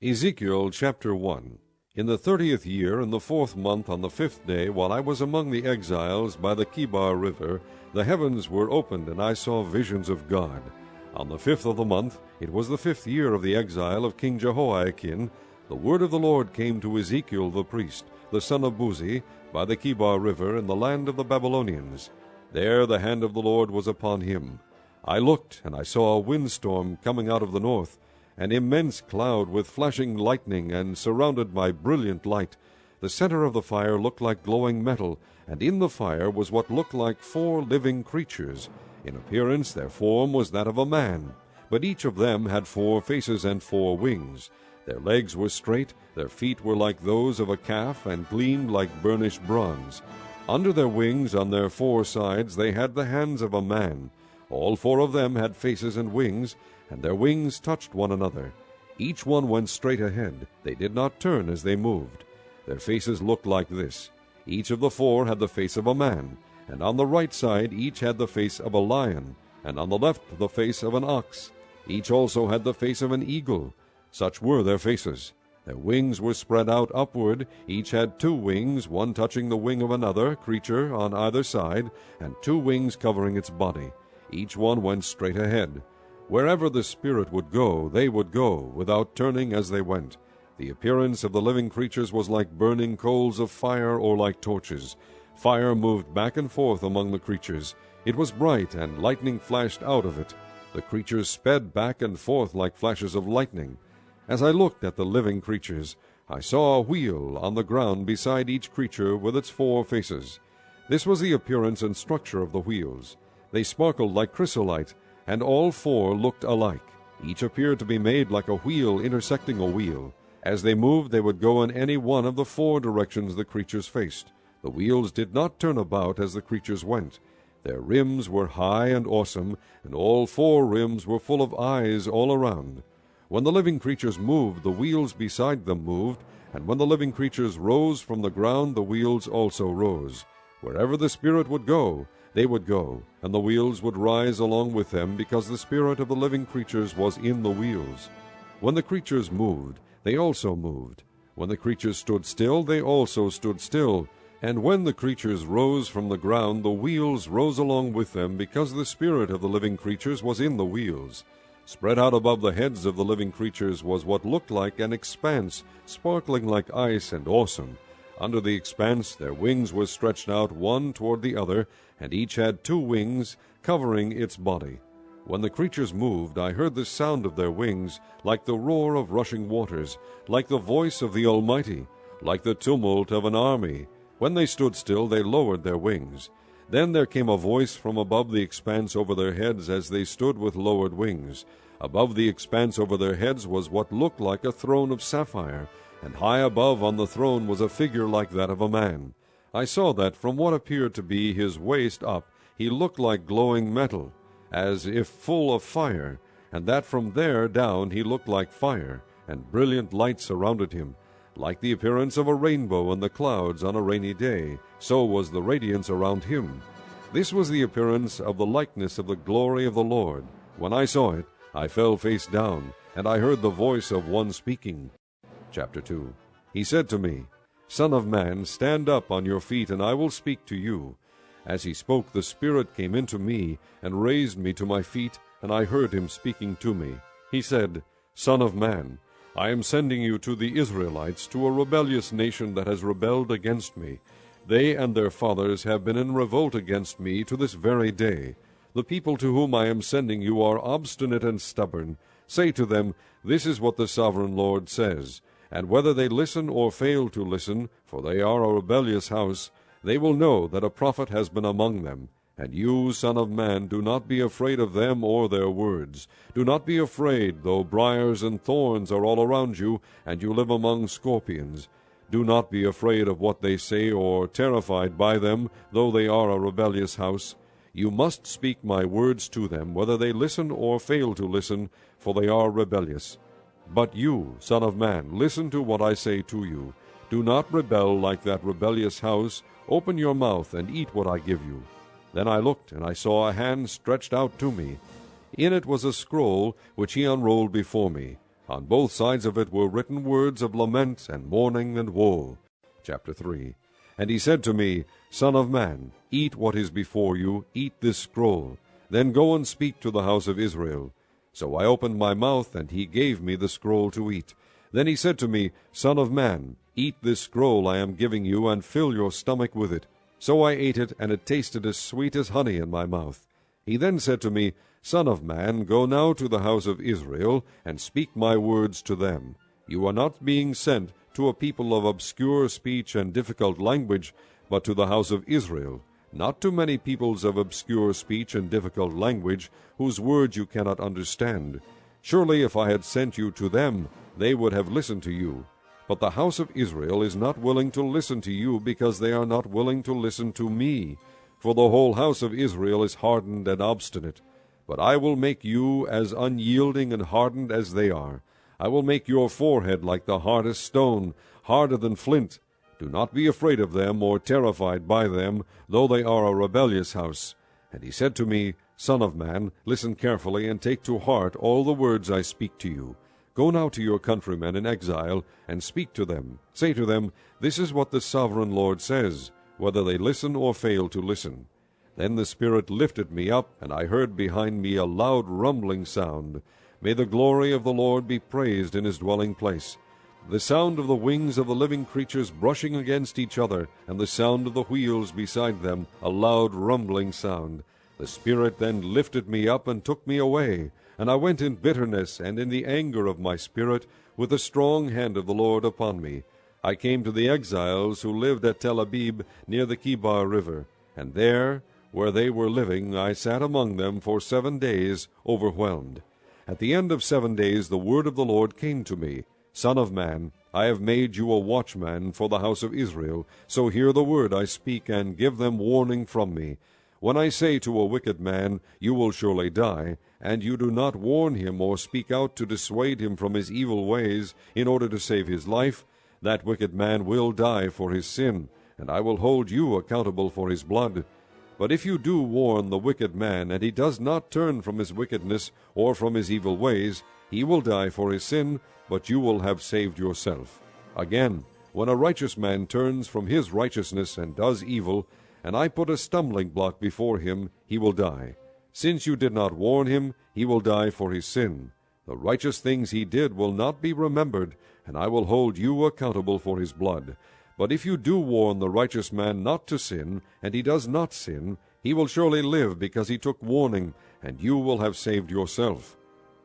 Ezekiel chapter 1. In the 30th year, in the 4th month, on the 5th day, while I was among the exiles by the Chebar river, the heavens were opened, and I saw visions of God. On the 5th of the month, it was the 5th year of the exile of King Jehoiakim, the word of the Lord came to Ezekiel the priest, the son of Buzi, by the Chebar river, in the land of the Babylonians. There the hand of the Lord was upon him. I looked, and I saw a windstorm coming out of the north, an immense cloud with flashing lightning, and surrounded by brilliant light. The center of the fire looked like glowing metal, and in the fire was what looked like 4 living creatures. In appearance their form was that of a man, but each of them had 4 faces and 4 wings. Their legs were straight, their feet were like those of a calf, and gleamed like burnished bronze. Under their wings, on their 4 sides, they had the hands of a man. All 4 of them had faces and wings, and their wings touched one another. Each one went straight ahead. They did not turn as they moved. Their faces looked like this. Each of the 4 had the face of a man, and on the right side each had the face of a lion, and on the left the face of an ox. Each also had the face of an eagle. Such were their faces. Their wings were spread out upward. Each had 2 wings, one touching the wing of another creature on either side, and 2 wings covering its body. Each one went straight ahead. Wherever the Spirit would go, they would go, without turning as they went. The appearance of the living creatures was like burning coals of fire or like torches. Fire moved back and forth among the creatures. It was bright, and lightning flashed out of it. The creatures sped back and forth like flashes of lightning. As I looked at the living creatures, I saw a wheel on the ground beside each creature with its 4 faces. This was the appearance and structure of the wheels. They sparkled like chrysolite, and all 4 looked alike. Each appeared to be made like a wheel intersecting a wheel. As they moved, they would go in any one of the 4 directions the creatures faced. The wheels did not turn about as the creatures went. Their rims were high and awesome, and all 4 rims were full of eyes all around. When the living creatures moved, the wheels beside them moved, and when the living creatures rose from the ground, the wheels also rose. Wherever the Spirit would go, they would go, and the wheels would rise along with them, because the spirit of the living creatures was in the wheels. When the creatures moved, they also moved. When the creatures stood still, they also stood still. And when the creatures rose from the ground, the wheels rose along with them, because the spirit of the living creatures was in the wheels. Spread out above the heads of the living creatures was what looked like an expanse, sparkling like ice and awesome. Under the expanse their wings were stretched out one toward the other, and each had 2 wings covering its body. When the creatures moved, I heard the sound of their wings, like the roar of rushing waters, like the voice of the Almighty, like the tumult of an army. When they stood still, they lowered their wings. Then there came a voice from above the expanse over their heads as they stood with lowered wings. Above the expanse over their heads was what looked like a throne of sapphire, and high above on the throne was a figure like that of a man. I saw that from what appeared to be his waist up, he looked like glowing metal, as if full of fire, and that from there down he looked like fire, and brilliant light surrounded him. Like the appearance of a rainbow in the clouds on a rainy day, so was the radiance around him. This was the appearance of the likeness of the glory of the Lord. When I saw it, I fell face down, and I heard the voice of one speaking. Chapter 2. He said to me, Son of man, stand up on your feet, and I will speak to you. As he spoke, the Spirit came into me, and raised me to my feet, and I heard him speaking to me. He said, Son of man, I am sending you to the Israelites, to a rebellious nation that has rebelled against me. They and their fathers have been in revolt against me to this very day. The people to whom I am sending you are obstinate and stubborn. Say to them, This is what the sovereign Lord says. And whether they listen or fail to listen, for they are a rebellious house, they will know that a prophet has been among them. And you, Son of man, do not be afraid of them or their words. Do not be afraid, though briars and thorns are all around you, and you live among scorpions. Do not be afraid of what they say, or terrified by them, though they are a rebellious house. You must speak my words to them, whether they listen or fail to listen, for they are rebellious. But you, Son of man, listen to what I say to you. Do not rebel like that rebellious house. Open your mouth and eat what I give you. Then I looked, and I saw a hand stretched out to me. In it was a scroll, which he unrolled before me. On both sides of it were written words of lament and mourning and woe. Chapter 3. And he said to me, Son of man, eat what is before you, eat this scroll. Then go and speak to the house of Israel. So I opened my mouth, and he gave me the scroll to eat. Then he said to me, Son of man, eat this scroll I am giving you, and fill your stomach with it. So I ate it, and it tasted as sweet as honey in my mouth. He then said to me, Son of man, go now to the house of Israel, and speak my words to them. You are not being sent to a people of obscure speech and difficult language, but to the house of Israel, not to many peoples of obscure speech and difficult language, whose words you cannot understand. Surely if I had sent you to them, they would have listened to you. But the house of Israel is not willing to listen to you, because they are not willing to listen to me. For the whole house of Israel is hardened and obstinate. But I will make you as unyielding and hardened as they are. I will make your forehead like the hardest stone, harder than flint. Do not be afraid of them, or terrified by them, though they are a rebellious house. And he said to me, Son of man, listen carefully, and take to heart all the words I speak to you. Go now to your countrymen in exile, and speak to them. Say to them, This is what the sovereign Lord says, whether they listen or fail to listen. Then the Spirit lifted me up, and I heard behind me a loud rumbling sound. May the glory of the Lord be praised in his dwelling place. The sound of the wings of the living creatures brushing against each other, and the sound of the wheels beside them, a loud rumbling sound. The Spirit then lifted me up and took me away, and I went in bitterness and in the anger of my spirit, with the strong hand of the Lord upon me. I came to the exiles who lived at Tel Abib, near the Chebar River, and there, where they were living, I sat among them for 7 days, overwhelmed. At the end of 7 days the word of the Lord came to me, Son of man, I have made you a watchman for the house of Israel, so hear the word I speak, and give them warning from me. When I say to a wicked man, You will surely die, and you do not warn him or speak out to dissuade him from his evil ways, in order to save his life, that wicked man will die for his sin, and I will hold you accountable for his blood. But if you do warn the wicked man, and he does not turn from his wickedness or from his evil ways, he will die for his sin, but you will have saved yourself. Again, when a righteous man turns from his righteousness and does evil, and I put a stumbling block before him, he will die. Since you did not warn him, he will die for his sin. The righteous things he did will not be remembered, and I will hold you accountable for his blood. But if you do warn the righteous man not to sin, and he does not sin, he will surely live, because he took warning, and you will have saved yourself.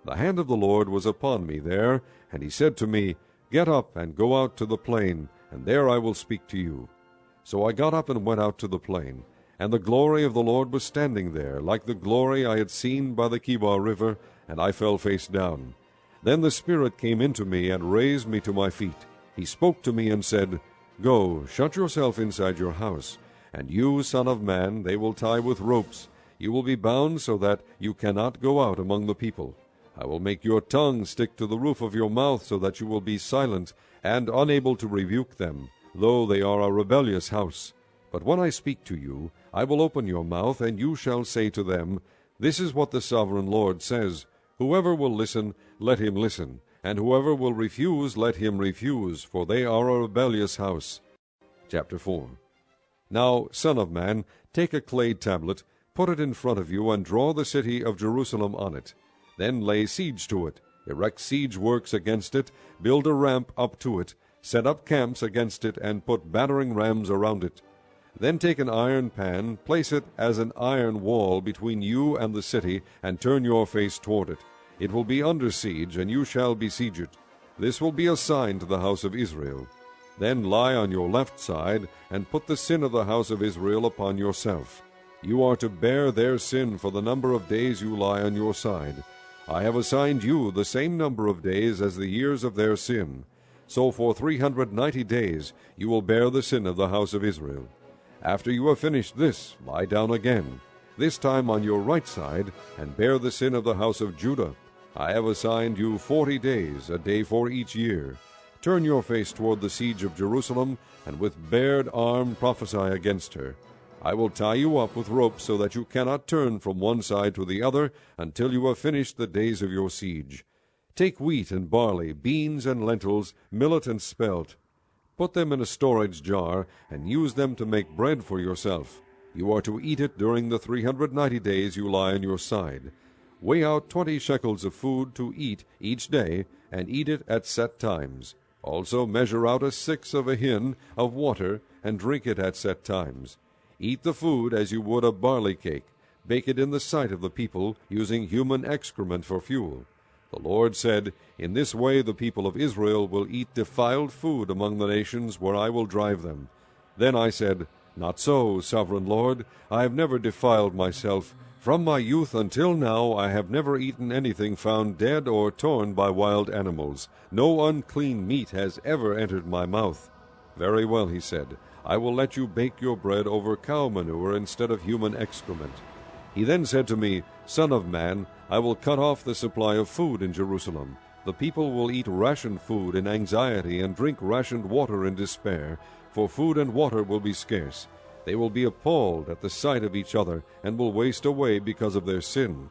The hand of the Lord was upon me there, and he said to me, Get up and go out to the plain, and there I will speak to you. So I got up and went out to the plain, and the glory of the Lord was standing there, like the glory I had seen by the Chebar River, and I fell face down. Then the Spirit came into me and raised me to my feet. He spoke to me and said, Go, shut yourself inside your house, and you, son of man, they will tie with ropes. You will be bound so that you cannot go out among the people. I will make your tongue stick to the roof of your mouth, so that you will be silent and unable to rebuke them, though they are a rebellious house. But when I speak to you, I will open your mouth, and you shall say to them, This is what the sovereign Lord says, Whoever will listen, let him listen, and whoever will refuse, let him refuse, for they are a rebellious house. Chapter 4. Now, son of man, take a clay tablet, put it in front of you, and draw the city of Jerusalem on it. Then lay siege to it, erect siege works against it, build a ramp up to it, set up camps against it, and put battering rams around it. Then take an iron pan, place it as an iron wall between you and the city, and turn your face toward it. It will be under siege, and you shall besiege it. This will be a sign to the house of Israel. Then lie on your left side, and put the sin of the house of Israel upon yourself. You are to bear their sin for the number of days you lie on your side. I have assigned you the same number of days as the years of their sin. So for 390 days you will bear the sin of the house of Israel. After you have finished this, lie down again, this time on your right side, and bear the sin of the house of Judah. I have assigned you 40 days, a day for each year. Turn your face toward the siege of Jerusalem, and with bared arm prophesy against her. I will tie you up with ropes so that you cannot turn from one side to the other until you have finished the days of your siege. Take wheat and barley, beans and lentils, millet and spelt. Put them in a storage jar, and use them to make bread for yourself. You are to eat it during the 390 days you lie on your side. Weigh out 20 shekels of food to eat each day, and eat it at set times. Also measure out a sixth of a hin of water, and drink it at set times. Eat the food as you would a barley cake. Bake it in the sight of the people, using human excrement for fuel. The Lord said, In this way the people of Israel will eat defiled food among the nations where I will drive them. Then I said, Not so, sovereign Lord, I have never defiled myself. From my youth until now I have never eaten anything found dead or torn by wild animals. No unclean meat has ever entered my mouth. Very well, he said, I will let you bake your bread over cow manure instead of human excrement. He then said to me, Son of man, I will cut off the supply of food in Jerusalem. The people will eat rationed food in anxiety and drink rationed water in despair, for food and water will be scarce. They will be appalled at the sight of each other, and will waste away because of their sin.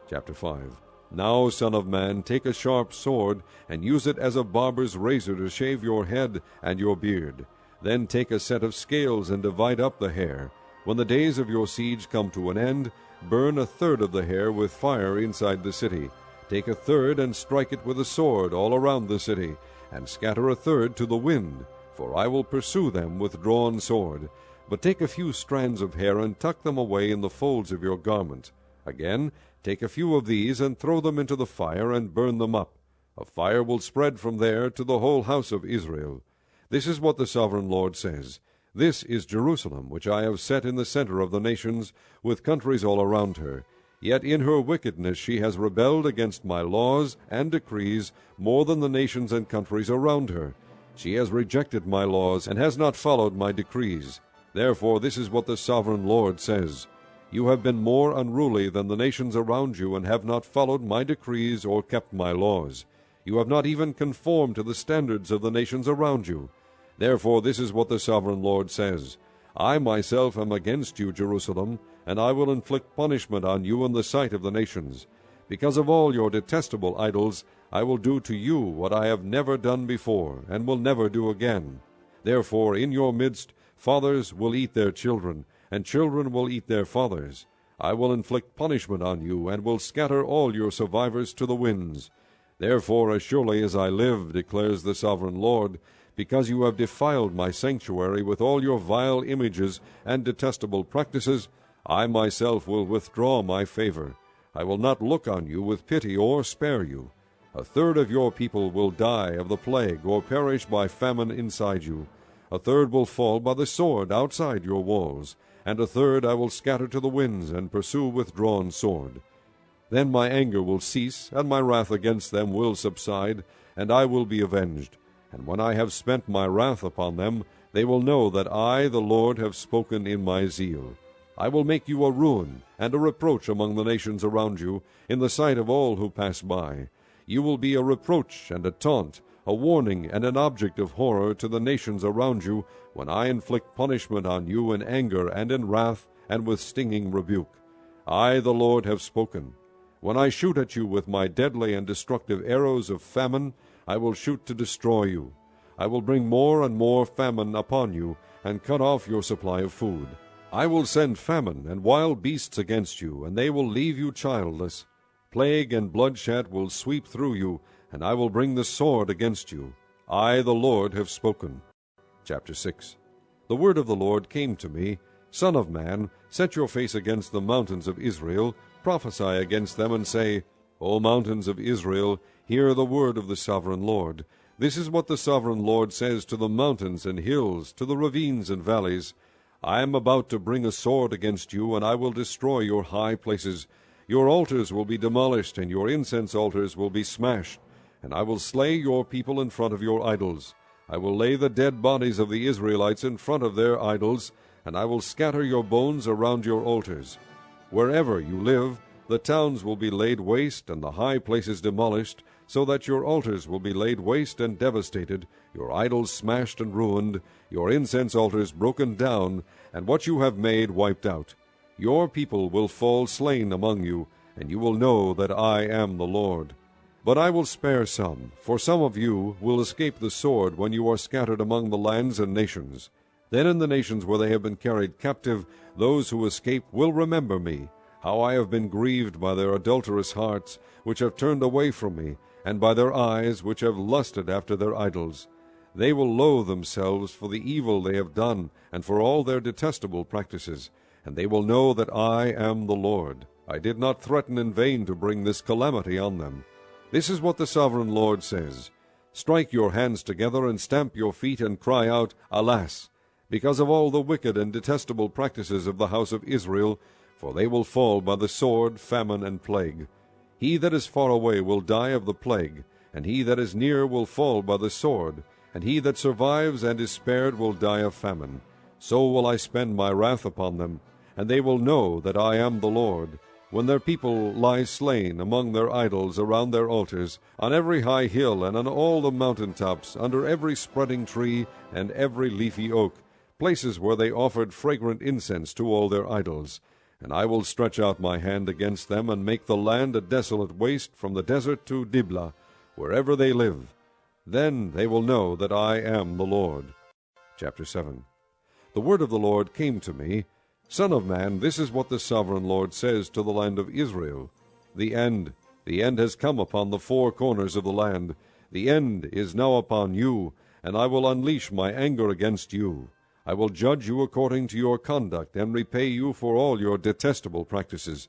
Chapter 5. Now, son of man, take a sharp sword, and use it as a barber's razor to shave your head and your beard. Then take a set of scales and divide up the hair. When the days of your siege come to an end, burn a third of the hair with fire inside the city. Take a third and strike it with a sword all around the city, and scatter a third to the wind, for I will pursue them with drawn sword. But take a few strands of hair and tuck them away in the folds of your garment. Again, take a few of these and throw them into the fire and burn them up. A fire will spread from there to the whole house of Israel. This is what the sovereign Lord says. This is Jerusalem, which I have set in the center of the nations, with countries all around her. Yet in her wickedness she has rebelled against my laws and decrees more than the nations and countries around her. She has rejected my laws and has not followed my decrees. Therefore this is what the sovereign Lord says. You have been more unruly than the nations around you, and have not followed my decrees or kept my laws. You have not even conformed to the standards of the nations around you. Therefore this is what the sovereign Lord says. I myself am against you, Jerusalem, and I will inflict punishment on you in the sight of the nations. Because of all your detestable idols, I will do to you what I have never done before, and will never do again. Therefore in your midst fathers will eat their children, and children will eat their fathers. I will inflict punishment on you, and will scatter all your survivors to the winds. Therefore, as surely as I live, declares the sovereign Lord, because you have defiled my sanctuary with all your vile images and detestable practices, I myself will withdraw my favor. I will not look on you with pity or spare you. A third of your people will die of the plague or perish by famine inside you. A third will fall by the sword outside your walls, and a third I will scatter to the winds and pursue with drawn sword. Then my anger will cease, and my wrath against them will subside, and I will be avenged. And when I have spent my wrath upon them, they will know that I, the Lord, have spoken in my zeal. I will make you a ruin and a reproach among the nations around you, in the sight of all who pass by. You will be a reproach and a taunt, a warning and an object of horror to the nations around you, when I inflict punishment on you in anger and in wrath and with stinging rebuke. I, the Lord, have spoken. When I shoot at you with my deadly and destructive arrows of famine, I will shoot to destroy you. I will bring more and more famine upon you, and cut off your supply of food. I will send famine and wild beasts against you, and they will leave you childless. Plague and bloodshed will sweep through you, and I will bring the sword against you. I, the Lord, have spoken. Chapter 6. The word of the Lord came to me, Son of man, set your face against the mountains of Israel, prophesy against them, and say, O mountains of Israel, hear the word of the sovereign Lord. This is what the sovereign Lord says to the mountains and hills, to the ravines and valleys. I am about to bring a sword against you, and I will destroy your high places. Your altars will be demolished, and your incense altars will be smashed. And I will slay your people in front of your idols. I will lay the dead bodies of the Israelites in front of their idols, and I will scatter your bones around your altars. Wherever you live, the towns will be laid waste, and the high places demolished, so that your altars will be laid waste and devastated, your idols smashed and ruined, your incense altars broken down, and what you have made wiped out. Your people will fall slain among you, and you will know that I am the Lord. But I will spare some, for some of you will escape the sword when you are scattered among the lands and nations. Then in the nations where they have been carried captive, those who escape will remember me, how I have been grieved by their adulterous hearts, which have turned away from me, and by their eyes, which have lusted after their idols. They will loathe themselves for the evil they have done, and for all their detestable practices. And they will know that I am the Lord. I did not threaten in vain to bring this calamity on them. This is what the sovereign Lord says. Strike your hands together, and stamp your feet, and cry out, Alas! Because of all the wicked and detestable practices of the house of Israel, for they will fall by the sword, famine, and plague. He that is far away will die of the plague, and he that is near will fall by the sword, and he that survives and is spared will die of famine. So will I spend my wrath upon them, and they will know that I am the Lord, when their people lie slain among their idols around their altars, on every high hill and on all the mountain tops, under every spreading tree and every leafy oak, places where they offered fragrant incense to all their idols. And I will stretch out my hand against them, and make the land a desolate waste from the desert to Diblah, wherever they live. Then they will know that I am the Lord. Chapter 7. The word of the Lord came to me, Son of man, this is what the sovereign Lord says to the land of Israel. The end has come upon the four corners of the land. The end is now upon you, and I will unleash my anger against you. I will judge you according to your conduct, and repay you for all your detestable practices.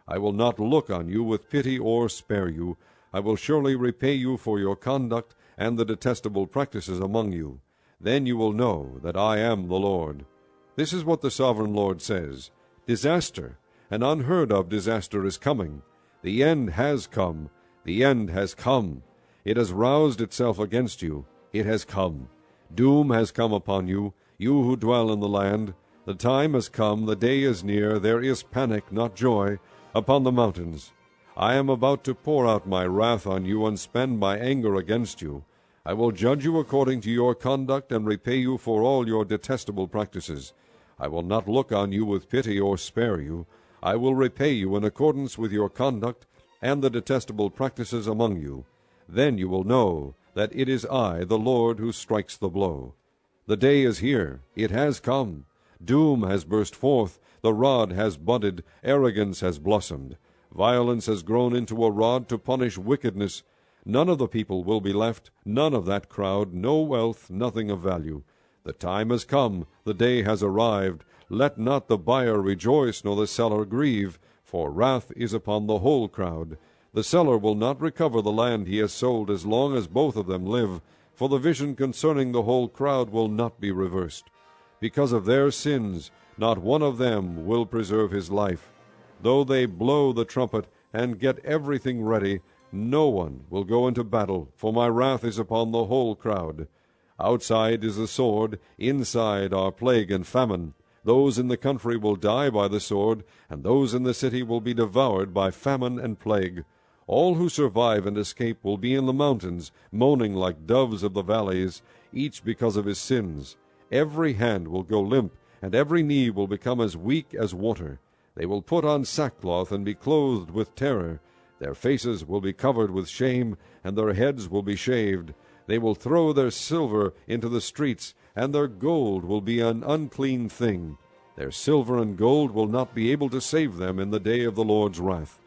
I will not look on you with pity or spare you. I will surely repay you for your conduct and the detestable practices among you. Then you will know that I am the Lord. This is what the sovereign Lord says. Disaster, an unheard-of disaster is coming. The end has come. The end has come. It has roused itself against you. It has come. Doom has come upon you, you who dwell in the land. The time has come, the day is near, there is panic, not joy, upon the mountains. I am about to pour out my wrath on you and spend my anger against you. I will judge you according to your conduct and repay you for all your detestable practices. I will not look on you with pity or spare you. I will repay you in accordance with your conduct and the detestable practices among you. Then you will know that it is I, the Lord, who strikes the blow. The day is here. It has come. Doom has burst forth. The rod has budded. Arrogance has blossomed. Violence has grown into a rod to punish wickedness. None of the people will be left, none of that crowd, no wealth, nothing of value. The time has come, the day has arrived. Let not the buyer rejoice, nor the seller grieve, for wrath is upon the whole crowd. The seller will not recover the land he has sold as long as both of them live, for the vision concerning the whole crowd will not be reversed. Because of their sins, not one of them will preserve his life. Though they blow the trumpet and get everything ready, no one will go into battle, for my wrath is upon the whole crowd. Outside is the sword, inside are plague and famine. Those in the country will die by the sword, and those in the city will be devoured by famine and plague. All who survive and escape will be in the mountains, moaning like doves of the valleys, each because of his sins. Every hand will go limp, and every knee will become as weak as water. They will put on sackcloth and be clothed with terror. Their faces will be covered with shame, and their heads will be shaved. They will throw their silver into the streets, and their gold will be an unclean thing. Their silver and gold will not be able to save them in the day of the Lord's wrath.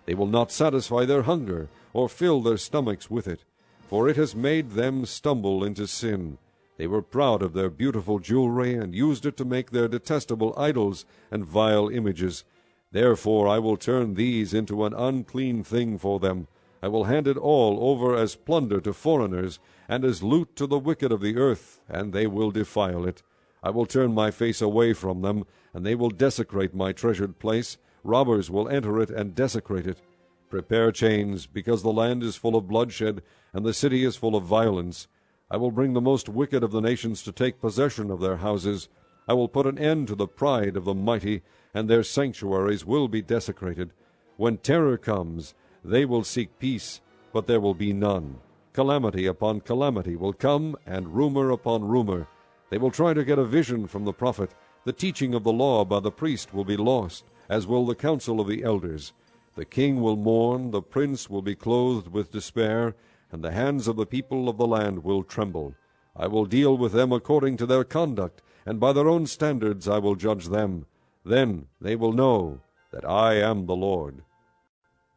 They will not satisfy their hunger, or fill their stomachs with it, for it has made them stumble into sin. They were proud of their beautiful jewelry, and used it to make their detestable idols and vile images. Therefore I will turn these into an unclean thing for them. I will hand it all over as plunder to foreigners, and as loot to the wicked of the earth, and they will defile it. I will turn my face away from them, and they will desecrate my treasured place. Robbers will enter it and desecrate it. Prepare chains, because the land is full of bloodshed, and the city is full of violence. I will bring the most wicked of the nations to take possession of their houses. I will put an end to the pride of the mighty, and their sanctuaries will be desecrated. When terror comes, they will seek peace, but there will be none. Calamity upon calamity will come, and rumor upon rumor. They will try to get a vision from the prophet. The teaching of the law by the priest will be lost, as will the counsel of the elders. The king will mourn, the prince will be clothed with despair, and the hands of the people of the land will tremble. I will deal with them according to their conduct, and by their own standards I will judge them. Then they will know that I am the Lord.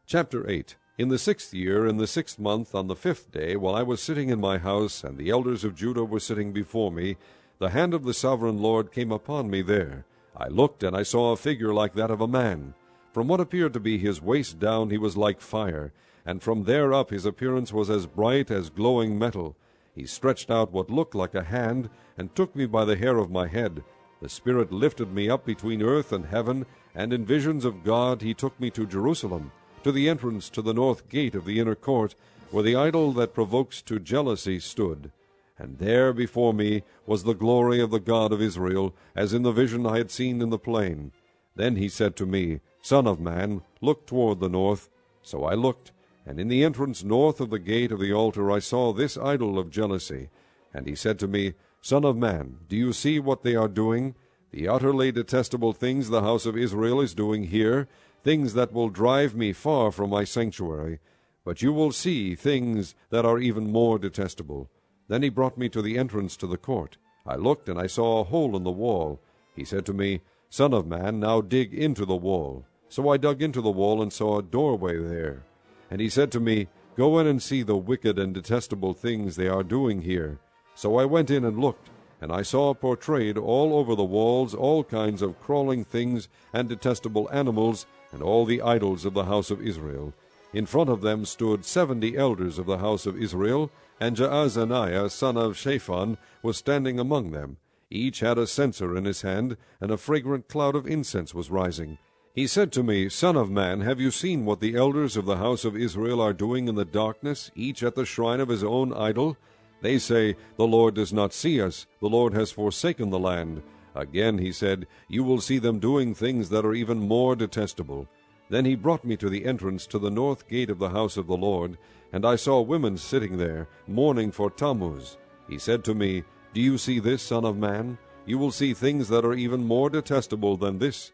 Chapter 8. In the 6th year, in the 6th month, on the 5th day, while I was sitting in my house, and the elders of Judah were sitting before me, the hand of the sovereign Lord came upon me there. I looked, and I saw a figure like that of a man. From what appeared to be his waist down he was like fire, and from there up his appearance was as bright as glowing metal. He stretched out what looked like a hand, and took me by the hair of my head. The Spirit lifted me up between earth and heaven, and in visions of God he took me to Jerusalem, to the entrance to the north gate of the inner court, where the idol that provokes to jealousy stood. And there before me was the glory of the God of Israel, as in the vision I had seen in the plain. Then he said to me, Son of man, look toward the north. So I looked, and in the entrance north of the gate of the altar I saw this idol of jealousy. And he said to me, Son of man, do you see what they are doing? The utterly detestable things the house of Israel is doing here, things that will drive me far from my sanctuary. But you will see things that are even more detestable. Then he brought me to the entrance to the court. I looked, and I saw a hole in the wall. He said to me, Son of man, now dig into the wall. So I dug into the wall and saw a doorway there. And he said to me, Go in and see the wicked and detestable things they are doing here. So I went in and looked, and I saw portrayed all over the walls all kinds of crawling things and detestable animals, and all the idols of the house of Israel. In front of them stood 70 elders of the house of Israel, and Jaazaniah son of Shaphan was standing among them. Each had a censer in his hand, and a fragrant cloud of incense was rising. He said to me, Son of man, have you seen what the elders of the house of Israel are doing in the darkness, each at the shrine of his own idol? They say, The Lord does not see us, the Lord has forsaken the land. Again he said, You will see them doing things that are even more detestable. Then he brought me to the entrance to the north gate of the house of the Lord, and I saw women sitting there, mourning for Tammuz. He said to me, Do you see this, Son of man? You will see things that are even more detestable than this.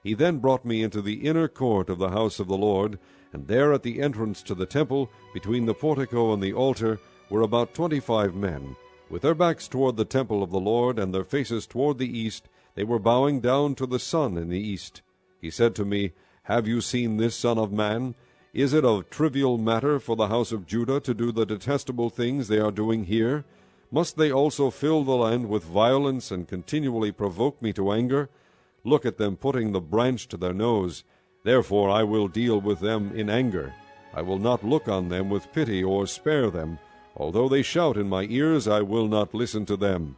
He then brought me into the inner court of the house of the Lord, and there at the entrance to the temple, between the portico and the altar, were about 25 men. With their backs toward the temple of the Lord, and their faces toward the east, they were bowing down to the sun in the east. He said to me, Have you seen this, Son of man? Is it a trivial matter for the house of Judah to do the detestable things they are doing here? Must they also fill the land with violence and continually provoke me to anger? Look at them putting the branch to their nose. Therefore I will deal with them in anger. I will not look on them with pity or spare them. Although they shout in my ears, I will not listen to them.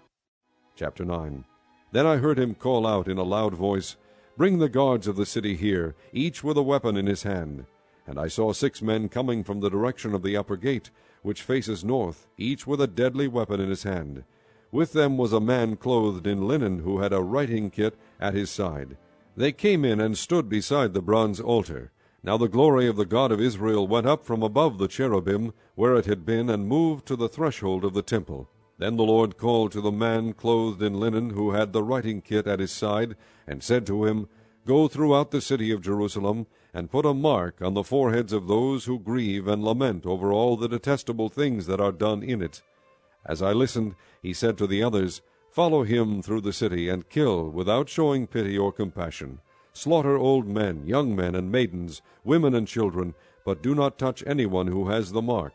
Chapter 9. Then I heard him call out in a loud voice, Bring the guards of the city here, each with a weapon in his hand. And I saw 6 men coming from the direction of the upper gate, which faces north, each with a deadly weapon in his hand. With them was a man clothed in linen, who had a writing kit at his side. They came in and stood beside the bronze altar. Now the glory of the God of Israel went up from above the cherubim, where it had been, and moved to the threshold of the temple. Then the Lord called to the man clothed in linen, who had the writing kit at his side, and said to him, Go throughout the city of Jerusalem, and put a mark on the foreheads of those who grieve and lament over all the detestable things that are done in it. As I listened, he said to the others, Follow him through the city, and kill, without showing pity or compassion. Slaughter old men, young men, and maidens, women and children, but do not touch anyone who has the mark.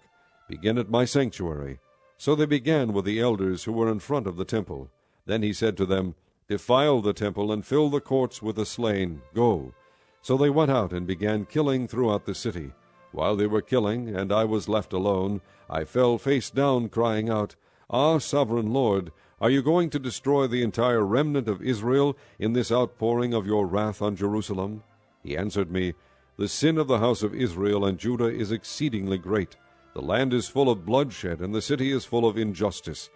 Begin at my sanctuary. So they began with the elders who were in front of the temple. Then he said to them, Defile the temple, and fill the courts with the slain. Go. So they went out and began killing throughout the city. While they were killing, and I was left alone, I fell face down, crying out, Ah, sovereign Lord, are you going to destroy the entire remnant of Israel in this outpouring of your wrath on Jerusalem? He answered me, The sin of the house of Israel and Judah is exceedingly great. The land is full of bloodshed, and the city is full of injustice.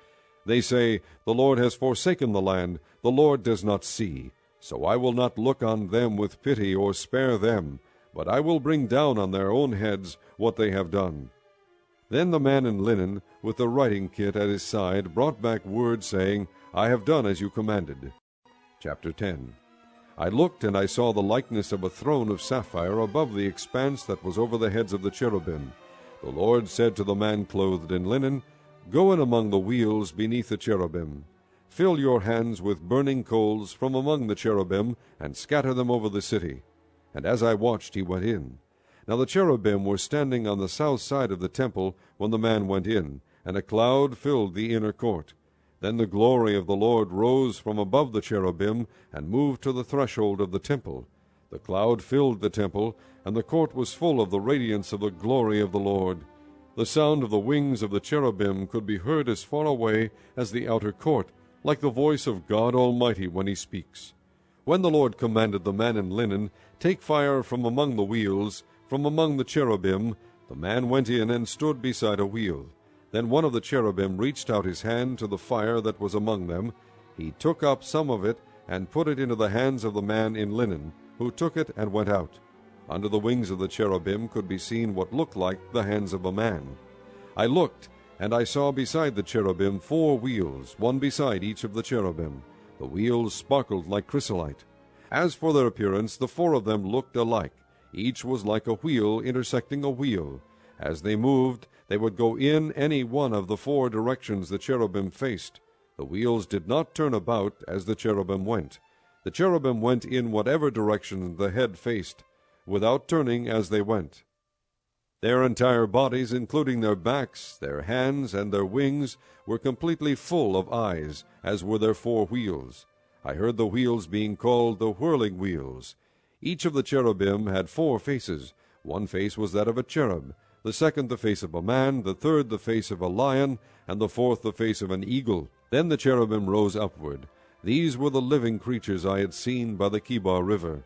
They say, The Lord has forsaken the land, the Lord does not see. So I will not look on them with pity or spare them, but I will bring down on their own heads what they have done. Then the man in linen, with the writing kit at his side, brought back word, saying, I have done as you commanded. Chapter 10. I looked, and I saw the likeness of a throne of sapphire above the expanse that was over the heads of the cherubim. The Lord said to the man clothed in linen, Go in among the wheels beneath the cherubim. Fill your hands with burning coals from among the cherubim, and scatter them over the city. And as I watched, he went in. Now the cherubim were standing on the south side of the temple when the man went in, and a cloud filled the inner court. Then the glory of the Lord rose from above the cherubim, and moved to the threshold of the temple. The cloud filled the temple, and the court was full of the radiance of the glory of the Lord. The sound of the wings of the cherubim could be heard as far away as the outer court, like the voice of God Almighty when he speaks. When the Lord commanded the man in linen, Take fire from among the wheels, from among the cherubim, the man went in and stood beside a wheel. Then one of the cherubim reached out his hand to the fire that was among them. He took up some of it, and put it into the hands of the man in linen, who took it and went out. Under the wings of the cherubim could be seen what looked like the hands of a man. I looked, and I saw beside the cherubim 4 wheels, one beside each of the cherubim. The wheels sparkled like chrysolite. As for their appearance, the 4 of them looked alike. Each was like a wheel intersecting a wheel. As they moved, they would go in any one of the 4 directions the cherubim faced. The wheels did not turn about as the cherubim went. The cherubim went in whatever direction the head faced, without turning as they went. Their entire bodies, including their backs, their hands, and their wings, were completely full of eyes, as were their 4 wheels. I heard the wheels being called the whirling wheels. Each of the cherubim had 4 faces. One face was that of a cherub, the second the face of a man, the third the face of a lion, and the fourth the face of an eagle. Then the cherubim rose upward. These were the living creatures I had seen by the Kibar River.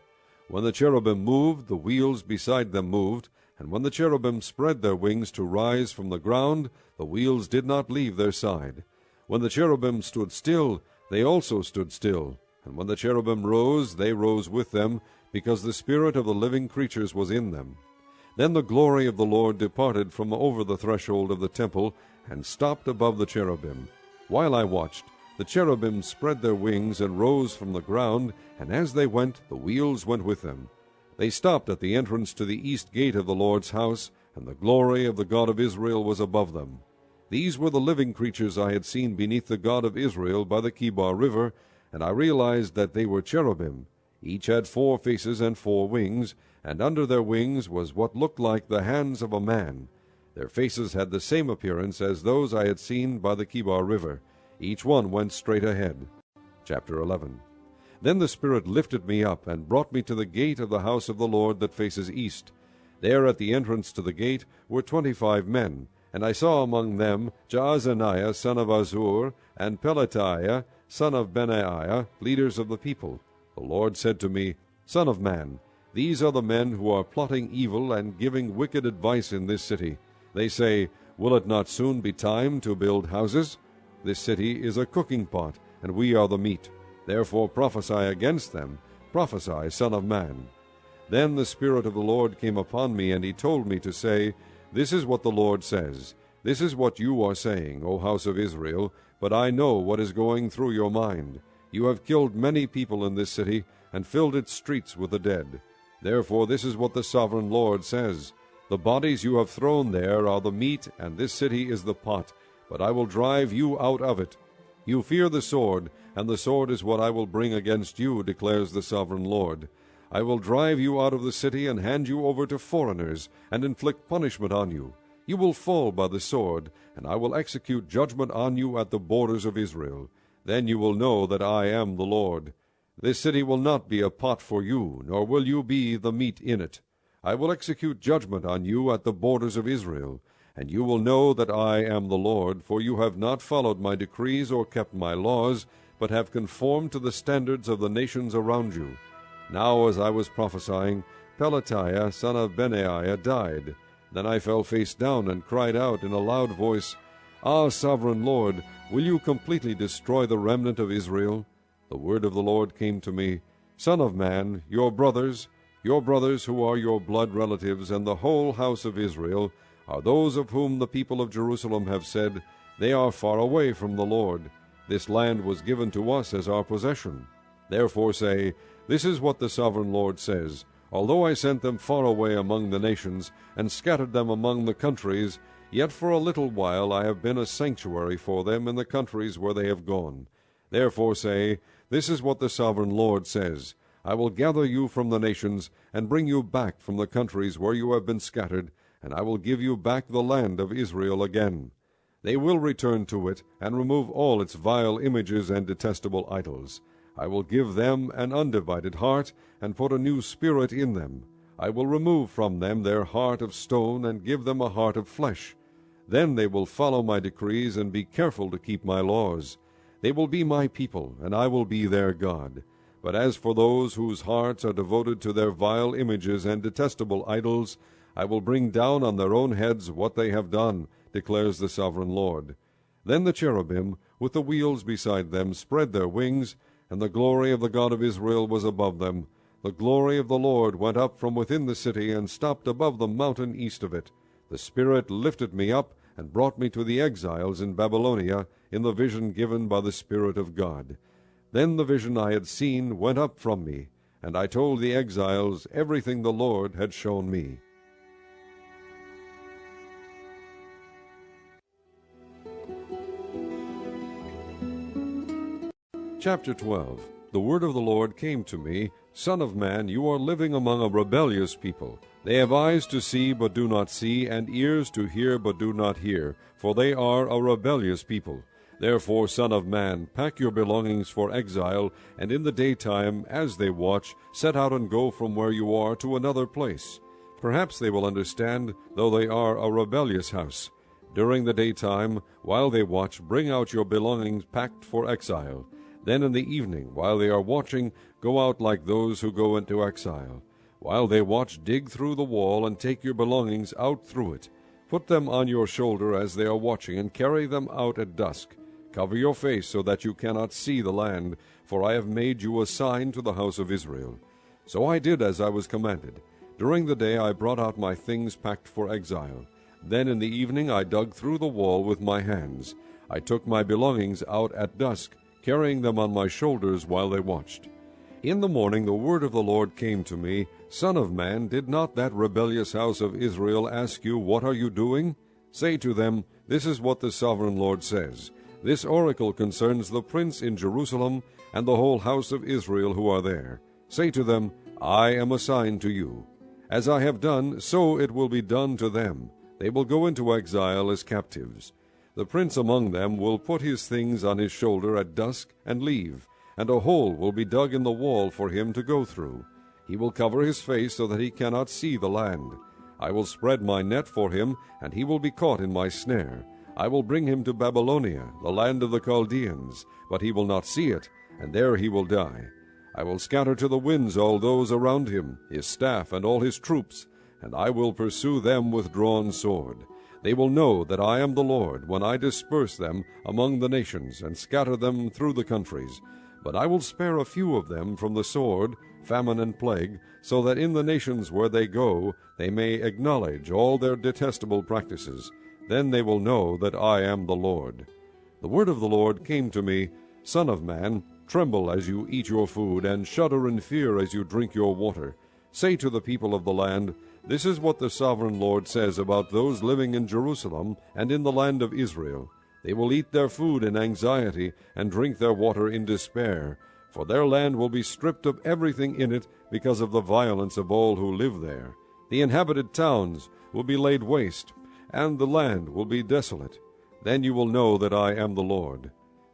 When the cherubim moved, the wheels beside them moved, and when the cherubim spread their wings to rise from the ground, the wheels did not leave their side. When the cherubim stood still, they also stood still, and when the cherubim rose, they rose with them, because the spirit of the living creatures was in them. Then the glory of the Lord departed from over the threshold of the temple, and stopped above the cherubim. While I watched, the cherubim spread their wings and rose from the ground, and as they went, the wheels went with them. They stopped at the entrance to the east gate of the Lord's house, and the glory of the God of Israel was above them. These were the living creatures I had seen beneath the God of Israel by the Kibar River, and I realized that they were cherubim. Each had 4 faces and 4 wings, and under their wings was what looked like the hands of a man. Their faces had the same appearance as those I had seen by the Kibar River. Each one went straight ahead. Chapter 11. Then the Spirit lifted me up, and brought me to the gate of the house of the Lord that faces east. There at the entrance to the gate were 25 men, and I saw among them Jaazaniah son of Azur, and Pelatiah son of Benaiah, leaders of the people. The Lord said to me, Son of man, these are the men who are plotting evil and giving wicked advice in this city. They say, Will it not soon be time to build houses? This city is a cooking pot, and we are the meat. Therefore prophesy against them. Prophesy, Son of man. Then the Spirit of the Lord came upon me, and he told me to say, This is what the Lord says. This is what you are saying, O house of Israel, but I know what is going through your mind. You have killed many people in this city, and filled its streets with the dead. Therefore this is what the sovereign Lord says. The bodies you have thrown there are the meat, and this city is the pot, but I will drive you out of it. You fear the sword, and the sword is what I will bring against you, declares the sovereign Lord. I will drive you out of the city, and hand you over to foreigners, and inflict punishment on you. You will fall by the sword, and I will execute judgment on you at the borders of Israel. Then you will know that I am the Lord. This city will not be a pot for you, nor will you be the meat in it. I will execute judgment on you at the borders of Israel, and you will know that I am the Lord, for you have not followed my decrees or kept my laws, but have conformed to the standards of the nations around you. Now as I was prophesying, Pelatiah son of Benaiah died. Then I fell face down and cried out in a loud voice, Ah, sovereign Lord, will you completely destroy the remnant of Israel? The word of the Lord came to me, Son of man, your brothers who are your blood relatives, and the whole house of Israel, are those of whom the people of Jerusalem have said, They are far away from the Lord. This land was given to us as our possession. Therefore say, This is what the sovereign Lord says, Although I sent them far away among the nations, and scattered them among the countries, yet for a little while I have been a sanctuary for them in the countries where they have gone. Therefore say, This is what the sovereign Lord says, I will gather you from the nations, and bring you back from the countries where you have been scattered, and I will give you back the land of Israel again. They will return to it, and remove all its vile images and detestable idols. I will give them an undivided heart, and put a new spirit in them. I will remove from them their heart of stone, and give them a heart of flesh. Then they will follow my decrees, and be careful to keep my laws. They will be my people, and I will be their God. But as for those whose hearts are devoted to their vile images and detestable idols, I will bring down on their own heads what they have done, declares the sovereign Lord. Then the cherubim, with the wheels beside them, spread their wings, and the glory of the God of Israel was above them. The glory of the Lord went up from within the city, and stopped above the mountain east of it. The Spirit lifted me up, and brought me to the exiles in Babylonia, in the vision given by the Spirit of God. Then the vision I had seen went up from me, and I told the exiles everything the Lord had shown me. Chapter 12. The word of the Lord came to me, Son of man, you are living among a rebellious people. They have eyes to see, but do not see, and ears to hear, but do not hear, for they are a rebellious people. Therefore, Son of man, pack your belongings for exile, and in the daytime, as they watch, set out and go from where you are to another place. Perhaps they will understand, though they are a rebellious house. During the daytime, while they watch, bring out your belongings packed for exile. Then in the evening, while they are watching, go out like those who go into exile. While they watch, dig through the wall, and take your belongings out through it. Put them on your shoulder as they are watching, and carry them out at dusk. Cover your face so that you cannot see the land, for I have made you a sign to the house of Israel. So I did as I was commanded. During the day I brought out my things packed for exile. Then in the evening I dug through the wall with my hands. I took my belongings out at dusk, carrying them on my shoulders while they watched. In the morning the word of the Lord came to me, Son of man, did not that rebellious house of Israel ask you, What are you doing? Say to them, This is what the sovereign Lord says. This oracle concerns the prince in Jerusalem and the whole house of Israel who are there. Say to them, I am a sign to you. As I have done, so it will be done to them. They will go into exile as captives. The prince among them will put his things on his shoulder at dusk and leave, and a hole will be dug in the wall for him to go through. He will cover his face so that he cannot see the land. I will spread my net for him, and he will be caught in my snare. I will bring him to Babylonia, the land of the Chaldeans, but he will not see it, and there he will die. I will scatter to the winds all those around him, his staff and all his troops, and I will pursue them with drawn sword. They will know that I am the Lord when I disperse them among the nations and scatter them through the countries. But I will spare a few of them from the sword, famine, and plague, so that in the nations where they go they may acknowledge all their detestable practices. Then they will know that I am the Lord. The word of the Lord came to me, Son of man, tremble as you eat your food, and shudder in fear as you drink your water. Say to the people of the land, This is what the sovereign Lord says about those living in Jerusalem and in the land of Israel. They will eat their food in anxiety and drink their water in despair, for their land will be stripped of everything in it because of the violence of all who live there. The inhabited towns will be laid waste, and the land will be desolate. Then you will know that I am the Lord.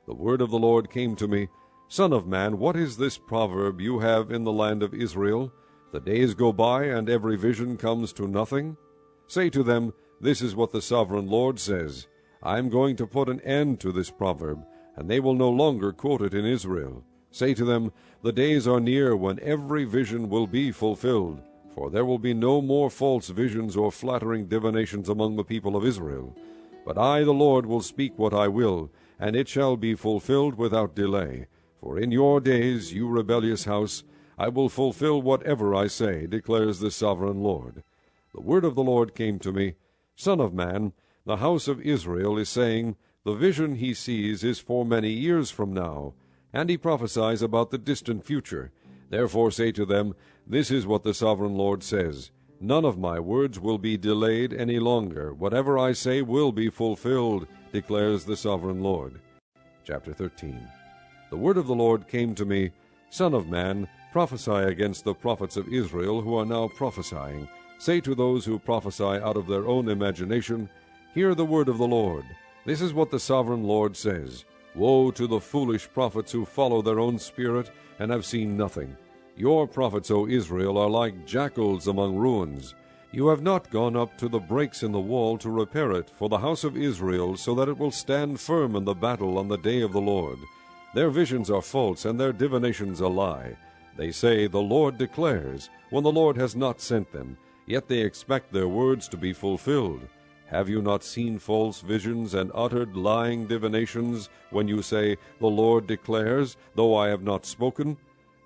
The word of the Lord came to me, Son of man, what is this proverb you have in the land of Israel? The days go by, and every vision comes to nothing. Say to them, This is what the sovereign Lord says. I am going to put an end to this proverb, and they will no longer quote it in Israel. Say to them, The days are near when every vision will be fulfilled, for there will be no more false visions or flattering divinations among the people of Israel. But I, the Lord, will speak what I will, and it shall be fulfilled without delay. For in your days, you rebellious house, I will fulfill whatever I say, declares the sovereign Lord. The word of the Lord came to me, Son of man, the house of Israel is saying, The vision he sees is for many years from now. And he prophesies about the distant future. Therefore say to them, This is what the sovereign Lord says, None of my words will be delayed any longer. Whatever I say will be fulfilled, declares the sovereign Lord. Chapter 13. The word of the Lord came to me, Son of man, prophesy against the prophets of Israel who are now prophesying. Say to those who prophesy out of their own imagination, Hear the word of the Lord. This is what the sovereign Lord says. Woe to the foolish prophets who follow their own spirit and have seen nothing. Your prophets, O Israel, are like jackals among ruins. You have not gone up to the breaks in the wall to repair it for the house of Israel, so that it will stand firm in the battle on the day of the Lord. Their visions are false, and their divinations a lie. They say, The Lord declares, when the Lord has not sent them, yet they expect their words to be fulfilled. Have you not seen false visions and uttered lying divinations, when you say, The Lord declares, though I have not spoken?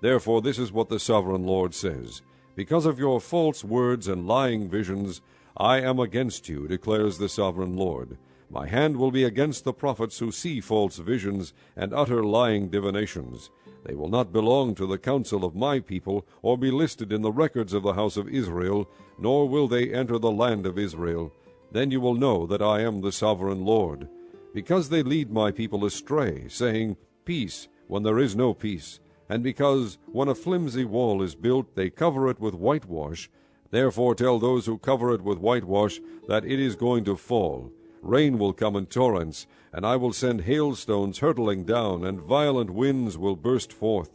Therefore this is what the sovereign Lord says, Because of your false words and lying visions, I am against you, declares the sovereign Lord. My hand will be against the prophets who see false visions and utter lying divinations. They will not belong to the council of my people, or be listed in the records of the house of Israel, nor will they enter the land of Israel. Then you will know that I am the sovereign Lord. Because they lead my people astray, saying, Peace, when there is no peace, and because when a flimsy wall is built, they cover it with whitewash, therefore tell those who cover it with whitewash that it is going to fall. Rain will come in torrents, and I will send hailstones hurtling down, and violent winds will burst forth.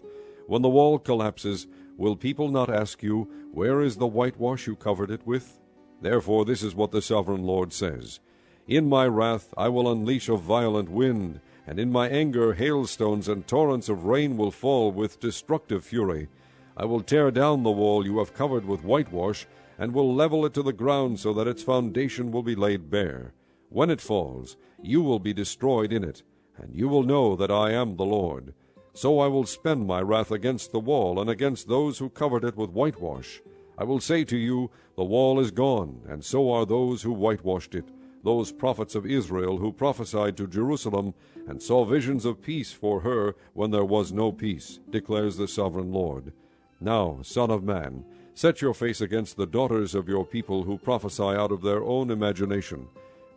When the wall collapses, will people not ask you, Where is the whitewash you covered it with? Therefore this is what the sovereign Lord says, In my wrath I will unleash a violent wind, and in my anger hailstones and torrents of rain will fall with destructive fury. I will tear down the wall you have covered with whitewash, and will level it to the ground so that its foundation will be laid bare. When it falls, you will be destroyed in it, and you will know that I am the Lord. So I will spend my wrath against the wall and against those who covered it with whitewash. I will say to you, The wall is gone, and so are those who whitewashed it, those prophets of Israel who prophesied to Jerusalem and saw visions of peace for her when there was no peace, declares the sovereign Lord. Now, Son of man, set your face against the daughters of your people who prophesy out of their own imagination.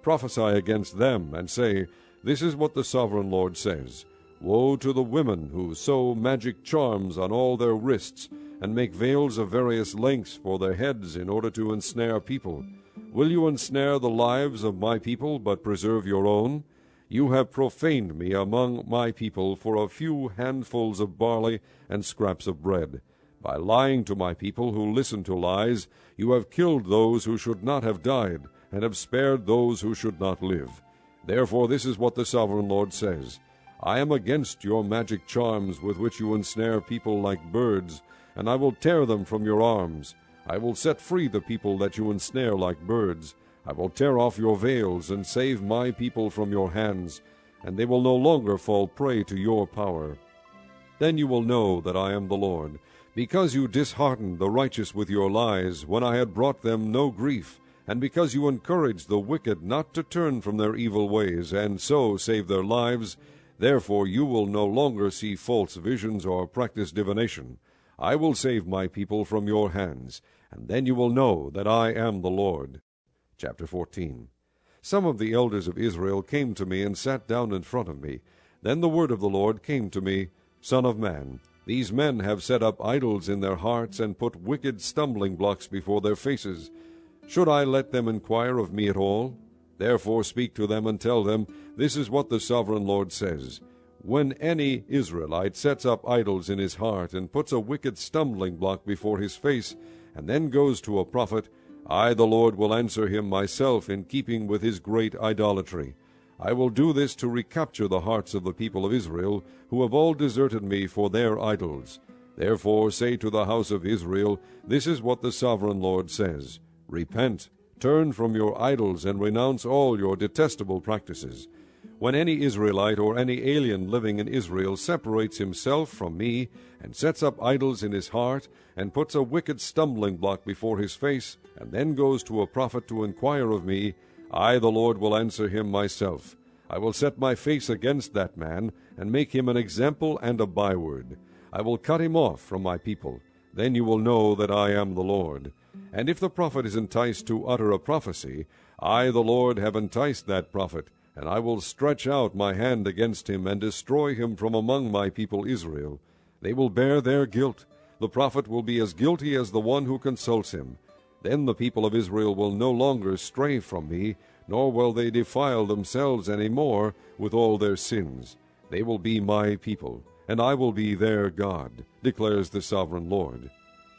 Prophesy against them, and say, This is what the sovereign Lord says. Woe to the women who sew magic charms on all their wrists, and make veils of various lengths for their heads in order to ensnare people. Will you ensnare the lives of my people, but preserve your own? You have profaned me among my people for a few handfuls of barley and scraps of bread. By lying to my people who listen to lies, you have killed those who should not have died, and have spared those who should not live. Therefore this is what the sovereign Lord says, I am against your magic charms with which you ensnare people like birds, and I will tear them from your arms. I will set free the people that you ensnare like birds. I will tear off your veils and save my people from your hands, and they will no longer fall prey to your power. Then you will know that I am the Lord, because you disheartened the righteous with your lies, when I had brought them no grief, and because you encouraged the wicked not to turn from their evil ways, and so save their lives. Therefore you will no longer see false visions or practice divination. I will save my people from your hands, and then you will know that I am the Lord. Chapter 14. Some of the elders of Israel came to me and sat down in front of me. Then the word of the Lord came to me, Son of man, these men have set up idols in their hearts and put wicked stumbling blocks before their faces. Should I let them inquire of me at all? Therefore speak to them and tell them, This is what the sovereign Lord says. When any Israelite sets up idols in his heart and puts a wicked stumbling block before his face, and then goes to a prophet, I, the Lord, will answer him myself in keeping with his great idolatry. I will do this to recapture the hearts of the people of Israel, who have all deserted me for their idols. Therefore say to the house of Israel, This is what the sovereign Lord says. Repent, turn from your idols, and renounce all your detestable practices. When any Israelite or any alien living in Israel separates himself from me, and sets up idols in his heart, and puts a wicked stumbling block before his face, and then goes to a prophet to inquire of me, I, the Lord, will answer him myself. I will set my face against that man, and make him an example and a byword. I will cut him off from my people. Then you will know that I am the Lord. And if the prophet is enticed to utter a prophecy, I, the Lord, have enticed that prophet, and I will stretch out my hand against him, and destroy him from among my people Israel. They will bear their guilt. The prophet will be as guilty as the one who consults him. Then the people of Israel will no longer stray from me, nor will they defile themselves any more with all their sins. They will be my people, and I will be their God, declares the sovereign Lord.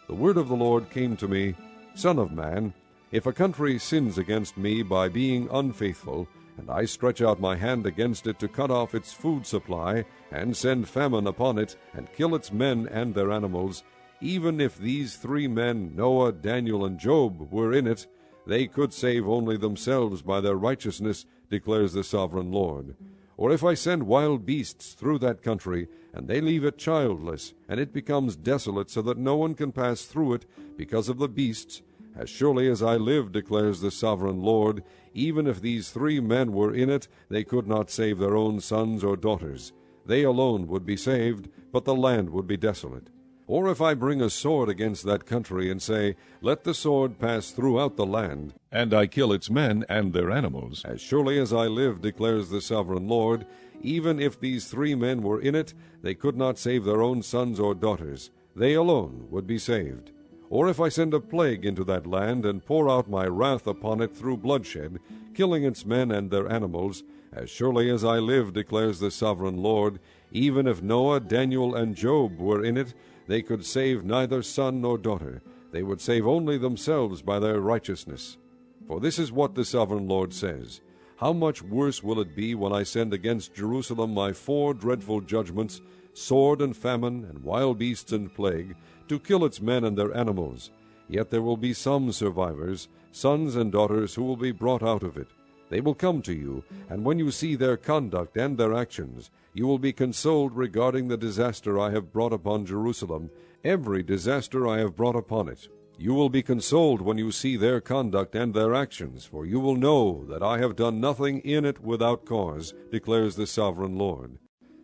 The word of the Lord came to me, Son of man, if a country sins against me by being unfaithful, and I stretch out my hand against it to cut off its food supply, and send famine upon it, and kill its men and their animals, even if these 3 men, Noah, Daniel, and Job, were in it, they could save only themselves by their righteousness, declares the sovereign Lord. Or if I send wild beasts through that country, and they leave it childless, and it becomes desolate so that no one can pass through it because of the beasts, as surely as I live, declares the sovereign Lord, even if these 3 men were in it, they could not save their own sons or daughters. They alone would be saved, but the land would be desolate. Or if I bring a sword against that country, and say, Let the sword pass throughout the land, and I kill its men and their animals, as surely as I live, declares the sovereign Lord, even if these 3 men were in it, they could not save their own sons or daughters. They alone would be saved. Or if I send a plague into that land, and pour out my wrath upon it through bloodshed, killing its men and their animals, as surely as I live, declares the sovereign Lord, even if Noah, Daniel, and Job were in it, they could save neither son nor daughter. They would save only themselves by their righteousness. For this is what the sovereign Lord says, How much worse will it be when I send against Jerusalem my 4 dreadful judgments, sword and famine, and wild beasts and plague, to kill its men and their animals. Yet there will be some survivors, sons and daughters, who will be brought out of it. They will come to you, and when you see their conduct and their actions, you will be consoled regarding the disaster I have brought upon Jerusalem, every disaster I have brought upon it. You will be consoled when you see their conduct and their actions, for you will know that I have done nothing in it without cause, declares the sovereign Lord.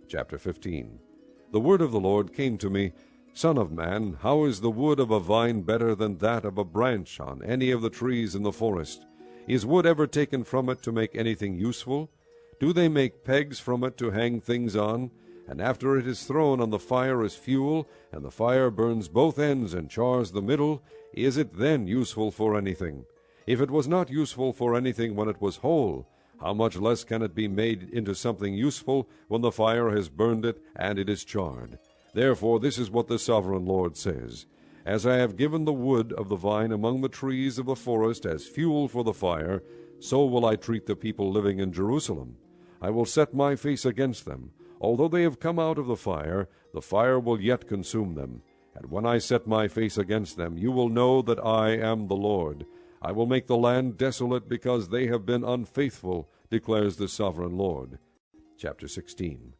Chapter 15. The word of the Lord came to me, Son of man, how is the wood of a vine better than that of a branch on any of the trees in the forest? Is wood ever taken from it to make anything useful? Do they make pegs from it to hang things on? And after it is thrown on the fire as fuel, and the fire burns both ends and chars the middle, is it then useful for anything? If it was not useful for anything when it was whole, how much less can it be made into something useful when the fire has burned it and it is charred? Therefore this is what the sovereign Lord says, As I have given the wood of the vine among the trees of the forest as fuel for the fire, so will I treat the people living in Jerusalem. I will set my face against them. Although they have come out of the fire will yet consume them. And when I set my face against them, you will know that I am the Lord. I will make the land desolate because they have been unfaithful, declares the sovereign Lord. Chapter 16.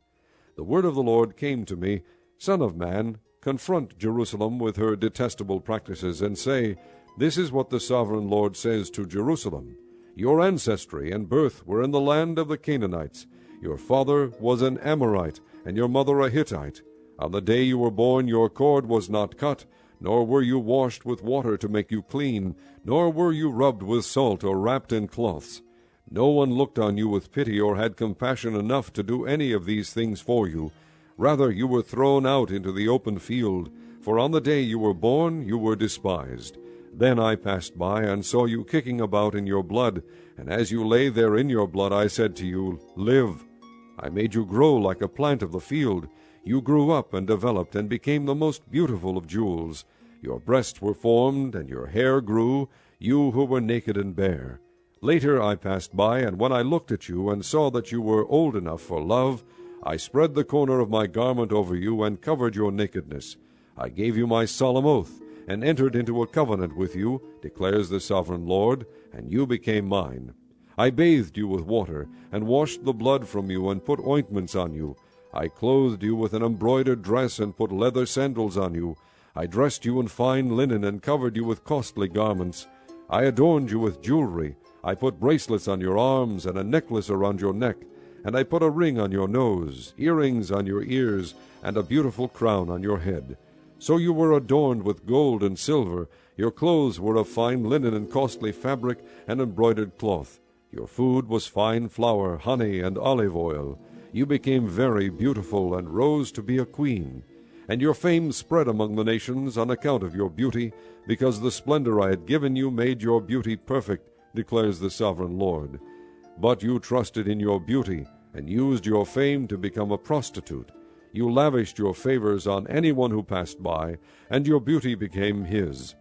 The word of the Lord came to me, Son of man, confront Jerusalem with her detestable practices, and say, This is what the sovereign Lord says to Jerusalem. Your ancestry and birth were in the land of the Canaanites. Your father was an Amorite, and your mother a Hittite. On the day you were born your cord was not cut, nor were you washed with water to make you clean, nor were you rubbed with salt or wrapped in cloths. No one looked on you with pity or had compassion enough to do any of these things for you. Rather you were thrown out into the open field, for on the day you were born you were despised. Then I passed by and saw you kicking about in your blood, and as you lay there in your blood I said to you, Live. I made you grow like a plant of the field. You grew up and developed and became the most beautiful of jewels. Your breasts were formed and your hair grew, you who were naked and bare. Later I passed by, and when I looked at you and saw that you were old enough for love, I spread the corner of my garment over you and covered your nakedness. I gave you my solemn oath, and entered into a covenant with you, declares the sovereign Lord, and you became mine. I bathed you with water, and washed the blood from you, and put ointments on you. I clothed you with an embroidered dress, and put leather sandals on you. I dressed you in fine linen, and covered you with costly garments. I adorned you with jewelry. I put bracelets on your arms, and a necklace around your neck. and I put a ring on your nose, earrings on your ears, and a beautiful crown on your head. So you were adorned with gold and silver. Your clothes were of fine linen and costly fabric and embroidered cloth. Your food was fine flour, honey, and olive oil. You became very beautiful and rose to be a queen. And your fame spread among the nations on account of your beauty, because the splendor I had given you made your beauty perfect, declares the sovereign Lord. But you trusted in your beauty, and used your fame to become a prostitute. You lavished your favors on anyone who passed by, and your beauty became his.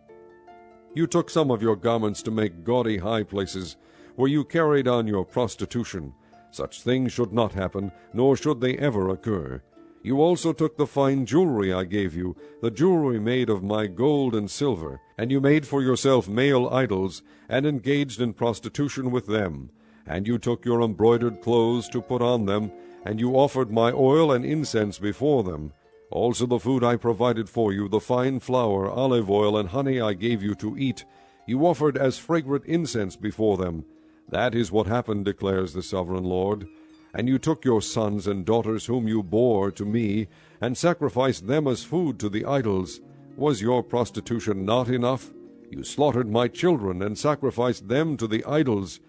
You took some of your garments to make gaudy high places, where you carried on your prostitution. Such things should not happen, nor should they ever occur. You also took the fine jewelry I gave you, the jewelry made of my gold and silver, and you made for yourself male idols, and engaged in prostitution with them. And you took your embroidered clothes to put on them, and you offered my oil and incense before them. Also the food I provided for you, the fine flour, olive oil, and honey I gave you to eat, you offered as fragrant incense before them. That is what happened, declares the sovereign Lord. And you took your sons and daughters whom you bore to me, and sacrificed them as food to the idols. Was your prostitution not enough? You slaughtered my children, and sacrificed them to the idols.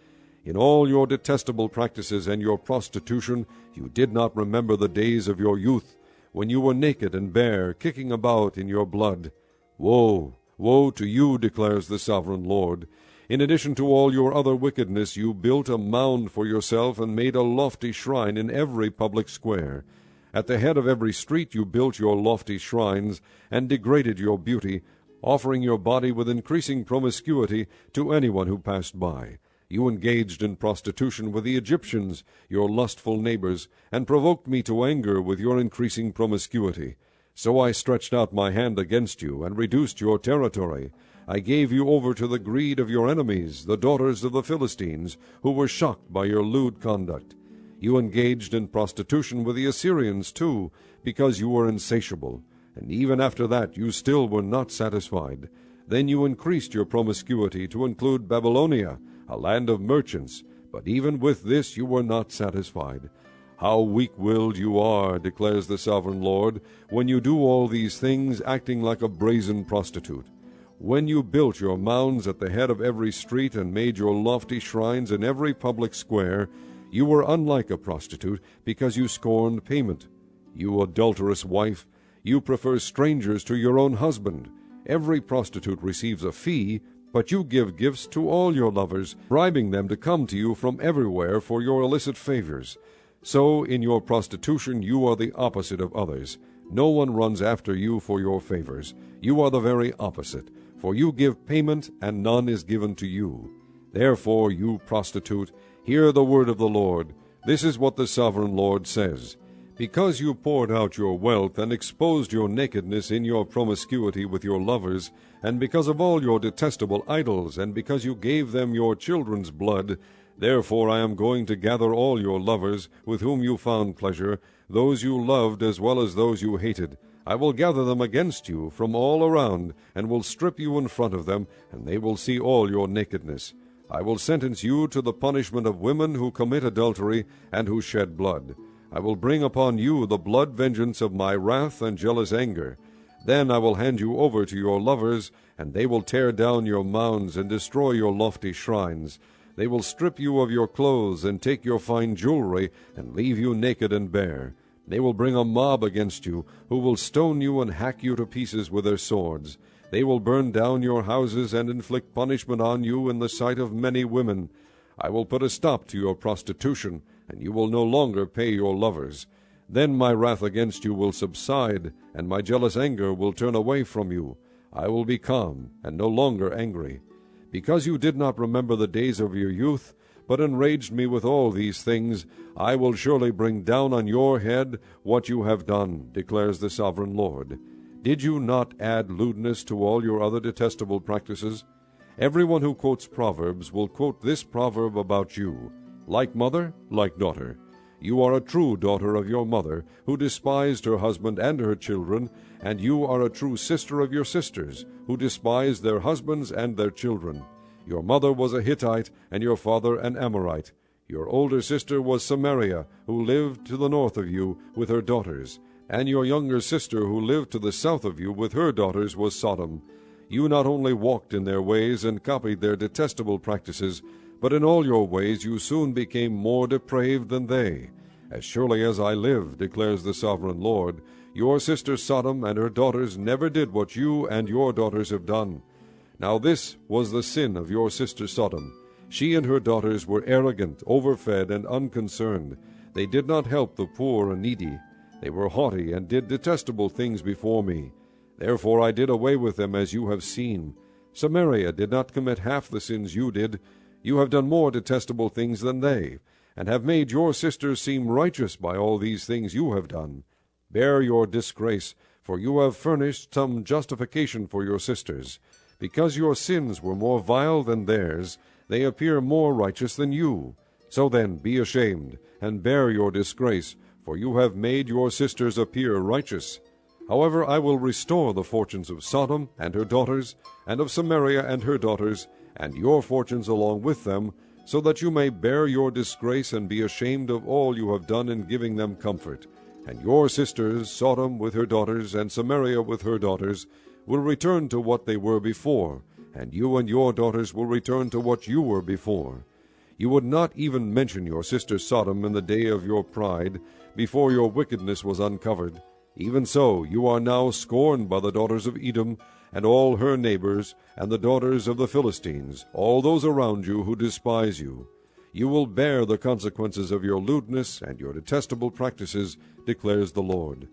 In all your detestable practices and your prostitution, you did not remember the days of your youth, when you were naked and bare, kicking about in your blood. Woe, woe to you, declares the sovereign Lord. In addition to all your other wickedness, you built a mound for yourself and made a lofty shrine in every public square. At the head of every street you built your lofty shrines, and degraded your beauty, offering your body with increasing promiscuity to anyone who passed by. You engaged in prostitution with the Egyptians, your lustful neighbors, and provoked me to anger with your increasing promiscuity. So I stretched out my hand against you, and reduced your territory. I gave you over to the greed of your enemies, the daughters of the Philistines, who were shocked by your lewd conduct. You engaged in prostitution with the Assyrians, too, because you were insatiable. And even after that you still were not satisfied. Then you increased your promiscuity to include Babylonia, a land of merchants, but even with this you were not satisfied. How weak-willed you are, declares the sovereign Lord, when you do all these things, acting like a brazen prostitute. When you built your mounds at the head of every street and made your lofty shrines in every public square, you were unlike a prostitute, because you scorned payment. You adulterous wife, you prefer strangers to your own husband. Every prostitute receives a fee, but you give gifts to all your lovers, bribing them to come to you from everywhere for your illicit favors. So in your prostitution you are the opposite of others. No one runs after you for your favors. You are the very opposite, for you give payment, and none is given to you. Therefore, you prostitute, hear the word of the Lord. This is what the sovereign Lord says. Because you poured out your wealth and exposed your nakedness in your promiscuity with your lovers, and because of all your detestable idols, and because you gave them your children's blood, therefore I am going to gather all your lovers, with whom you found pleasure, those you loved as well as those you hated. I will gather them against you from all around, and will strip you in front of them, and they will see all your nakedness. I will sentence you to the punishment of women who commit adultery and who shed blood. I will bring upon you the blood vengeance of my wrath and jealous anger. Then I will hand you over to your lovers, and they will tear down your mounds and destroy your lofty shrines. They will strip you of your clothes and take your fine jewelry, and leave you naked and bare. They will bring a mob against you, who will stone you and hack you to pieces with their swords. They will burn down your houses and inflict punishment on you in the sight of many women. I will put a stop to your prostitution, and you will no longer pay your lovers. Then my wrath against you will subside, and my jealous anger will turn away from you. I will be calm, and no longer angry. Because you did not remember the days of your youth, but enraged me with all these things, I will surely bring down on your head what you have done, declares the sovereign Lord. Did you not add lewdness to all your other detestable practices? Everyone who quotes Proverbs will quote this proverb about you: like mother, like daughter. You are a true daughter of your mother, who despised her husband and her children, and you are a true sister of your sisters, who despised their husbands and their children. Your mother was a Hittite, and your father an Amorite. Your older sister was Samaria, who lived to the north of you with her daughters, and your younger sister, who lived to the south of you with her daughters, was Sodom. You not only walked in their ways and copied their detestable practices, but in all your ways you soon became more depraved than they. As surely as I live, declares the sovereign Lord, your sister Sodom and her daughters never did what you and your daughters have done. Now this was the sin of your sister Sodom. She and her daughters were arrogant, overfed, and unconcerned. They did not help the poor and needy. They were haughty and did detestable things before me. Therefore I did away with them, as you have seen. Samaria did not commit half the sins you did. You have done more detestable things than they, and have made your sisters seem righteous by all these things you have done. Bear your disgrace, for you have furnished some justification for your sisters. Because your sins were more vile than theirs, they appear more righteous than you. So then be ashamed, and bear your disgrace, for you have made your sisters appear righteous. However, I will restore the fortunes of Sodom and her daughters, and of Samaria and her daughters, and your fortunes along with them, so that you may bear your disgrace and be ashamed of all you have done in giving them comfort. And your sisters, Sodom with her daughters, and Samaria with her daughters, will return to what they were before, and you and your daughters will return to what you were before. You would not even mention your sister Sodom in the day of your pride, before your wickedness was uncovered. Even so, you are now scorned by the daughters of Edom, and all her neighbors, and the daughters of the Philistines, all those around you who despise you. You will bear the consequences of your lewdness and your detestable practices, declares the Lord.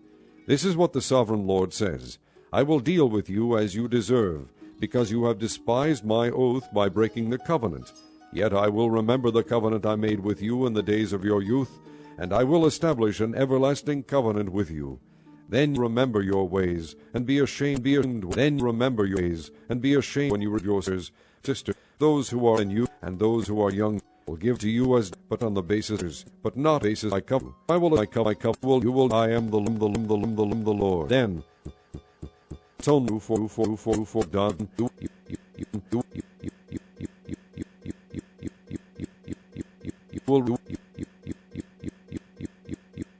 This is what the sovereign Lord says. I will deal with you as you deserve, because you have despised my oath by breaking the covenant. Yet I will remember the covenant I made with you in the days of your youth, and I will establish an everlasting covenant with you. Then remember your ways, and be ashamed. Then remember your ways, and be ashamed when you are your sister. Those who are in you, and those who are young, will give to you as, but on the basis, but not basis I cover. I will will you will. I am the Lord. Then, so for done.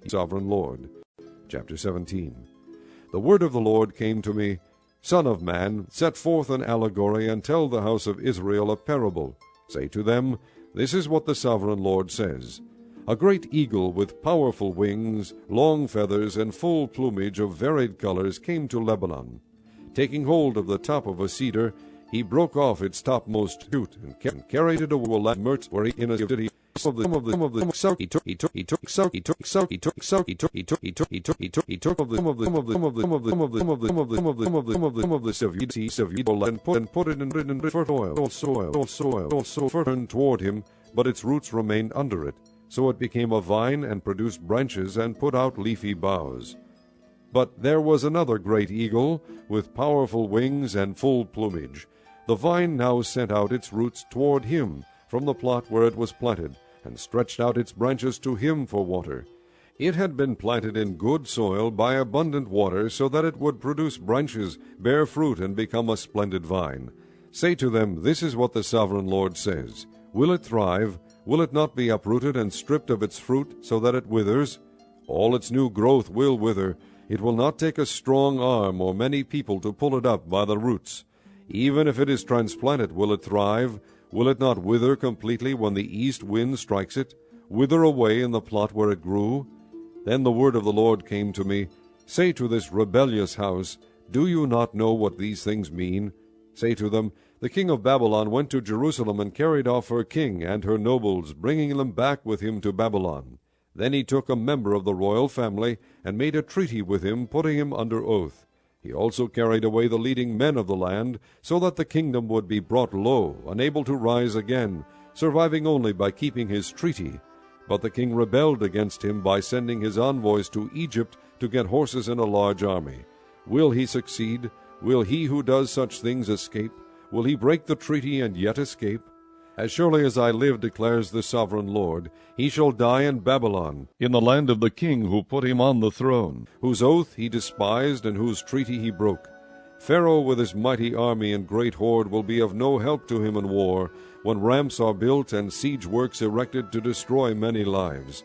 Sovereign Lord. Chapter 17. The word of the Lord came to me, Son of man, set forth an allegory, and tell the house of Israel a parable. Say to them, This is what the sovereign Lord says. A great eagle with powerful wings, long feathers, and full plumage of varied colors came to Lebanon. Taking hold of the top of a cedar, he broke off its topmost shoot, and carried it away to Mert, where he in a city. He took of the and put it in fertile soil, turned toward him, but its roots remained under it. So it became a vine and produced branches and put out leafy boughs. But there was another great eagle, with powerful wings and full plumage. The vine now sent out its roots toward him from the plot where it was planted, and stretched out its branches to him for water. It had been planted in good soil by abundant water, so that it would produce branches, bear fruit, and become a splendid vine. Say to them, This is what the sovereign Lord says. Will it thrive? Will it not be uprooted and stripped of its fruit, so that it withers? All its new growth will wither. It will not take a strong arm or many people to pull it up by the roots. Even if it is transplanted, will it thrive? Will it not wither completely when the east wind strikes it, wither away in the plot where it grew? Then the word of the Lord came to me, Say to this rebellious house, Do you not know what these things mean? Say to them, The king of Babylon went to Jerusalem and carried off her king and her nobles, bringing them back with him to Babylon. Then he took a member of the royal family and made a treaty with him, putting him under oath. He also carried away the leading men of the land, so that the kingdom would be brought low, unable to rise again, surviving only by keeping his treaty. But the king rebelled against him by sending his envoys to Egypt to get horses and a large army. Will he succeed? Will he who does such things escape? Will he break the treaty and yet escape? As surely as I live, declares the sovereign Lord, he shall die in Babylon, in the land of the king who put him on the throne, whose oath he despised and whose treaty he broke. Pharaoh with his mighty army and great horde will be of no help to him in war, when ramps are built and siege works erected to destroy many lives.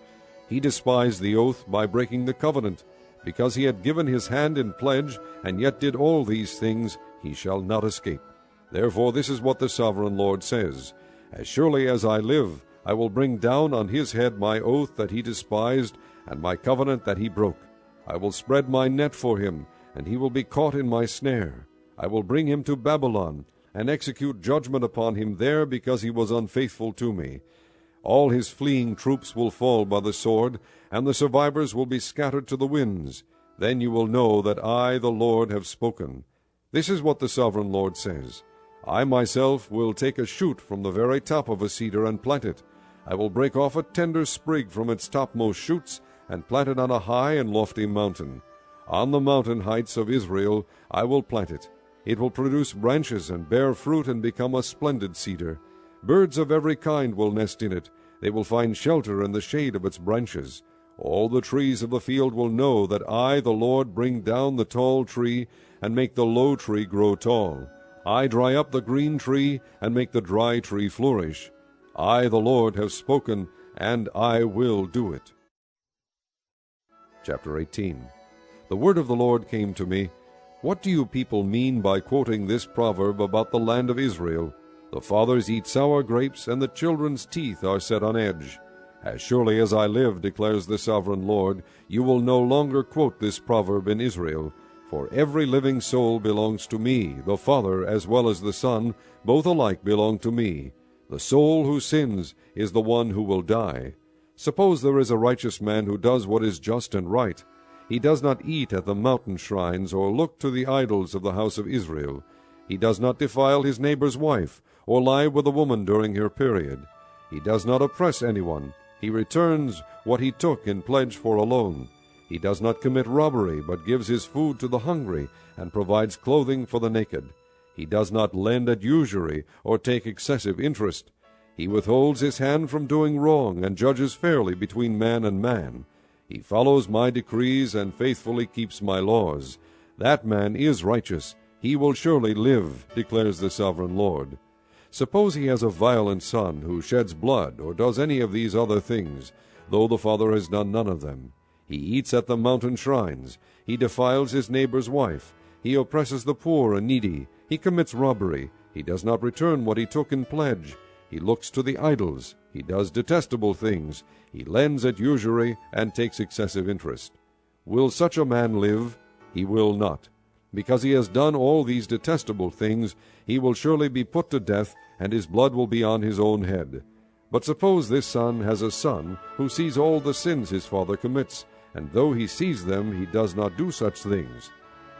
He despised the oath by breaking the covenant. Because he had given his hand in pledge, and yet did all these things, he shall not escape. Therefore this is what the sovereign Lord says, As surely as I live, I will bring down on his head my oath that he despised, and my covenant that he broke. I will spread my net for him, and he will be caught in my snare. I will bring him to Babylon, and execute judgment upon him there, because he was unfaithful to me. All his fleeing troops will fall by the sword, and the survivors will be scattered to the winds. Then you will know that I, the Lord, have spoken. This is what the sovereign Lord says. I myself will take a shoot from the very top of a cedar and plant it. I will break off a tender sprig from its topmost shoots, and plant it on a high and lofty mountain. On the mountain heights of Israel I will plant it. It will produce branches and bear fruit and become a splendid cedar. Birds of every kind will nest in it. They will find shelter in the shade of its branches. All the trees of the field will know that I, the Lord, bring down the tall tree and make the low tree grow tall. I dry up the green tree and make the dry tree flourish. I, the Lord, have spoken, and I will do it. Chapter 18. The word of the Lord came to me. What do you people mean by quoting this proverb about the land of Israel? The fathers eat sour grapes, and the children's teeth are set on edge. As surely as I live, declares the sovereign Lord, you will no longer quote this proverb in Israel. For every living soul belongs to me, the Father as well as the Son, both alike belong to me. The soul who sins is the one who will die. Suppose there is a righteous man who does what is just and right. He does not eat at the mountain shrines or look to the idols of the house of Israel. He does not defile his neighbor's wife or lie with a woman during her period. He does not oppress anyone. He returns what he took in pledge for a loan. He does not commit robbery, but gives his food to the hungry and provides clothing for the naked. He does not lend at usury or take excessive interest. He withholds his hand from doing wrong and judges fairly between man and man. He follows my decrees and faithfully keeps my laws. That man is righteous. He will surely live, declares the sovereign Lord. Suppose he has a violent son who sheds blood or does any of these other things, though the father has done none of them. He eats at the mountain shrines. He defiles his neighbor's wife. He oppresses the poor and needy. He commits robbery. He does not return what he took in pledge. He looks to the idols. He does detestable things. He lends at usury and takes excessive interest. Will such a man live? He will not. Because he has done all these detestable things, he will surely be put to death, and his blood will be on his own head. But suppose this son has a son who sees all the sins his father commits, and though he sees them, he does not do such things.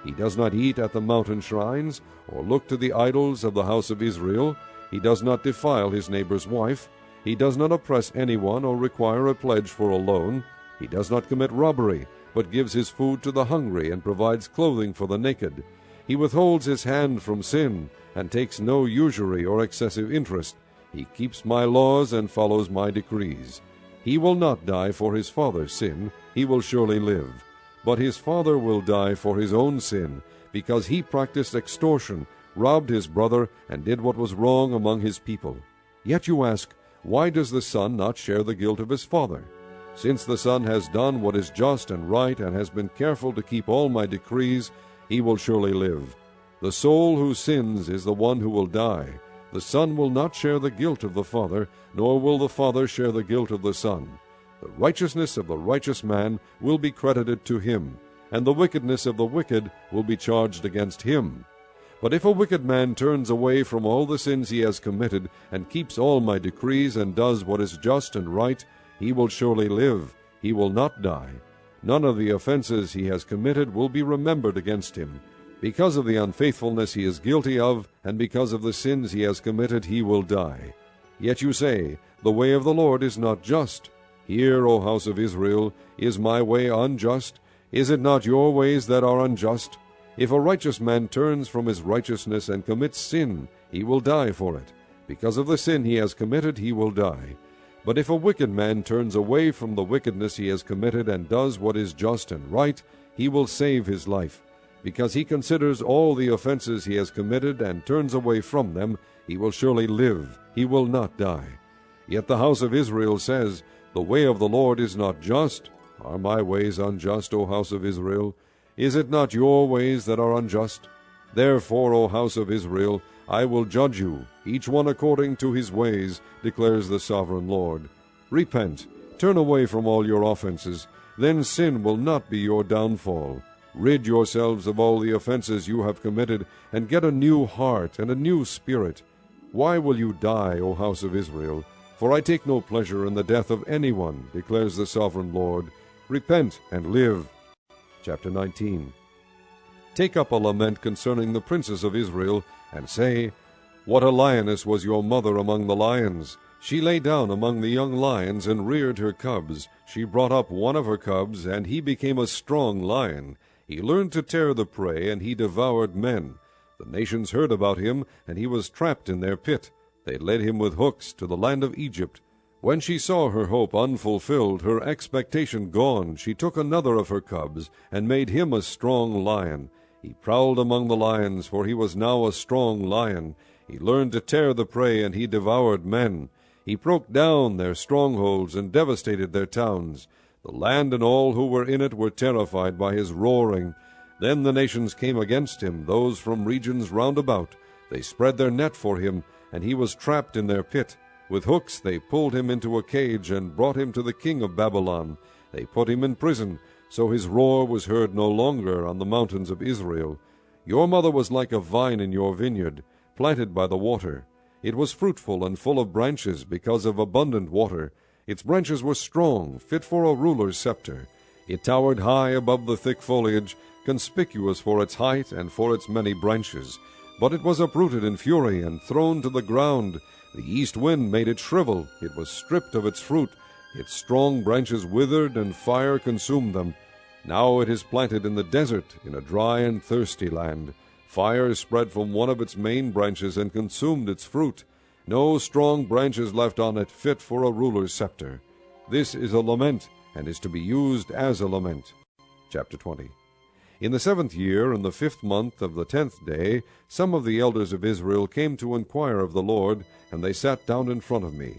He does not eat at the mountain shrines, or look to the idols of the house of Israel. He does not defile his neighbor's wife. He does not oppress anyone or require a pledge for a loan. He does not commit robbery, but gives his food to the hungry and provides clothing for the naked. He withholds his hand from sin and takes no usury or excessive interest. He keeps my laws and follows my decrees. He will not die for his father's sin. He will surely live. But his father will die for his own sin, because he practiced extortion, robbed his brother, and did what was wrong among his people. Yet you ask, why does the son not share the guilt of his father? Since the son has done what is just and right, and has been careful to keep all my decrees, he will surely live. The soul who sins is the one who will die. The son will not share the guilt of the father, nor will the father share the guilt of the son. The righteousness of the righteous man will be credited to him, and the wickedness of the wicked will be charged against him. But if a wicked man turns away from all the sins he has committed, and keeps all my decrees, and does what is just and right, he will surely live. He will not die. None of the offenses he has committed will be remembered against him. Because of the unfaithfulness he is guilty of, and because of the sins he has committed, he will die. Yet you say, the way of the Lord is not just. Hear, O house of Israel, is my way unjust? Is it not your ways that are unjust? If a righteous man turns from his righteousness and commits sin, he will die for it. Because of the sin he has committed, he will die. But if a wicked man turns away from the wickedness he has committed and does what is just and right, he will save his life. Because he considers all the offenses he has committed and turns away from them, he will surely live, he will not die. Yet the house of Israel says, The way of the Lord is not just. Are my ways unjust, O house of Israel? Is it not your ways that are unjust? Therefore, O house of Israel, I will judge you, each one according to his ways, declares the sovereign Lord. Repent, turn away from all your offenses, then sin will not be your downfall. Rid yourselves of all the offenses you have committed, and get a new heart and a new spirit. Why will you die, O house of Israel? For I take no pleasure in the death of anyone, declares the sovereign Lord. Repent and live. Chapter 19. Take up a lament concerning the princes of Israel, and say, What a lioness was your mother among the lions! She lay down among the young lions, and reared her cubs. She brought up one of her cubs, and he became a strong lion. He learned to tear the prey, and he devoured men. The nations heard about him, and he was trapped in their pit. They led him with hooks to the land of Egypt. When she saw her hope unfulfilled, her expectation gone, she took another of her cubs, and made him a strong lion. He prowled among the lions, for he was now a strong lion. He learned to tear the prey, and he devoured men. He broke down their strongholds, and devastated their towns. The land and all who were in it were terrified by his roaring. Then the nations came against him, those from regions round about. They spread their net for him, and he was trapped in their pit. With hooks they pulled him into a cage, and brought him to the king of Babylon. They put him in prison, so his roar was heard no longer on the mountains of Israel. Your mother was like a vine in your vineyard, planted by the water. It was fruitful and full of branches because of abundant water. Its branches were strong, fit for a ruler's scepter. It towered high above the thick foliage, conspicuous for its height and for its many branches. But it was uprooted in fury and thrown to the ground. The east wind made it shrivel. It was stripped of its fruit. Its strong branches withered, and fire consumed them. Now it is planted in the desert, in a dry and thirsty land. Fire spread from one of its main branches and consumed its fruit. No strong branches left on it fit for a ruler's scepter. This is a lament, and is to be used as a lament. Chapter 20. In the 7th year, in the 5th month of the 10th day, some of the elders of Israel came to inquire of the Lord, and they sat down in front of me.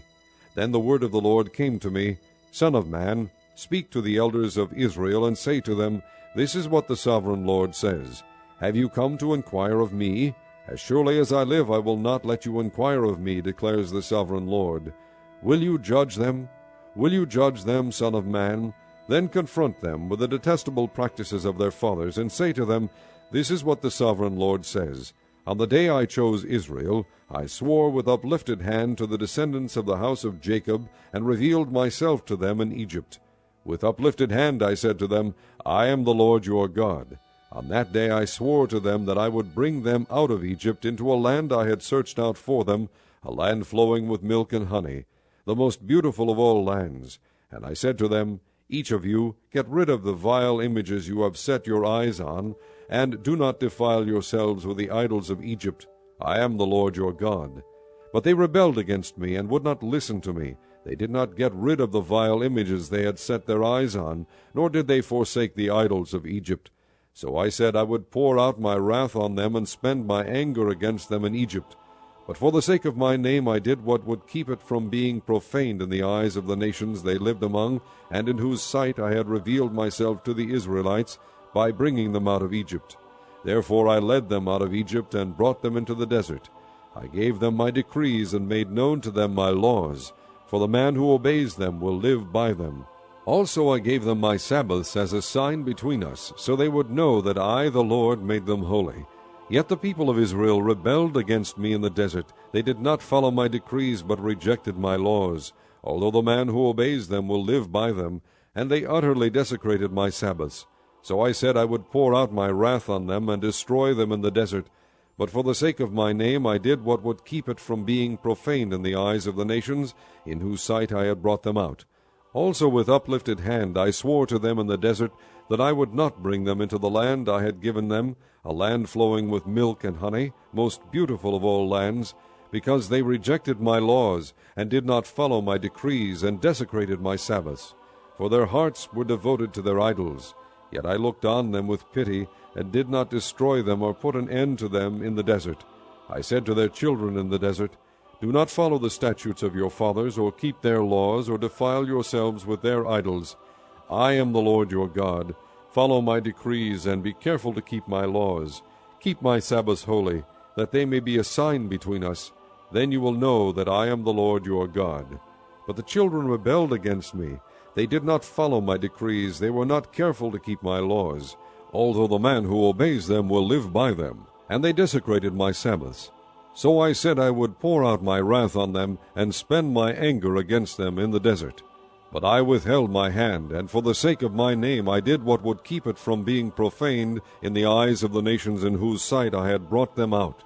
Then the word of the Lord came to me, Son of man, speak to the elders of Israel, and say to them, This is what the sovereign Lord says. Have you come to inquire of me? As surely as I live, I will not let you inquire of me, declares the sovereign Lord. Will you judge them? Will you judge them, Son of man? Then confront them with the detestable practices of their fathers, and say to them, This is what the sovereign Lord says. On the day I chose Israel, I swore with uplifted hand to the descendants of the house of Jacob, and revealed myself to them in Egypt. With uplifted hand I said to them, I am the Lord your God. On that day I swore to them that I would bring them out of Egypt into a land I had searched out for them, a land flowing with milk and honey, the most beautiful of all lands. And I said to them, Each of you, get rid of the vile images you have set your eyes on, and do not defile yourselves with the idols of Egypt. I am the Lord your God. But they rebelled against me, and would not listen to me. They did not get rid of the vile images they had set their eyes on, nor did they forsake the idols of Egypt. So I said I would pour out my wrath on them, and spend my anger against them in Egypt. But for the sake of my name I did what would keep it from being profaned in the eyes of the nations they lived among, and in whose sight I had revealed myself to the Israelites, by bringing them out of Egypt. Therefore I led them out of Egypt, and brought them into the desert. I gave them my decrees, and made known to them my laws, for the man who obeys them will live by them. Also I gave them my Sabbaths as a sign between us, so they would know that I, the Lord, made them holy. Yet the people of Israel rebelled against me in the desert. They did not follow my decrees, but rejected my laws, although the man who obeys them will live by them, and they utterly desecrated my Sabbaths. So I said I would pour out my wrath on them, and destroy them in the desert. But for the sake of my name I did what would keep it from being profaned in the eyes of the nations, in whose sight I had brought them out. Also with uplifted hand I swore to them in the desert that I would not bring them into the land I had given them, a land flowing with milk and honey, most beautiful of all lands, because they rejected my laws, and did not follow my decrees, and desecrated my Sabbaths. For their hearts were devoted to their idols. Yet I looked on them with pity, and did not destroy them or put an end to them in the desert. I said to their children in the desert, Do not follow the statutes of your fathers, or keep their laws, or defile yourselves with their idols. I am the Lord your God. Follow my decrees, and be careful to keep my laws. Keep my Sabbaths holy, that they may be a sign between us. Then you will know that I am the Lord your God. But the children rebelled against me. They did not follow my decrees. They were not careful to keep my laws, although the man who obeys them will live by them. And they desecrated my Sabbaths. So I said I would pour out my wrath on them, and spend my anger against them in the desert. But I withheld my hand, and for the sake of my name I did what would keep it from being profaned in the eyes of the nations in whose sight I had brought them out.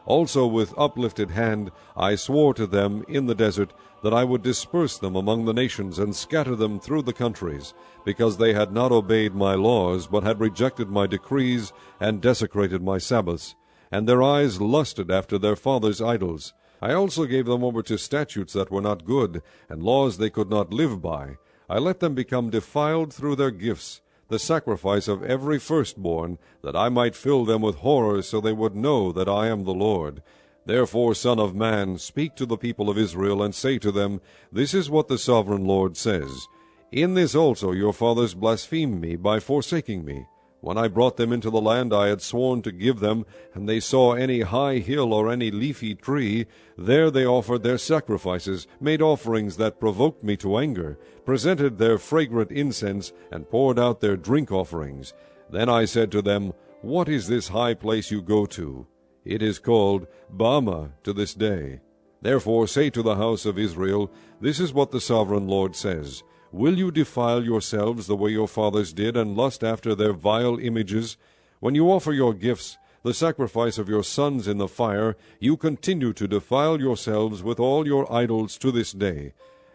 Also with uplifted hand I swore to them in the desert that I would disperse them among the nations, and scatter them through the countries, because they had not obeyed my laws, but had rejected my decrees, and desecrated my Sabbaths, and their eyes lusted after their fathers' idols. I also gave them over to statutes that were not good, and laws they could not live by. I let them become defiled through their gifts, the sacrifice of every firstborn, that I might fill them with horror, so they would know that I am the Lord. Therefore, Son of man, speak to the people of Israel, and say to them, This is what the sovereign Lord says. In this also your fathers blasphemed me by forsaking me. When I brought them into the land I had sworn to give them, and they saw any high hill or any leafy tree, there they offered their sacrifices, made offerings that provoked me to anger, presented their fragrant incense, and poured out their drink offerings. Then I said to them, What is this high place you go to? It is called Bama to this day. Therefore say to the house of Israel, This is what the sovereign Lord says. Will you defile yourselves the way your fathers did, and lust after their vile images? When you offer your gifts, the sacrifice of your sons in the fire, you continue to defile yourselves with all your idols to this day.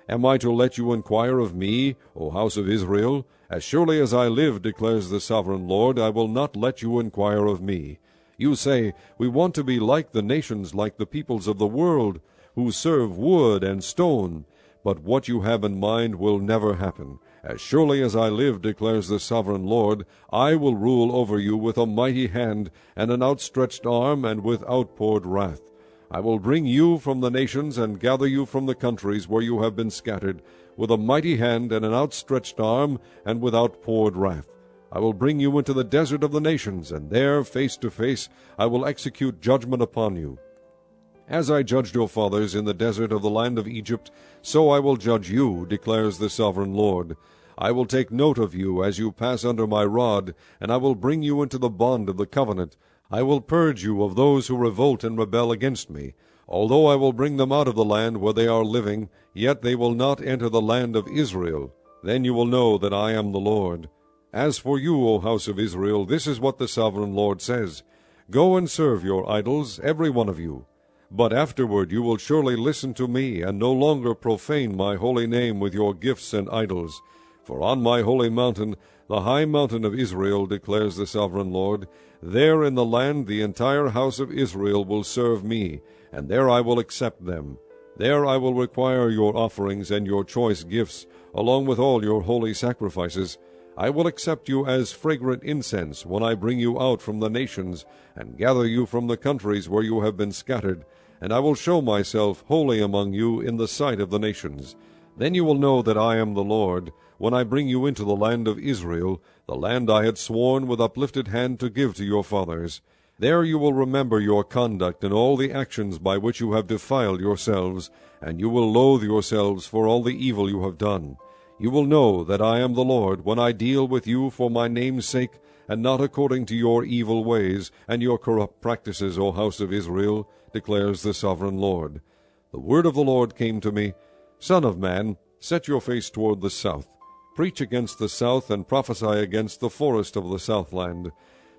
Am I to let you inquire of me, O house of Israel? As surely as I live, declares the sovereign Lord, I will not let you inquire of me. You say, We want to be like the nations, like the peoples of the world, who serve wood and stone. But what you have in mind will never happen. As surely as I live, declares the sovereign Lord, I will rule over you with a mighty hand, and an outstretched arm, and with outpoured wrath. I will bring you from the nations, and gather you from the countries where you have been scattered, with a mighty hand, and an outstretched arm, and with outpoured wrath. I will bring you into the desert of the nations, and there, face to face, I will execute judgment upon you. As I judged your fathers in the desert of the land of Egypt, so I will judge you, declares the sovereign Lord. I will take note of you as you pass under my rod, and I will bring you into the bond of the covenant. I will purge you of those who revolt and rebel against me. Although I will bring them out of the land where they are living, yet they will not enter the land of Israel. Then you will know that I am the Lord. As for you, O house of Israel, this is what the sovereign Lord says. Go and serve your idols, every one of you. But afterward you will surely listen to me, and no longer profane my holy name with your gifts and idols. For on my holy mountain, the high mountain of Israel, declares the sovereign Lord, there in the land the entire house of Israel will serve me, and there I will accept them. There I will require your offerings and your choice gifts, along with all your holy sacrifices. I will accept you as fragrant incense when I bring you out from the nations, and gather you from the countries where you have been scattered, and I will show myself holy among you in the sight of the nations. Then you will know that I am the Lord, when I bring you into the land of Israel, the land I had sworn with uplifted hand to give to your fathers. There you will remember your conduct and all the actions by which you have defiled yourselves, and you will loathe yourselves for all the evil you have done. You will know that I am the Lord when I deal with you for my name's sake, and not according to your evil ways and your corrupt practices, O house of Israel, declares the sovereign Lord. The word of the Lord came to me, Son of man, set your face toward the south. Preach against the south, and prophesy against the forest of the southland.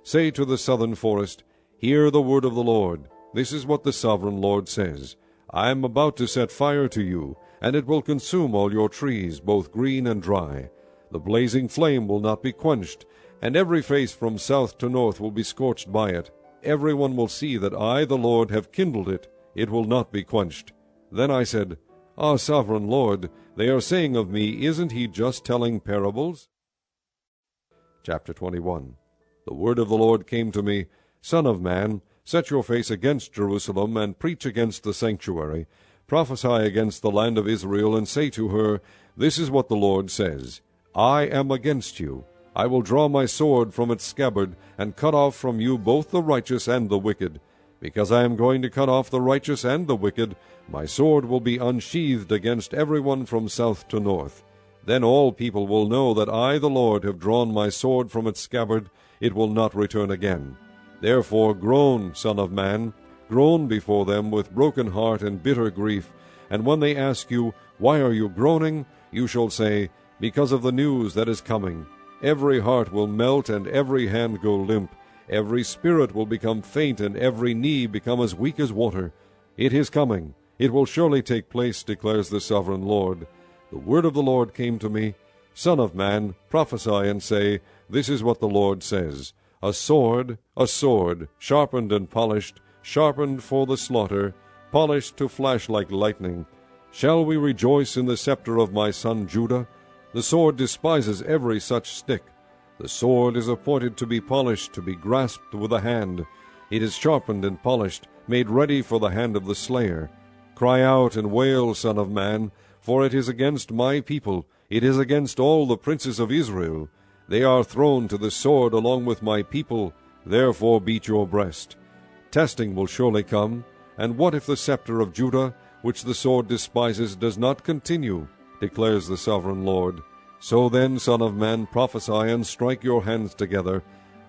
Say to the southern forest, Hear the word of the Lord. This is what the sovereign Lord says. I am about to set fire to you, and it will consume all your trees, both green and dry. The blazing flame will not be quenched, and every face from south to north will be scorched by it. Every one will see that I, the Lord, have kindled it. It will not be quenched. Then I said, Ah, sovereign Lord, they are saying of me, Isn't he just telling parables? Chapter 21. The word of the Lord came to me, Son of man, set your face against Jerusalem, and preach against the sanctuary. Prophesy against the land of Israel, and say to her, This is what the Lord says, I am against you. I will draw my sword from its scabbard, and cut off from you both the righteous and the wicked. Because I am going to cut off the righteous and the wicked, my sword will be unsheathed against everyone from south to north. Then all people will know that I, the Lord, have drawn my sword from its scabbard. It will not return again. Therefore groan, Son of man, groan before them with broken heart and bitter grief. And when they ask you, Why are you groaning? You shall say, Because of the news that is coming. Every heart will melt, and every hand go limp. Every spirit will become faint, and every knee become as weak as water. It is coming. It will surely take place, declares the sovereign Lord. The word of the Lord came to me, Son of man, prophesy and say, This is what the Lord says, a sword, sharpened and polished, sharpened for the slaughter, polished to flash like lightning. Shall we rejoice in the scepter of my son Judah? The sword despises every such stick. The sword is appointed to be polished, to be grasped with a hand. It is sharpened and polished, made ready for the hand of the slayer. Cry out and wail, Son of man, for it is against my people, it is against all the princes of Israel. They are thrown to the sword along with my people, therefore beat your breast. Testing will surely come, and what if the scepter of Judah, which the sword despises, does not continue, declares the sovereign Lord. So then, Son of man, prophesy and strike your hands together.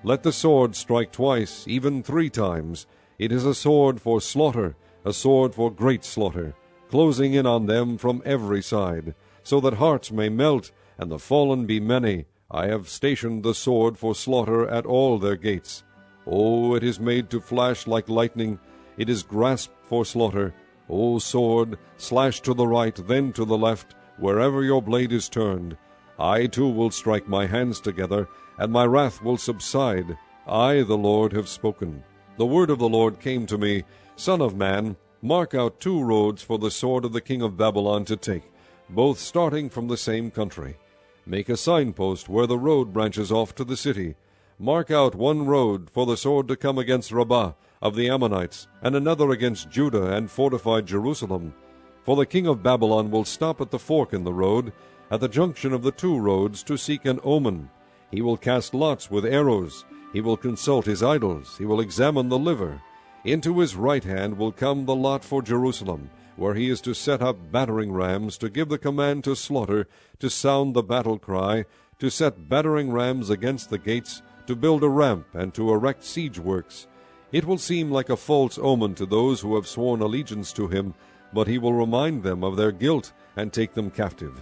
Let the sword strike twice, even 3 times. It is a sword for slaughter, a sword for great slaughter, closing in on them from every side, so that hearts may melt, and the fallen be many. I have stationed the sword for slaughter at all their gates. O, it is made to flash like lightning, it is grasped for slaughter. O sword, slash to the right, then to the left, wherever your blade is turned. I too will strike my hands together, and my wrath will subside. I, the Lord, have spoken. The word of the Lord came to me, Son of man, mark out 2 roads for the sword of the king of Babylon to take, both starting from the same country. Make a signpost where the road branches off to the city. Mark out 1 road for the sword to come against Rabbah of the Ammonites, and another against Judah and fortified Jerusalem. For the king of Babylon will stop at the fork in the road, at the junction of the 2 roads, to seek an omen. He will cast lots with arrows. He will consult his idols. He will examine the liver. Into his right hand will come the lot for Jerusalem, where he is to set up battering rams, to give the command to slaughter, to sound the battle cry, to set battering rams against the gates, to build a ramp, and to erect siege works. It will seem like a false omen to those who have sworn allegiance to him, but he will remind them of their guilt and take them captive.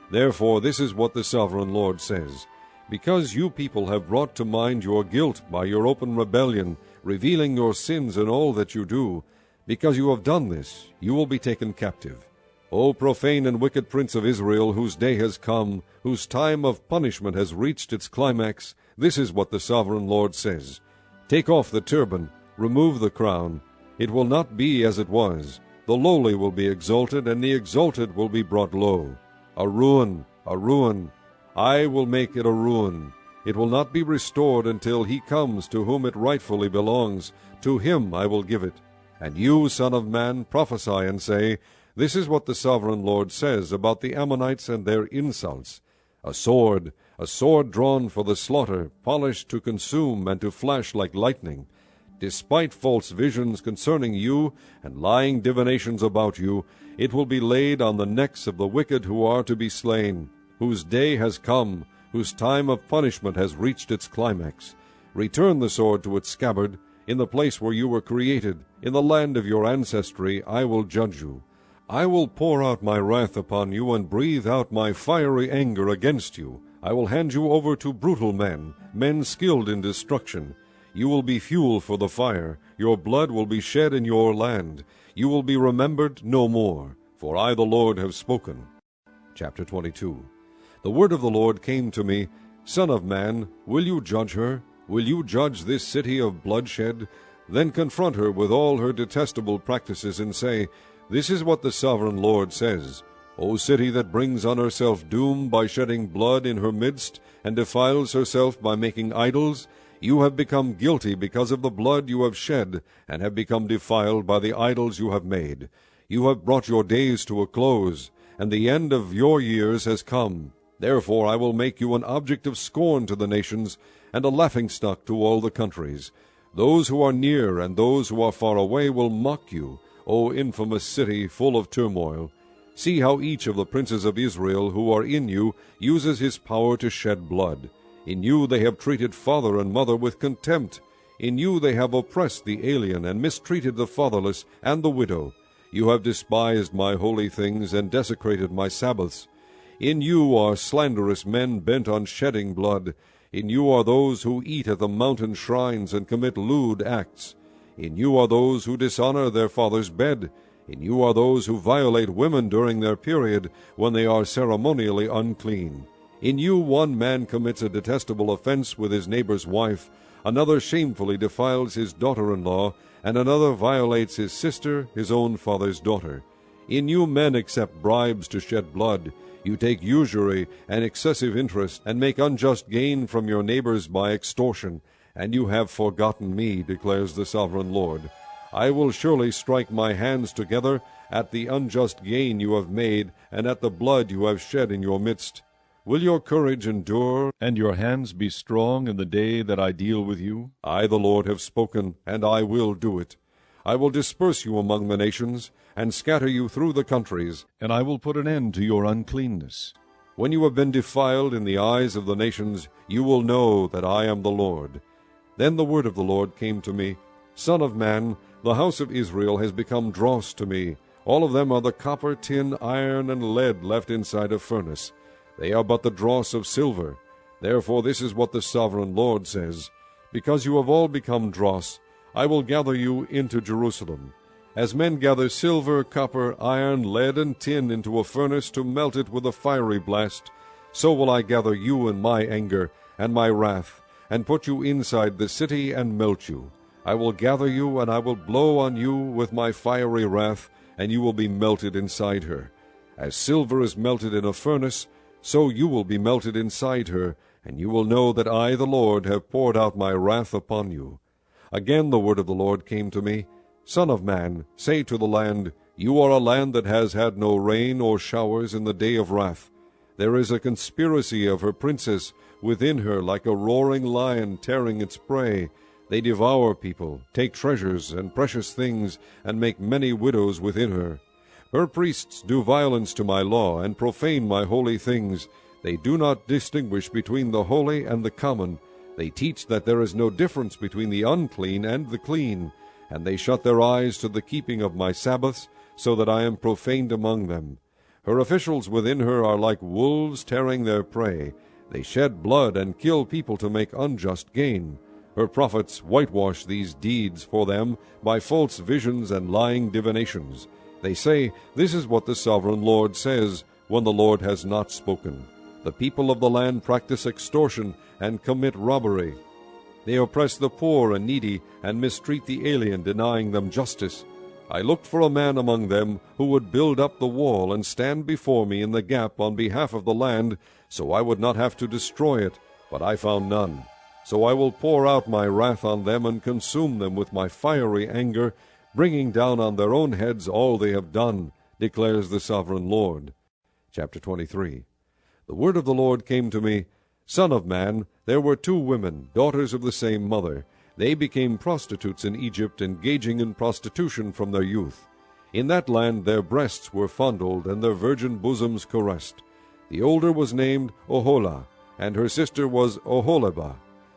Therefore this is what the sovereign Lord says, Because you people have brought to mind your guilt by your open rebellion, revealing your sins in all that you do, because you have done this, you will be taken captive. O profane and wicked prince of Israel, whose day has come, whose time of punishment has reached its climax, this is what the sovereign Lord says. Take off the turban, remove the crown. It will not be as it was. The lowly will be exalted, and the exalted will be brought low. A ruin, a ruin. I will make it a ruin. It will not be restored until he comes to whom it rightfully belongs. To him I will give it. And you, Son of man, prophesy and say, This is what the sovereign Lord says about the Ammonites and their insults. A sword drawn for the slaughter, polished to consume and to flash like lightning. Despite false visions concerning you and lying divinations about you, it will be laid on the necks of the wicked who are to be slain, whose day has come, whose time of punishment has reached its climax. Return the sword to its scabbard. In the place where you were created, in the land of your ancestry, I will judge you. I will pour out my wrath upon you and breathe out my fiery anger against you. I will hand you over to brutal men, men skilled in destruction. You will be fuel for the fire. Your blood will be shed in your land. You will be remembered no more, for I the Lord have spoken. Chapter 22. The word of the Lord came to me, Son of man, will you judge her? Will you judge this city of bloodshed? Then confront her with all her detestable practices, and say, This is what the sovereign Lord says. O city that brings on herself doom by shedding blood in her midst, and defiles herself by making idols, you have become guilty because of the blood you have shed, and have become defiled by the idols you have made. You have brought your days to a close, and the end of your years has come. Therefore I will make you an object of scorn to the nations, and a laughingstock to all the countries. Those who are near and those who are far away will mock you, O infamous city full of turmoil. See how each of the princes of Israel who are in you uses his power to shed blood. In you they have treated father and mother with contempt. In you they have oppressed the alien and mistreated the fatherless and the widow. You have despised my holy things and desecrated my Sabbaths. In you are slanderous men bent on shedding blood. In you are those who eat at the mountain shrines and commit lewd acts. In you are those who dishonor their father's bed. In you are those who violate women during their period, when they are ceremonially unclean. In you one man commits a detestable offense with his neighbor's wife, another shamefully defiles his daughter-in-law, and another violates his sister, his own father's daughter. In you men accept bribes to shed blood. You take usury and excessive interest, and make unjust gain from your neighbors by extortion. And you have forgotten me, declares the sovereign Lord. I will surely strike my hands together at the unjust gain you have made, and at the blood you have shed in your midst. Will your courage endure, and your hands be strong in the day that I deal with you? I, the Lord, have spoken, and I will do it. I will disperse you among the nations, and scatter you through the countries, and I will put an end to your uncleanness. When you have been defiled in the eyes of the nations, you will know that I am the Lord. Then the word of the Lord came to me, Son of man, the house of Israel has become dross to me. All of them are the copper, tin, iron, and lead left inside a furnace. They are but the dross of silver. Therefore this is what the sovereign Lord says, Because you have all become dross, I will gather you into Jerusalem. As men gather silver, copper, iron, lead, and tin into a furnace to melt it with a fiery blast, so will I gather you in my anger and my wrath, and put you inside the city and melt you. I will gather you, and I will blow on you with my fiery wrath, and you will be melted inside her. As silver is melted in a furnace, so you will be melted inside her, and you will know that I, the Lord, have poured out my wrath upon you. Again the word of the Lord came to me, Son of man, say to the land, You are a land that has had no rain or showers in the day of wrath. There is a conspiracy of her princes within her, like a roaring lion tearing its prey. They devour people, take treasures and precious things, and make many widows within her. Her priests do violence to my law, and profane my holy things. They do not distinguish between the holy and the common. They teach that there is no difference between the unclean and the clean, and they shut their eyes to the keeping of my Sabbaths, so that I am profaned among them. Her officials within her are like wolves tearing their prey. They shed blood and kill people to make unjust gain. Her prophets whitewash these deeds for them by false visions and lying divinations. They say, This is what the sovereign Lord says, when the Lord has not spoken. The people of the land practice extortion and commit robbery. They oppress the poor and needy, and mistreat the alien, denying them justice. I looked for a man among them who would build up the wall and stand before me in the gap on behalf of the land, so I would not have to destroy it, but I found none. So I will pour out my wrath on them and consume them with my fiery anger, bringing down on their own heads all they have done, declares the sovereign Lord. Chapter 23. The word of the Lord came to me, Son of man, there were 2 women, daughters of the same mother. They became prostitutes in Egypt, engaging in prostitution from their youth. In that land their breasts were fondled, and their virgin bosoms caressed. The older was named Oholah, and her sister was Oholibah.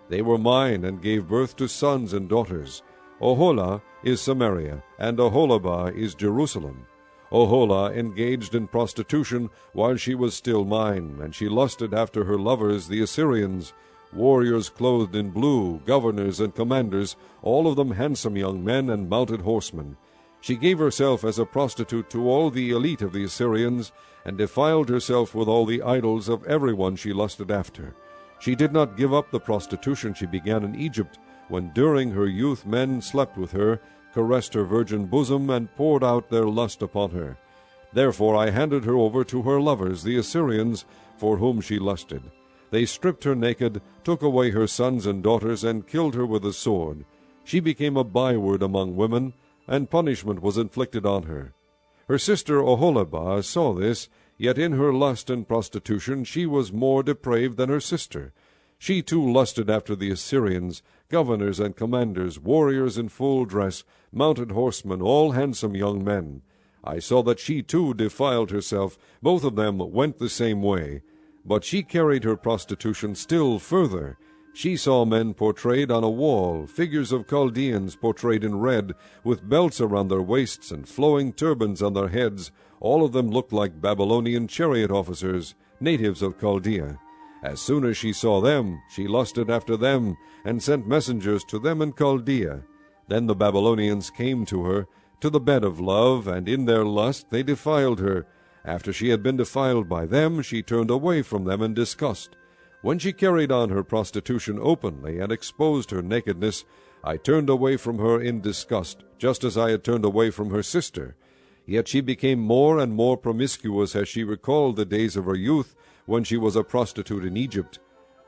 They were mine, and gave birth to sons and daughters. Oholah is Samaria, and Oholibah is Jerusalem. Oholah engaged in prostitution while she was still mine, and she lusted after her lovers the Assyrians, warriors clothed in blue, governors and commanders, all of them handsome young men and mounted horsemen. She gave herself as a prostitute to all the elite of the Assyrians, and defiled herself with all the idols of everyone she lusted after. She did not give up the prostitution she began in Egypt, when during her youth men slept with her, caressed her virgin bosom, and poured out their lust upon her. Therefore I handed her over to her lovers, the Assyrians, for whom she lusted. They stripped her naked, took away her sons and daughters, and killed her with the sword. She became a byword among women, and punishment was inflicted on her. Her sister Oholibah saw this, yet in her lust and prostitution she was more depraved than her sister. She too lusted after the Assyrians, governors and commanders, warriors in full dress, mounted horsemen, all handsome young men. I saw that she too defiled herself. Both of them went the same way. But she carried her prostitution still further. She saw men portrayed on a wall, figures of Chaldeans portrayed in red, with belts around their waists and flowing turbans on their heads. All of them looked like Babylonian chariot officers, natives of Chaldea. As soon as she saw them, she lusted after them, and sent messengers to them in Chaldea. Then the Babylonians came to her, to the bed of love, and in their lust they defiled her. After she had been defiled by them, she turned away from them in disgust. When she carried on her prostitution openly and exposed her nakedness, I turned away from her in disgust, just as I had turned away from her sister. Yet she became more and more promiscuous as she recalled the days of her youth, when she was a prostitute in Egypt.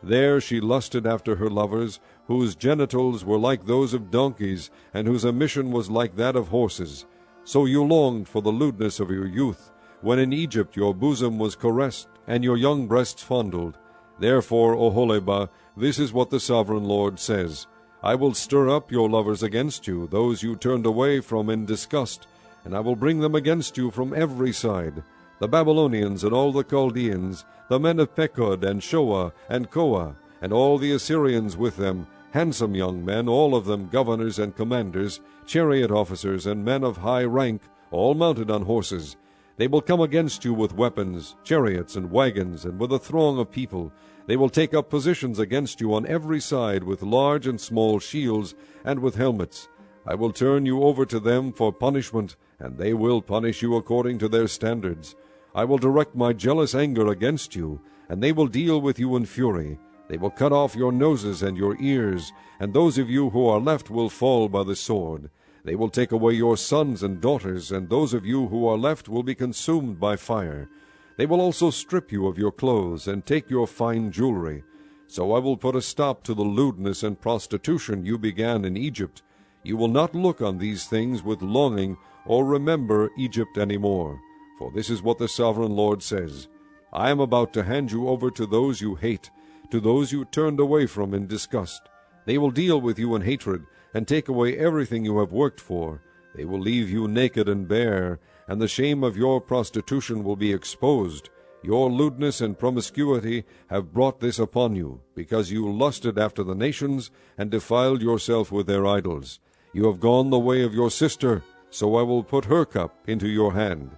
There she lusted after her lovers, whose genitals were like those of donkeys, and whose emission was like that of horses. So you longed for the lewdness of your youth, when in Egypt your bosom was caressed, and your young breasts fondled. Therefore, Oholibah, this is what the Sovereign Lord says. I will stir up your lovers against you, those you turned away from in disgust, and I will bring them against you from every side, the Babylonians and all the Chaldeans, the men of Pekod and Shoa and Koa, and all the Assyrians with them, handsome young men, all of them governors and commanders, chariot officers and men of high rank, all mounted on horses. They will come against you with weapons, chariots and wagons, and with a throng of people. They will take up positions against you on every side with large and small shields and with helmets. I will turn you over to them for punishment, and they will punish you according to their standards. I will direct my jealous anger against you, and they will deal with you in fury. They will cut off your noses and your ears, and those of you who are left will fall by the sword. They will take away your sons and daughters, and those of you who are left will be consumed by fire. They will also strip you of your clothes, and take your fine jewelry. So I will put a stop to the lewdness and prostitution you began in Egypt. You will not look on these things with longing, or remember Egypt any more. For this is what the Sovereign Lord says. I am about to hand you over to those you hate, to those you turned away from in disgust. They will deal with you in hatred, and take away everything you have worked for. They will leave you naked and bare, and the shame of your prostitution will be exposed. Your lewdness and promiscuity have brought this upon you, because you lusted after the nations, and defiled yourself with their idols. You have gone the way of your sister, so I will put her cup into your hand.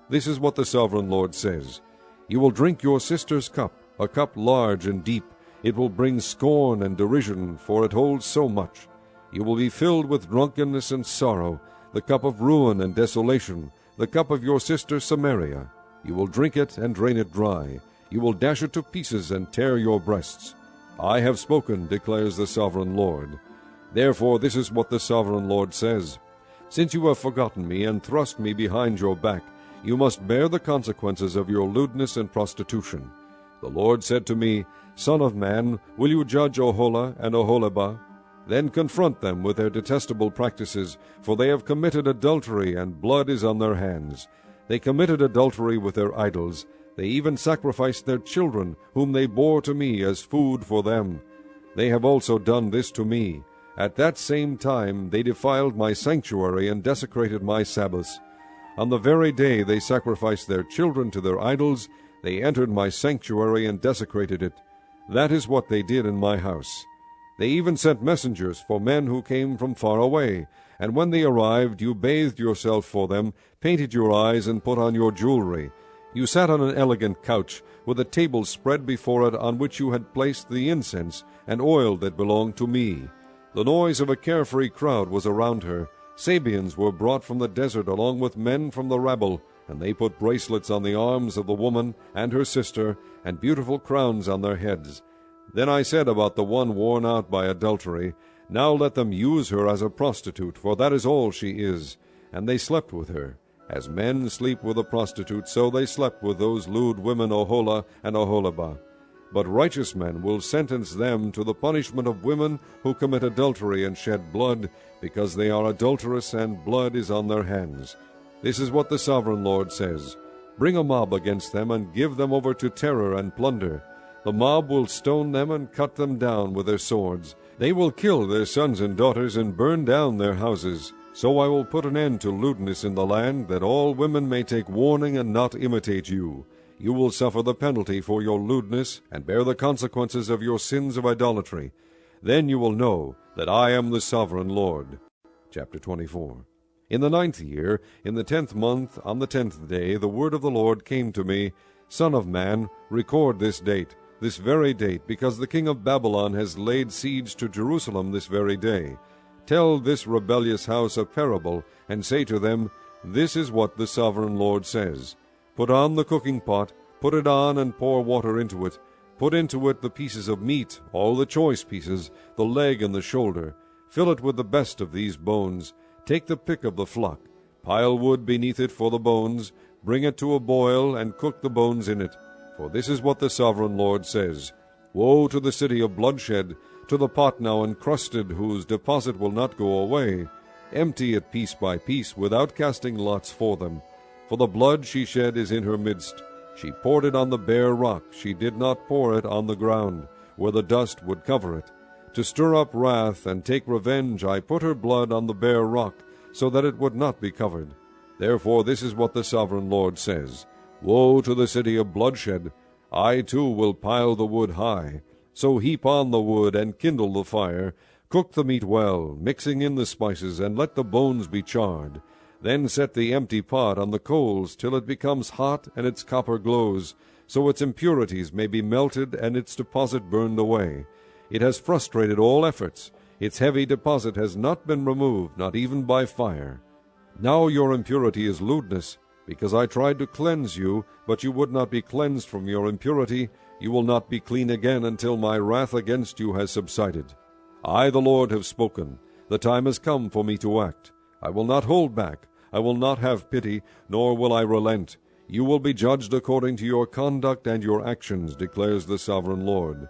This is what the Sovereign Lord says. You will drink your sister's cup, a cup large and deep. It will bring scorn and derision, for it holds so much. You will be filled with drunkenness and sorrow, the cup of ruin and desolation, the cup of your sister Samaria. You will drink it and drain it dry. You will dash it to pieces and tear your breasts. I have spoken, declares the Sovereign Lord. Therefore this is what the Sovereign Lord says. Since you have forgotten me and thrust me behind your back, you must bear the consequences of your lewdness and prostitution. The Lord said to me, Son of man, will you judge Oholah and Oholibah? Then confront them with their detestable practices, for they have committed adultery, and blood is on their hands. They committed adultery with their idols. They even sacrificed their children, whom they bore to me as food for them. They have also done this to me. At that same time they defiled my sanctuary and desecrated my Sabbaths. On the very day they sacrificed their children to their idols, they entered my sanctuary and desecrated it. That is what they did in my house. They even sent messengers for men who came from far away, and when they arrived you bathed yourself for them, painted your eyes, and put on your jewelry. You sat on an elegant couch, with a table spread before it on which you had placed the incense and oil that belonged to me. The noise of a carefree crowd was around her. Sabeans were brought from the desert along with men from the rabble, and they put bracelets on the arms of the woman and her sister, and beautiful crowns on their heads. Then I said about the one worn out by adultery, Now let them use her as a prostitute, for that is all she is. And they slept with her. As men sleep with a prostitute, so they slept with those lewd women Oholah and Oholibah. but righteous men will sentence them to the punishment of women who commit adultery and shed blood, because they are adulterous and blood is on their hands. This is what the sovereign Lord says. Bring a mob against them and give them over to terror and plunder. The mob will stone them and cut them down with their swords. They will kill their sons and daughters and burn down their houses. So I will put an end to lewdness in the land, that all women may take warning and not imitate you. You will suffer the penalty for your lewdness, and bear the consequences of your sins of idolatry. Then you will know that I am the sovereign Lord. Chapter 24. In the 9th year, in the 10th month, on the 10th day, the word of the Lord came to me, Son of man, record this date, this very date, because the king of Babylon has laid siege to Jerusalem this very day. Tell this rebellious house a parable, and say to them, This is what the sovereign Lord says. Put on the cooking pot, put it on, and pour water into it. Put into it the pieces of meat, all the choice pieces, the leg and the shoulder. Fill it with the best of these bones. Take the pick of the flock. Pile wood beneath it for the bones. Bring it to a boil, and cook the bones in it. For this is what the sovereign Lord says. Woe to the city of bloodshed, to the pot now encrusted, whose deposit will not go away. Empty it piece by piece, without casting lots for them. For the blood she shed is in her midst. She poured it on the bare rock. She did not pour it on the ground, where the dust would cover it. To stir up wrath and take revenge, I put her blood on the bare rock, so that it would not be covered. Therefore this is what the sovereign Lord says. Woe to the city of bloodshed! I too will pile the wood high. So heap on the wood, and kindle the fire. Cook the meat well, mixing in the spices, and let the bones be charred. Then set the empty pot on the coals, till it becomes hot, and its copper glows, so its impurities may be melted, and its deposit burned away. It has frustrated all efforts. Its heavy deposit has not been removed, not even by fire. Now your impurity is lewdness, because I tried to cleanse you, but you would not be cleansed from your impurity. You will not be clean again until my wrath against you has subsided. I, the Lord, have spoken. The time has come for me to act. I will not hold back. I will not have pity, nor will I relent. You will be judged according to your conduct and your actions, declares the sovereign Lord.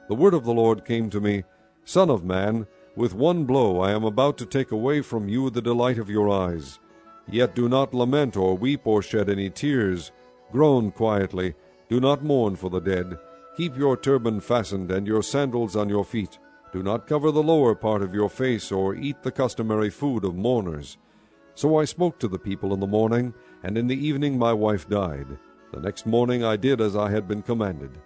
The word of the Lord came to me, Son of man, with one blow I am about to take away from you the delight of your eyes. Yet do not lament or weep or shed any tears. Groan quietly. Do not mourn for the dead. Keep your turban fastened and your sandals on your feet. Do not cover the lower part of your face or eat the customary food of mourners. So I spoke to the people in the morning, and in the evening my wife died. The next morning I did as I had been commanded.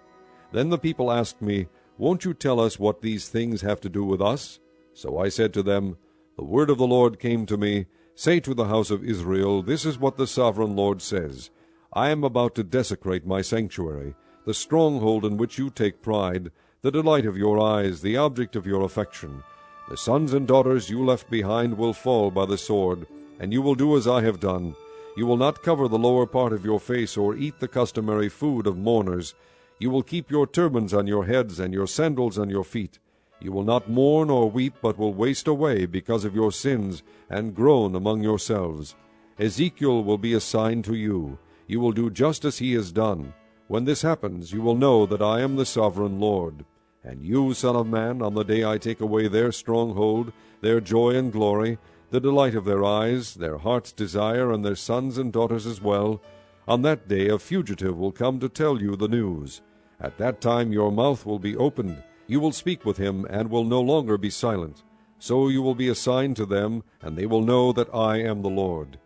Then the people asked me, Won't you tell us what these things have to do with us? So I said to them, The word of the Lord came to me, Say to the house of Israel, This is what the sovereign Lord says. I am about to desecrate my sanctuary, the stronghold in which you take pride, the delight of your eyes, the object of your affection. The sons and daughters you left behind will fall by the sword, and you will do as I have done. You will not cover the lower part of your face or eat the customary food of mourners. You will keep your turbans on your heads and your sandals on your feet. You will not mourn or weep, but will waste away because of your sins, and groan among yourselves. Ezekiel will be a sign to you. You will do just as he has done. When this happens, you will know that I am the sovereign Lord. And you, Son of man, on the day I take away their stronghold, their joy and glory, the delight of their eyes, their heart's desire, and their sons and daughters as well, on that day a fugitive will come to tell you the news. At that time your mouth will be opened. You will speak with him, and will no longer be silent. So you will be a sign to them, and they will know that I am the Lord.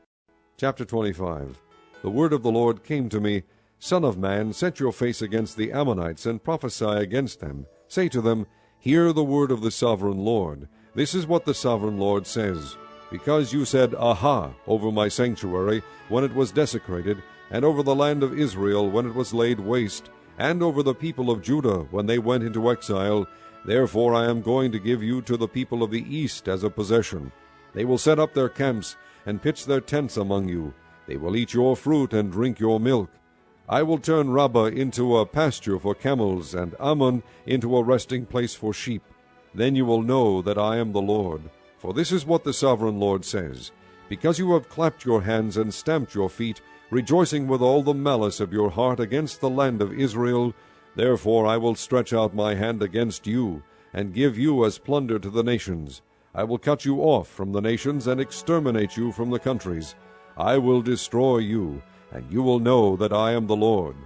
Chapter 25. The word of the Lord came to me, Son of man, set your face against the Ammonites, and prophesy against them. Say to them, Hear the word of the sovereign Lord. This is what the sovereign Lord says. Because you said, Aha, over my sanctuary, when it was desecrated, and over the land of Israel, when it was laid waste, and over the people of Judah, when they went into exile, therefore I am going to give you to the people of the east as a possession. They will set up their camps, and pitch their tents among you. They will eat your fruit and drink your milk. I will turn Rabbah into a pasture for camels, and Ammon into a resting place for sheep. Then you will know that I am the Lord. For this is what the sovereign Lord says, Because you have clapped your hands and stamped your feet, rejoicing with all the malice of your heart against the land of Israel, Therefore I will stretch out my hand against you, and give you as plunder to the nations. I will cut you off from the nations, and exterminate you from the countries. I will destroy you, and you will know that I am the Lord.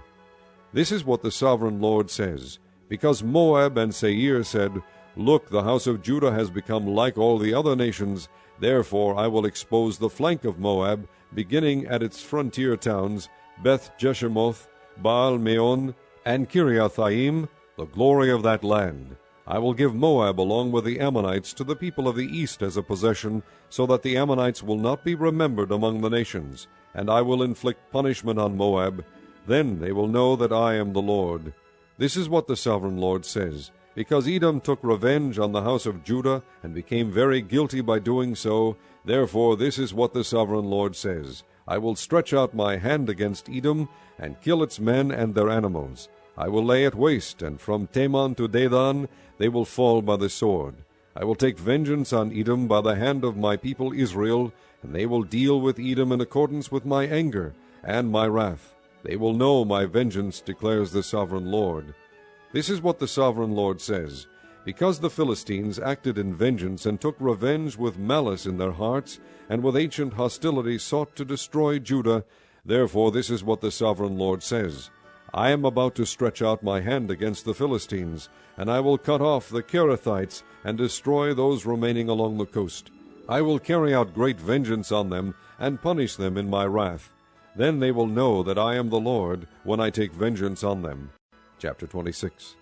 This is what the sovereign Lord says. Because Moab and Seir said, Look, the house of Judah has become like all the other nations, therefore I will expose the flank of Moab, beginning at its frontier towns, Beth-Jeshemoth, Baal-Meon, and Kiriathaim, the glory of that land. I will give Moab along with the Ammonites to the people of the east as a possession, so that the Ammonites will not be remembered among the nations, and I will inflict punishment on Moab. Then they will know that I am the Lord. This is what the sovereign Lord says. Because Edom took revenge on the house of Judah, and became very guilty by doing so, therefore this is what the sovereign Lord says. I will stretch out my hand against Edom, and kill its men and their animals. I will lay it waste, and from Teman to Dedan they will fall by the sword. I will take vengeance on Edom by the hand of my people Israel, and they will deal with Edom in accordance with my anger and my wrath. They will know my vengeance, declares the sovereign Lord. This is what the sovereign Lord says. Because the Philistines acted in vengeance and took revenge with malice in their hearts, and with ancient hostility sought to destroy Judah, therefore this is what the sovereign Lord says. I am about to stretch out my hand against the Philistines, and I will cut off the Kerethites and destroy those remaining along the coast. I will carry out great vengeance on them and punish them in my wrath. Then they will know that I am the Lord when I take vengeance on them. Chapter 26.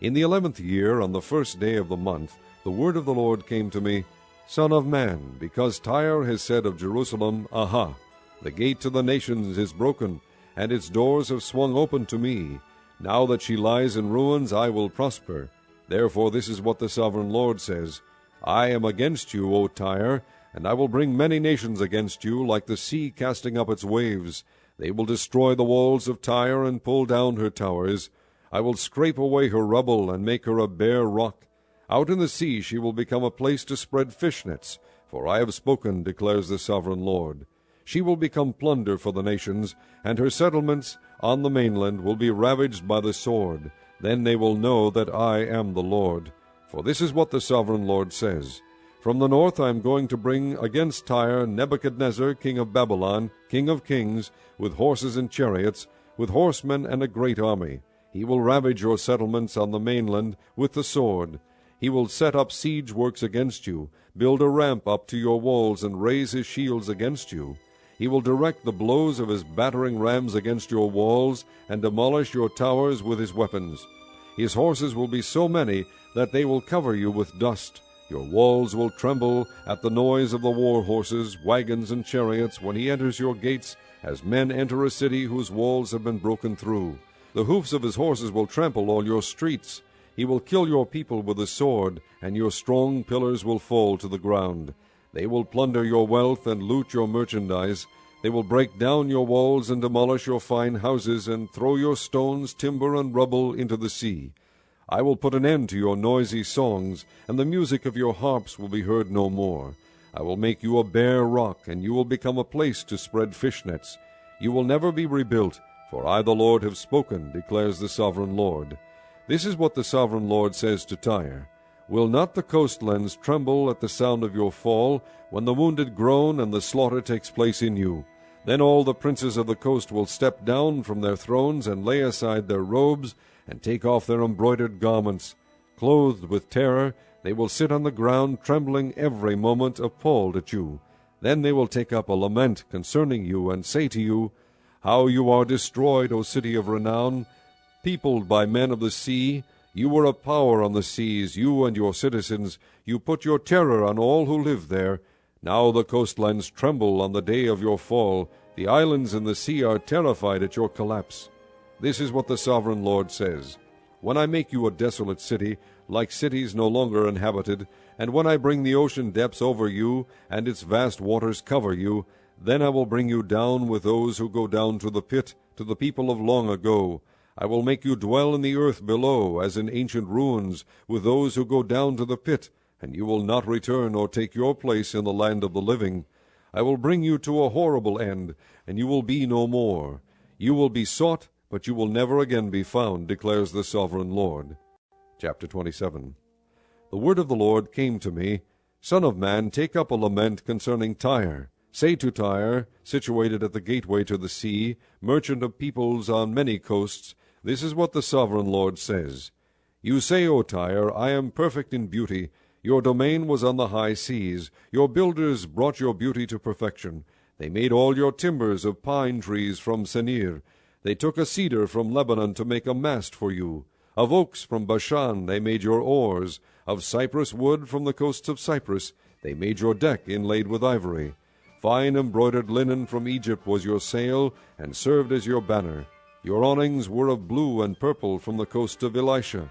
In the 11th year, on the first day of the month, the word of the Lord came to me, Son of man, because Tyre has said of Jerusalem, Aha! The gate to the nations is broken, and its doors have swung open to me. Now that she lies in ruins, I will prosper. Therefore this is what the sovereign Lord says, I am against you, O Tyre, and I will bring many nations against you, like the sea casting up its waves. They will destroy the walls of Tyre and pull down her towers. I will scrape away her rubble and make her a bare rock. Out in the sea she will become a place to spread fish nets, for I have spoken, declares the sovereign Lord. She will become plunder for the nations, and her settlements on the mainland will be ravaged by the sword. Then they will know that I am the Lord. For this is what the sovereign Lord says. From the north I am going to bring against Tyre Nebuchadnezzar, king of Babylon, king of kings, with horses and chariots, with horsemen and a great army. He will ravage your settlements on the mainland with the sword. He will set up siege works against you, build a ramp up to your walls, and raise his shields against you. He will direct the blows of his battering rams against your walls, and demolish your towers with his weapons. His horses will be so many that they will cover you with dust. Your walls will tremble at the noise of the war horses, wagons, and chariots when he enters your gates, as men enter a city whose walls have been broken through. The hoofs of his horses will trample all your streets. He will kill your people with the sword, and your strong pillars will fall to the ground. They will plunder your wealth and loot your merchandise. They will break down your walls and demolish your fine houses, and throw your stones, timber, and rubble into the sea. I will put an end to your noisy songs, and the music of your harps will be heard no more. I will make you a bare rock, and you will become a place to spread fish nets. You will never be rebuilt, for I the Lord have spoken, declares the sovereign Lord. This is what the sovereign Lord says to Tyre. Will not the coastlands tremble at the sound of your fall, when the wounded groan and the slaughter takes place in you? Then all the princes of the coast will step down from their thrones and lay aside their robes, and take off their embroidered garments. Clothed with terror, they will sit on the ground, trembling every moment, appalled at you. Then they will take up a lament concerning you, and say to you, How you are destroyed, O city of renown! Peopled by men of the sea, you were a power on the seas, you and your citizens. You put your terror on all who live there. Now the coastlands tremble on the day of your fall. The islands in the sea are terrified at your collapse. This is what the sovereign Lord says. When I make you a desolate city, like cities no longer inhabited, and when I bring the ocean depths over you, and its vast waters cover you, then I will bring you down with those who go down to the pit, to the people of long ago. I will make you dwell in the earth below, as in ancient ruins, with those who go down to the pit, and you will not return or take your place in the land of the living. I will bring you to a horrible end, and you will be no more. You will be sought, but you will never again be found, declares the sovereign Lord. Chapter 27. The word of the Lord came to me, Son of man, take up a lament concerning Tyre. Say to Tyre, situated at the gateway to the sea, merchant of peoples on many coasts, this is what the sovereign Lord says. You say, O Tyre, I am perfect in beauty. Your domain was on the high seas. Your builders brought your beauty to perfection. They made all your timbers of pine trees from Senir. They took a cedar from Lebanon to make a mast for you. Of oaks from Bashan they made your oars. Of cypress wood from the coasts of Cyprus they made your deck inlaid with ivory. Fine embroidered linen from Egypt was your sail, and served as your banner. Your awnings were of blue and purple from the coast of Elisha.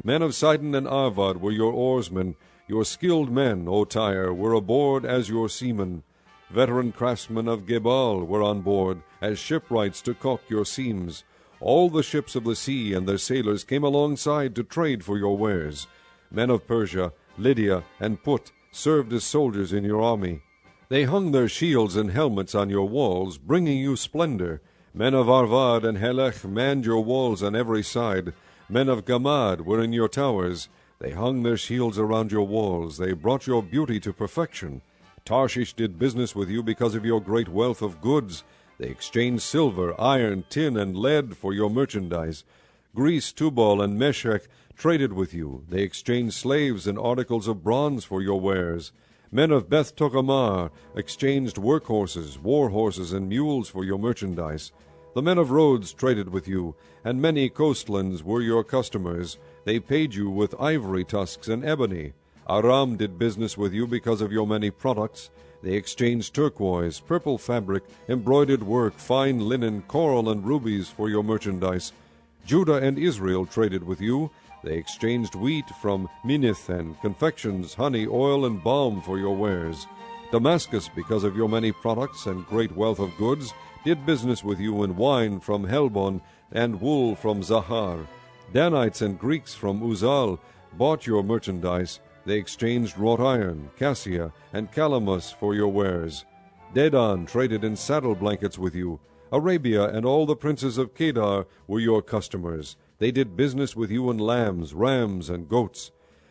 Men of Sidon and Arvad were your oarsmen. Your skilled men, O Tyre, were aboard as your seamen. Veteran craftsmen of Gebal were on board, as shipwrights to caulk your seams. All the ships of the sea and their sailors came alongside to trade for your wares. Men of Persia, Lydia, and Put served as soldiers in your army. They hung their shields and helmets on your walls, bringing you splendor. Men of Arvad and Helech manned your walls on every side. Men of Gamad were in your towers. They hung their shields around your walls. They brought your beauty to perfection. Tarshish did business with you because of your great wealth of goods. They exchanged silver, iron, tin, and lead for your merchandise. Greece, Tubal, and Meshech traded with you. They exchanged slaves and articles of bronze for your wares. Men of Beth Togarmah exchanged workhorses, war horses, and mules for your merchandise. The men of Rhodes traded with you, and many coastlands were your customers. They paid you with ivory tusks and ebony. Aram did business with you because of your many products. They exchanged turquoise, purple fabric, embroidered work, fine linen, coral, and rubies for your merchandise. Judah and Israel traded with you. They exchanged wheat from Minnith, and confections, honey, oil, and balm for your wares. Damascus, because of your many products and great wealth of goods, did business with you in wine from Helbon, and wool from Zahar. Danites and Greeks from Uzal bought your merchandise. They exchanged wrought iron, cassia, and calamus for your wares. Dedan traded in saddle blankets with you. Arabia and all the princes of Kedar were your customers. They did business with you in lambs, rams, and goats.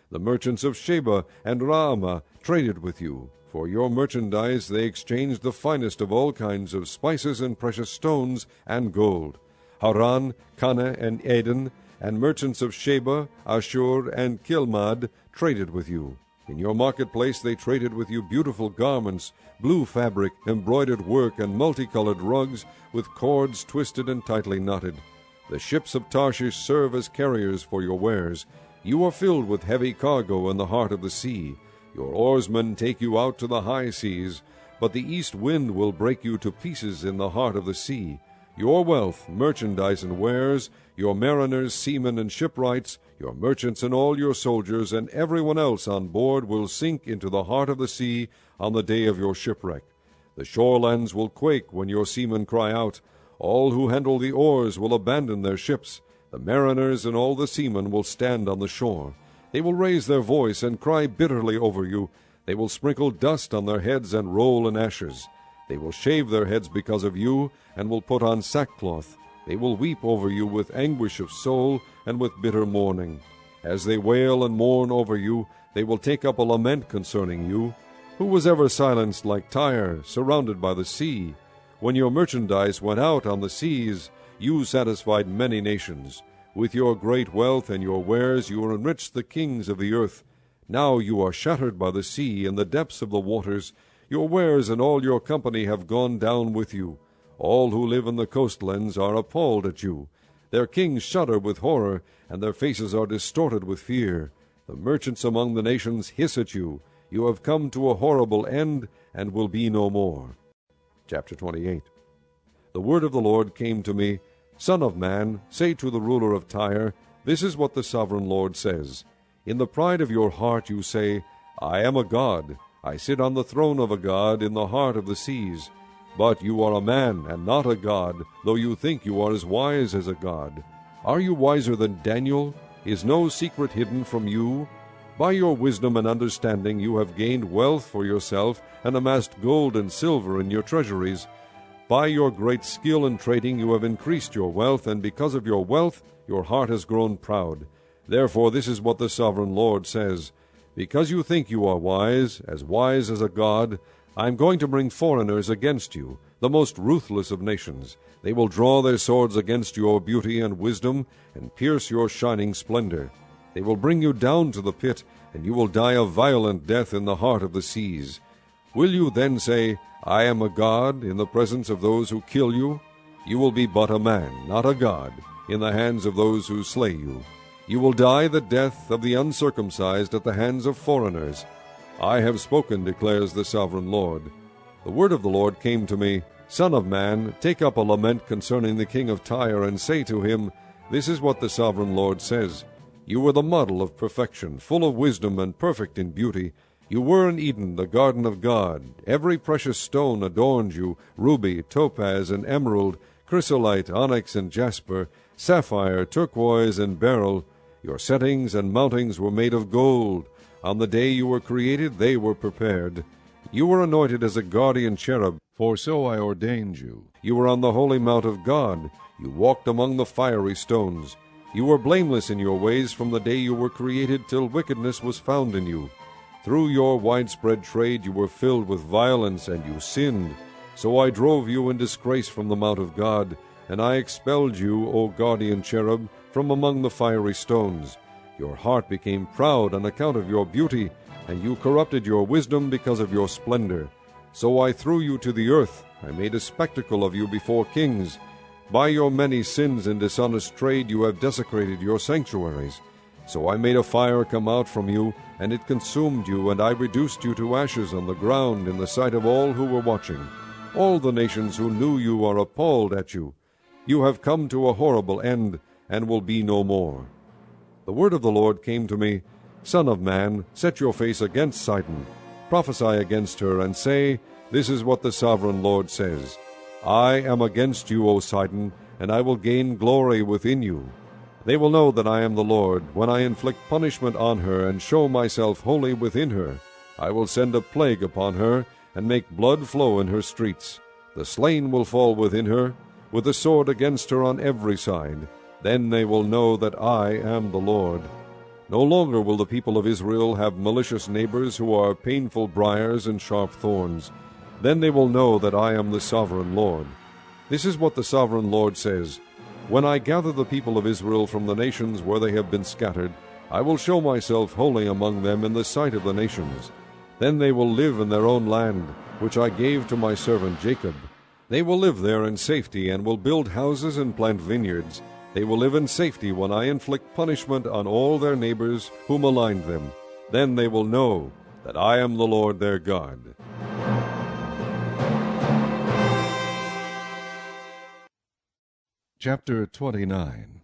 The merchants of Sheba and Raamah traded with you. For your merchandise they exchanged the finest of all kinds of spices and precious stones and gold. Haran, Canah, and Eden, and merchants of Sheba, Ashur, and Kilmad traded with you. In your marketplace they traded with you beautiful garments, blue fabric, embroidered work, and multicolored rugs with cords twisted and tightly knotted. The ships of Tarshish serve as carriers for your wares. You are filled with heavy cargo in the heart of the sea. Your oarsmen take you out to the high seas, but the east wind will break you to pieces in the heart of the sea. Your wealth, merchandise, and wares, your mariners, seamen, and shipwrights, your merchants, and all your soldiers, and everyone else on board will sink into the heart of the sea on the day of your shipwreck. The shorelands will quake when your seamen cry out. All who handle the oars will abandon their ships. The mariners and all the seamen will stand on the shore. They will raise their voice and cry bitterly over you. They will sprinkle dust on their heads and roll in ashes. They will shave their heads because of you, and will put on sackcloth. They will weep over you with anguish of soul and with bitter mourning. As they wail and mourn over you, they will take up a lament concerning you. Who was ever silenced like Tyre, surrounded by the sea? When your merchandise went out on the seas, you satisfied many nations. With your great wealth and your wares you enriched the kings of the earth. Now you are shattered by the sea in the depths of the waters. Your wares and all your company have gone down with you. All who live in the coastlands are appalled at you. Their kings shudder with horror, and their faces are distorted with fear. The merchants among the nations hiss at you. You have come to a horrible end, and will be no more. Chapter 28. The word of the Lord came to me, Son of man, say to the ruler of Tyre, This is what the sovereign Lord says. In the pride of your heart you say, I am a god. I sit on the throne of a god in the heart of the seas. But you are a man, and not a god, though you think you are as wise as a god. Are you wiser than Daniel? Is no secret hidden from you? By your wisdom and understanding you have gained wealth for yourself, and amassed gold and silver in your treasuries. By your great skill in trading you have increased your wealth, and because of your wealth your heart has grown proud. Therefore this is what the sovereign Lord says, because you think you are wise as a god, I am going to bring foreigners against you, the most ruthless of nations. They will draw their swords against your beauty and wisdom, and pierce your shining splendor. They will bring you down to the pit, and you will die a violent death in the heart of the seas. Will you then say, I am a god, in the presence of those who kill you? You will be but a man, not a god, in the hands of those who slay you. You will die the death of the uncircumcised at the hands of foreigners. I have spoken, declares the sovereign Lord. The word of the Lord came to me, Son of man, take up a lament concerning the king of Tyre, and say to him, This is what the sovereign Lord says. You were the model of perfection, full of wisdom and perfect in beauty. You were in Eden, the garden of God. Every precious stone adorned you, ruby, topaz, and emerald, chrysolite, onyx, and jasper, sapphire, turquoise, and beryl. Your settings and mountings were made of gold. On the day you were created, they were prepared. You were anointed as a guardian cherub, for so I ordained you. You were on the holy mount of God. You walked among the fiery stones. You were blameless in your ways from the day you were created till wickedness was found in you. Through your widespread trade you were filled with violence, and you sinned. So I drove you in disgrace from the mount of God, and I expelled you, O guardian cherub, from among the fiery stones. Your heart became proud on account of your beauty, and you corrupted your wisdom because of your splendor. So I threw you to the earth. I made a spectacle of you before kings. By your many sins and dishonest trade you have desecrated your sanctuaries. So I made a fire come out from you, and it consumed you, and I reduced you to ashes on the ground in the sight of all who were watching. All the nations who knew you are appalled at you. You have come to a horrible end, and will be no more. The word of the Lord came to me, Son of man, set your face against Sidon. Prophesy against her, and say, This is what the sovereign Lord says. I am against you, O Sidon, and I will gain glory within you. They will know that I am the Lord, when I inflict punishment on her, and show myself holy within her. I will send a plague upon her, and make blood flow in her streets. The slain will fall within her, with the sword against her on every side. Then they will know that I am the Lord. No longer will the people of Israel have malicious neighbors who are painful briars and sharp thorns. Then they will know that I am the sovereign Lord. This is what the sovereign Lord says. When I gather the people of Israel from the nations where they have been scattered, I will show myself holy among them in the sight of the nations. Then they will live in their own land, which I gave to my servant Jacob. They will live there in safety, and will build houses and plant vineyards. They will live in safety when I inflict punishment on all their neighbors who maligned them. Then they will know that I am the Lord their God. Chapter 29.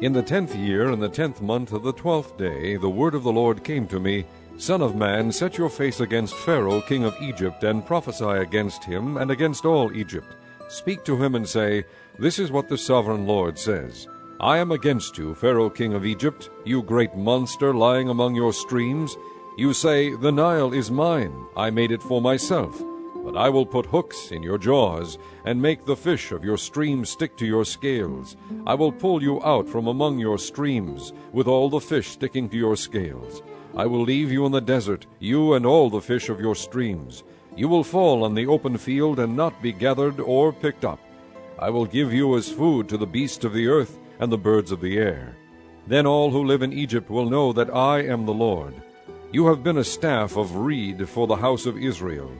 In the 10th year, in the 10th month of the 12th day, the word of the Lord came to me, Son of man, set your face against Pharaoh king of Egypt, and prophesy against him, and against all Egypt. Speak to him and say, This is what the sovereign Lord says. I am against you, Pharaoh king of Egypt, you great monster lying among your streams. You say, The Nile is mine, I made it for myself. But I will put hooks in your jaws, and make the fish of your streams stick to your scales. I will pull you out from among your streams, with all the fish sticking to your scales. I will leave you in the desert, you and all the fish of your streams. You will fall on the open field, and not be gathered or picked up. I will give you as food to the beasts of the earth and the birds of the air. Then all who live in Egypt will know that I am the Lord. You have been a staff of reed for the house of Israel.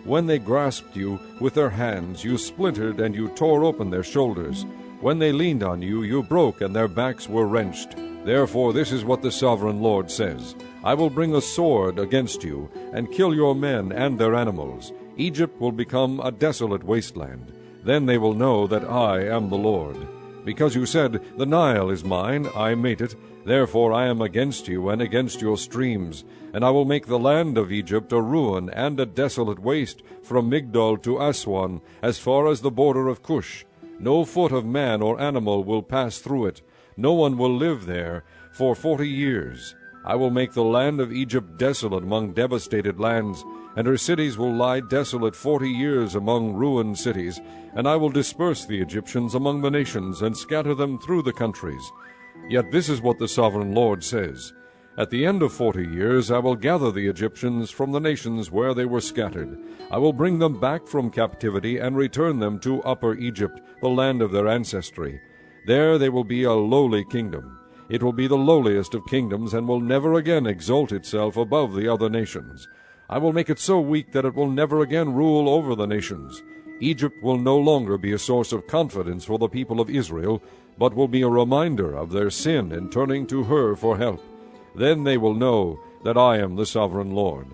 When they grasped you with their hands, you splintered and you tore open their shoulders. When they leaned on you, you broke, and their backs were wrenched. Therefore this is what the sovereign Lord says. I will bring a sword against you, and kill your men and their animals. Egypt will become a desolate wasteland. Then they will know that I am the Lord. Because you said, The Nile is mine, I made it. Therefore I am against you and against your streams. And I will make the land of Egypt a ruin and a desolate waste, from Migdol to Aswan, as far as the border of Cush. No foot of man or animal will pass through it. No one will live there for 40 years. I will make the land of Egypt desolate among devastated lands, and her cities will lie desolate 40 years among ruined cities, and I will disperse the Egyptians among the nations, and scatter them through the countries. Yet this is what the sovereign Lord says. At the end of 40 years I will gather the Egyptians from the nations where they were scattered. I will bring them back from captivity and return them to Upper Egypt, the land of their ancestry. There they will be a lowly kingdom. It will be the lowliest of kingdoms, and will never again exalt itself above the other nations. I will make it so weak that it will never again rule over the nations. Egypt will no longer be a source of confidence for the people of Israel, but will be a reminder of their sin in turning to her for help. Then they will know that I am the sovereign Lord.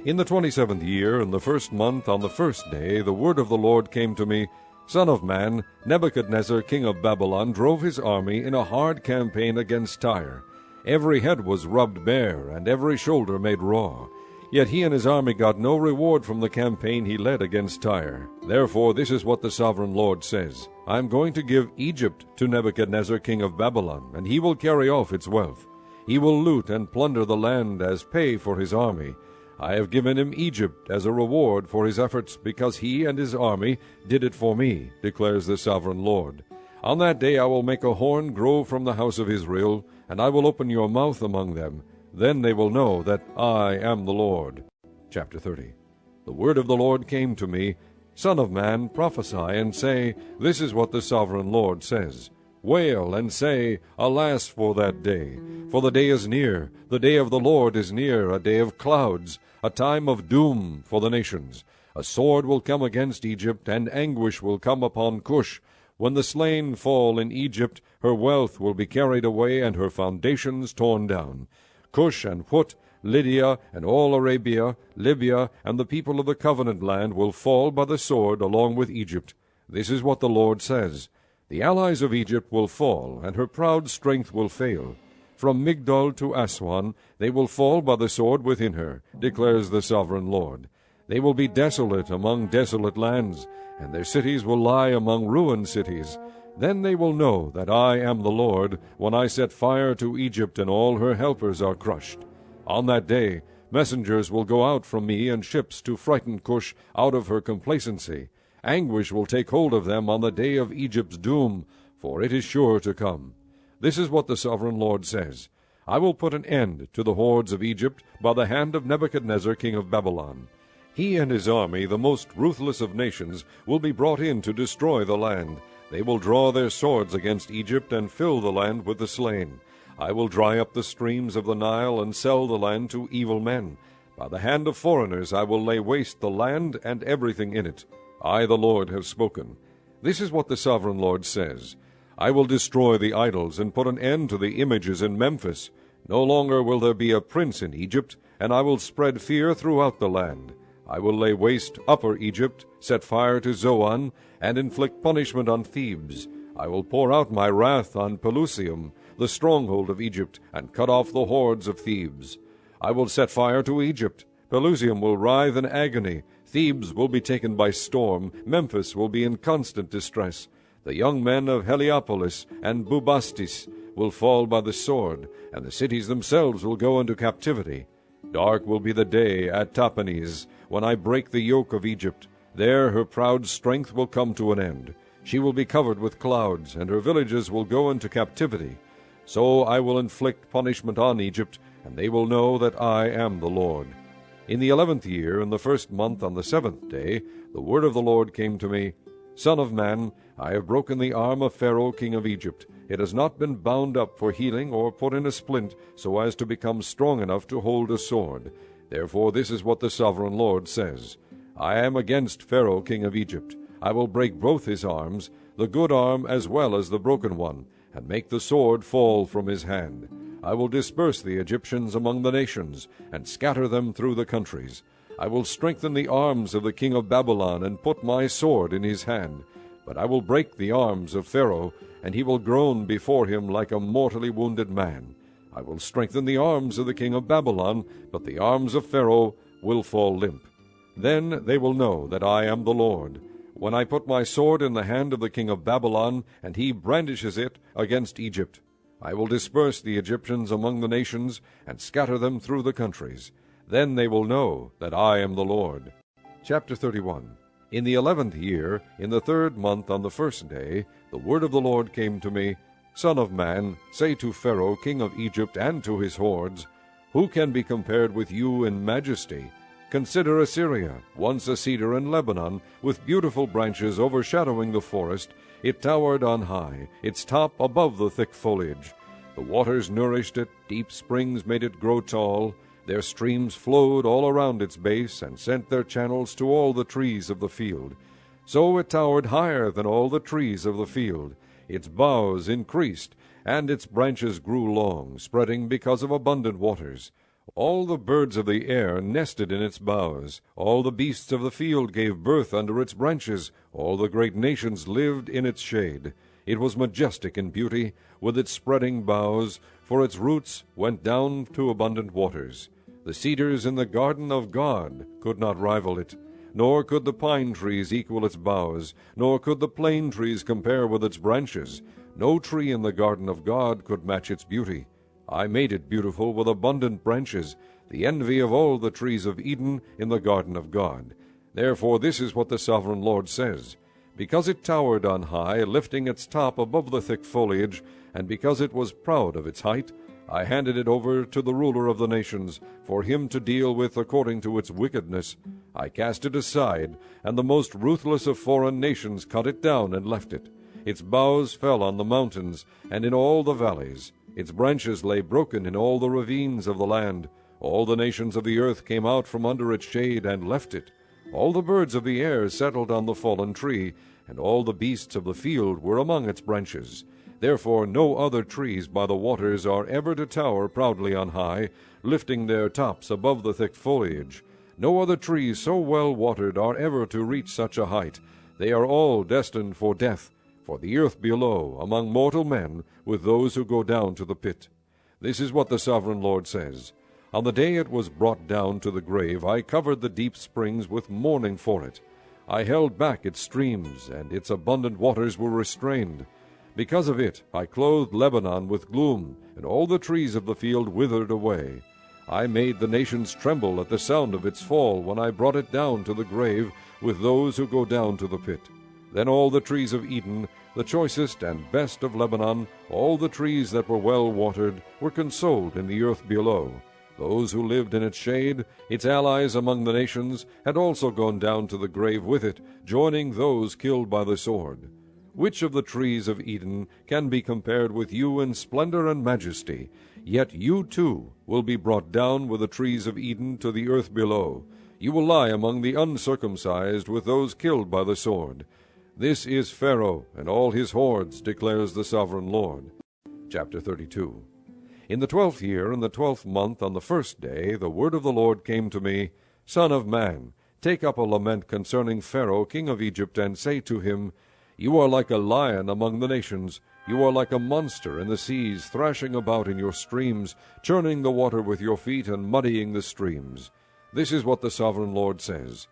In the 27th year, in the 1st month, on the 1st day, the word of the Lord came to me, Son of man, Nebuchadnezzar king of Babylon drove his army in a hard campaign against Tyre. Every head was rubbed bare, and every shoulder made raw. Yet he and his army got no reward from the campaign he led against Tyre. Therefore this is what the sovereign Lord says, I am going to give Egypt to Nebuchadnezzar king of Babylon, and he will carry off its wealth. He will loot and plunder the land as pay for his army. I have given him Egypt as a reward for his efforts, because he and his army did it for me, declares the sovereign Lord. On that day I will make a horn grow from the house of Israel, and I will open your mouth among them. Then they will know that I am the Lord. Chapter 30. The word of the Lord came to me, Son of man, prophesy, and say, This is what the sovereign Lord says. Wail and say, Alas for that day! For the day is near, the day of the Lord is near, a day of clouds, a time of doom for the nations. A sword will come against Egypt, and anguish will come upon Cush. When the slain fall in Egypt, her wealth will be carried away, and her foundations torn down. Cush and Put, Lydia, and all Arabia, Libya, and the people of the covenant land will fall by the sword along with Egypt. This is what the Lord says. The allies of Egypt will fall, and her proud strength will fail. From Migdol to Aswan they will fall by the sword within her, declares the sovereign Lord. They will be desolate among desolate lands, and their cities will lie among ruined cities. Then they will know that I am the Lord, when I set fire to Egypt, and all her helpers are crushed. On that day messengers will go out from me, and ships to frighten Cush out of her complacency. Anguish will take hold of them on the day of Egypt's doom, for it is sure to come. This is what the sovereign Lord says. I will put an end to the hordes of Egypt by the hand of Nebuchadnezzar king of Babylon. He and his army, the most ruthless of nations, will be brought in to destroy the land. They will draw their swords against Egypt and fill the land with the slain. I will dry up the streams of the Nile and sell the land to evil men. By the hand of foreigners I will lay waste the land and everything in it. I, the Lord, have spoken. This is what the sovereign Lord says. I will destroy the idols and put an end to the images in Memphis. No longer will there be a prince in Egypt, and I will spread fear throughout the land. I will lay waste Upper Egypt, set fire to Zoan, and inflict punishment on Thebes. I will pour out my wrath on Pelusium, the stronghold of Egypt, and cut off the hordes of Thebes. I will set fire to Egypt. Pelusium will writhe in agony. Thebes will be taken by storm. Memphis will be in constant distress. The young men of Heliopolis and Bubastis will fall by the sword, and the cities themselves will go into captivity. Dark will be the day at Tahpanhes, when I break the yoke of Egypt. There her proud strength will come to an end. She will be covered with clouds, and her villages will go into captivity. So I will inflict punishment on Egypt, and they will know that I am the Lord. In the 11th year, in the 1st month, on the 7th day, the word of the Lord came to me, Son of man, I have broken the arm of Pharaoh king of Egypt. It has not been bound up for healing or put in a splint, so as to become strong enough to hold a sword. Therefore this is what the sovereign Lord says. I am against Pharaoh king of Egypt. I will break both his arms, the good arm as well as the broken one, and make the sword fall from his hand. I will disperse the Egyptians among the nations, and scatter them through the countries. I will strengthen the arms of the king of Babylon, and put my sword in his hand. But I will break the arms of Pharaoh, and he will groan before him like a mortally wounded man. I will strengthen the arms of the king of Babylon, but the arms of Pharaoh will fall limp. Then they will know that I am the Lord, when I put my sword in the hand of the king of Babylon, and he brandishes it against Egypt. I will disperse the Egyptians among the nations, and scatter them through the countries. Then they will know that I am the Lord. Chapter 31. In the 11th year, in the 3rd month on the 1st day, the word of the Lord came to me, Son of man, say to Pharaoh king of Egypt and to his hordes, Who can be compared with you in majesty? Consider Assyria, once a cedar in Lebanon, with beautiful branches overshadowing the forest. It towered on high, its top above the thick foliage. The waters nourished it, deep springs made it grow tall. Their streams flowed all around its base, and sent their channels to all the trees of the field. So it towered higher than all the trees of the field. Its boughs increased, and its branches grew long, spreading because of abundant waters. All the birds of the air nested in its boughs. All the beasts of the field gave birth under its branches. All the great nations lived in its shade. It was majestic in beauty, with its spreading boughs, for its roots went down to abundant waters. The cedars in the garden of God could not rival it, nor could the pine trees equal its boughs, nor could the plane trees compare with its branches. No tree in the garden of God could match its beauty. I made it beautiful with abundant branches, the envy of all the trees of Eden in the garden of God. Therefore this is what the sovereign Lord says, Because it towered on high, lifting its top above the thick foliage, and because it was proud of its height, I handed it over to the ruler of the nations, for him to deal with according to its wickedness. I cast it aside, and the most ruthless of foreign nations cut it down and left it. Its boughs fell on the mountains, and in all the valleys. Its branches lay broken in all the ravines of the land. All the nations of the earth came out from under its shade and left it. All the birds of the air settled on the fallen tree, and all the beasts of the field were among its branches. Therefore no other trees by the waters are ever to tower proudly on high, lifting their tops above the thick foliage. No other trees so well watered are ever to reach such a height. They are all destined for death, for the earth below, among mortal men, with those who go down to the pit. This is what the sovereign Lord says. On the day it was brought down to the grave, I covered the deep springs with mourning for it. I held back its streams, and its abundant waters were restrained. Because of it I clothed Lebanon with gloom, and all the trees of the field withered away. I made the nations tremble at the sound of its fall when I brought it down to the grave with those who go down to the pit. Then all the trees of Eden, the choicest and best of Lebanon, all the trees that were well watered, were consoled in the earth below. Those who lived in its shade, its allies among the nations, had also gone down to the grave with it, joining those killed by the sword. Which of the trees of Eden can be compared with you in splendor and majesty? Yet you too will be brought down with the trees of Eden to the earth below. You will lie among the uncircumcised with those killed by the sword. This is Pharaoh and all his hordes, declares the sovereign Lord. Chapter 32. In the 12th year, in the 12th month, on the 1st day, the word of the Lord came to me, Son of man, take up a lament concerning Pharaoh king of Egypt, and say to him, You are like a lion among the nations. You are like a monster in the seas, thrashing about in your streams, churning the water with your feet, and muddying the streams. This is what the sovereign Lord says.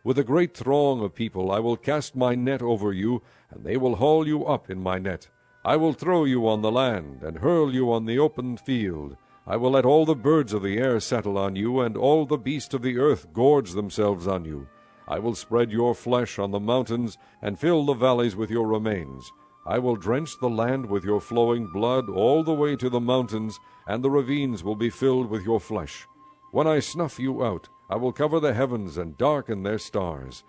With a great throng of people I will cast my net over you, and they will haul you up in my net. I will throw you on the land, and hurl you on the open field. I will let all the birds of the air settle on you, and all the beasts of the earth gorge themselves on you. I will spread your flesh on the mountains, and fill the valleys with your remains. I will drench the land with your flowing blood all the way to the mountains, and the ravines will be filled with your flesh. When I snuff you out, I will cover the heavens and darken their stars.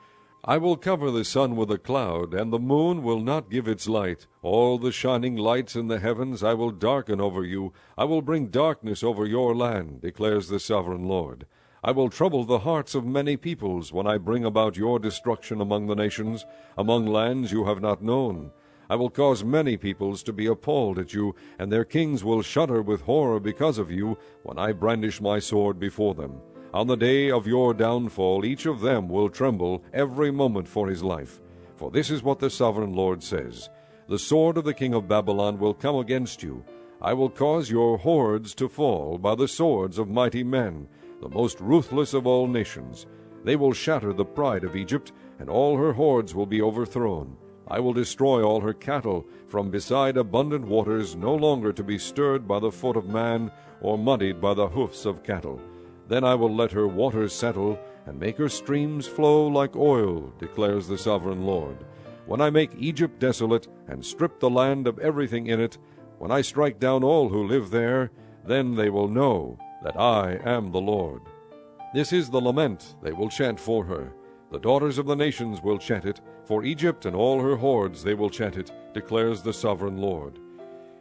I will cover the sun with a cloud, and the moon will not give its light. All the shining lights in the heavens I will darken over you. I will bring darkness over your land, declares the sovereign Lord. I will trouble the hearts of many peoples when I bring about your destruction among the nations, among lands you have not known. I will cause many peoples to be appalled at you, and their kings will shudder with horror because of you when I brandish my sword before them. On the day of your downfall each of them will tremble every moment for his life. For this is what the sovereign Lord says. The sword of the king of Babylon will come against you. I will cause your hordes to fall by the swords of mighty men, the most ruthless of all nations. They will shatter the pride of Egypt, and all her hordes will be overthrown. I will destroy all her cattle from beside abundant waters, no longer to be stirred by the foot of man or muddied by the hoofs of cattle. Then I will let her waters settle, and make her streams flow like oil, declares the sovereign Lord. When I make Egypt desolate, and strip the land of everything in it, when I strike down all who live there, then they will know that I am the Lord. This is the lament they will chant for her. The daughters of the nations will chant it. For Egypt and all her hordes they will chant it, declares the sovereign Lord.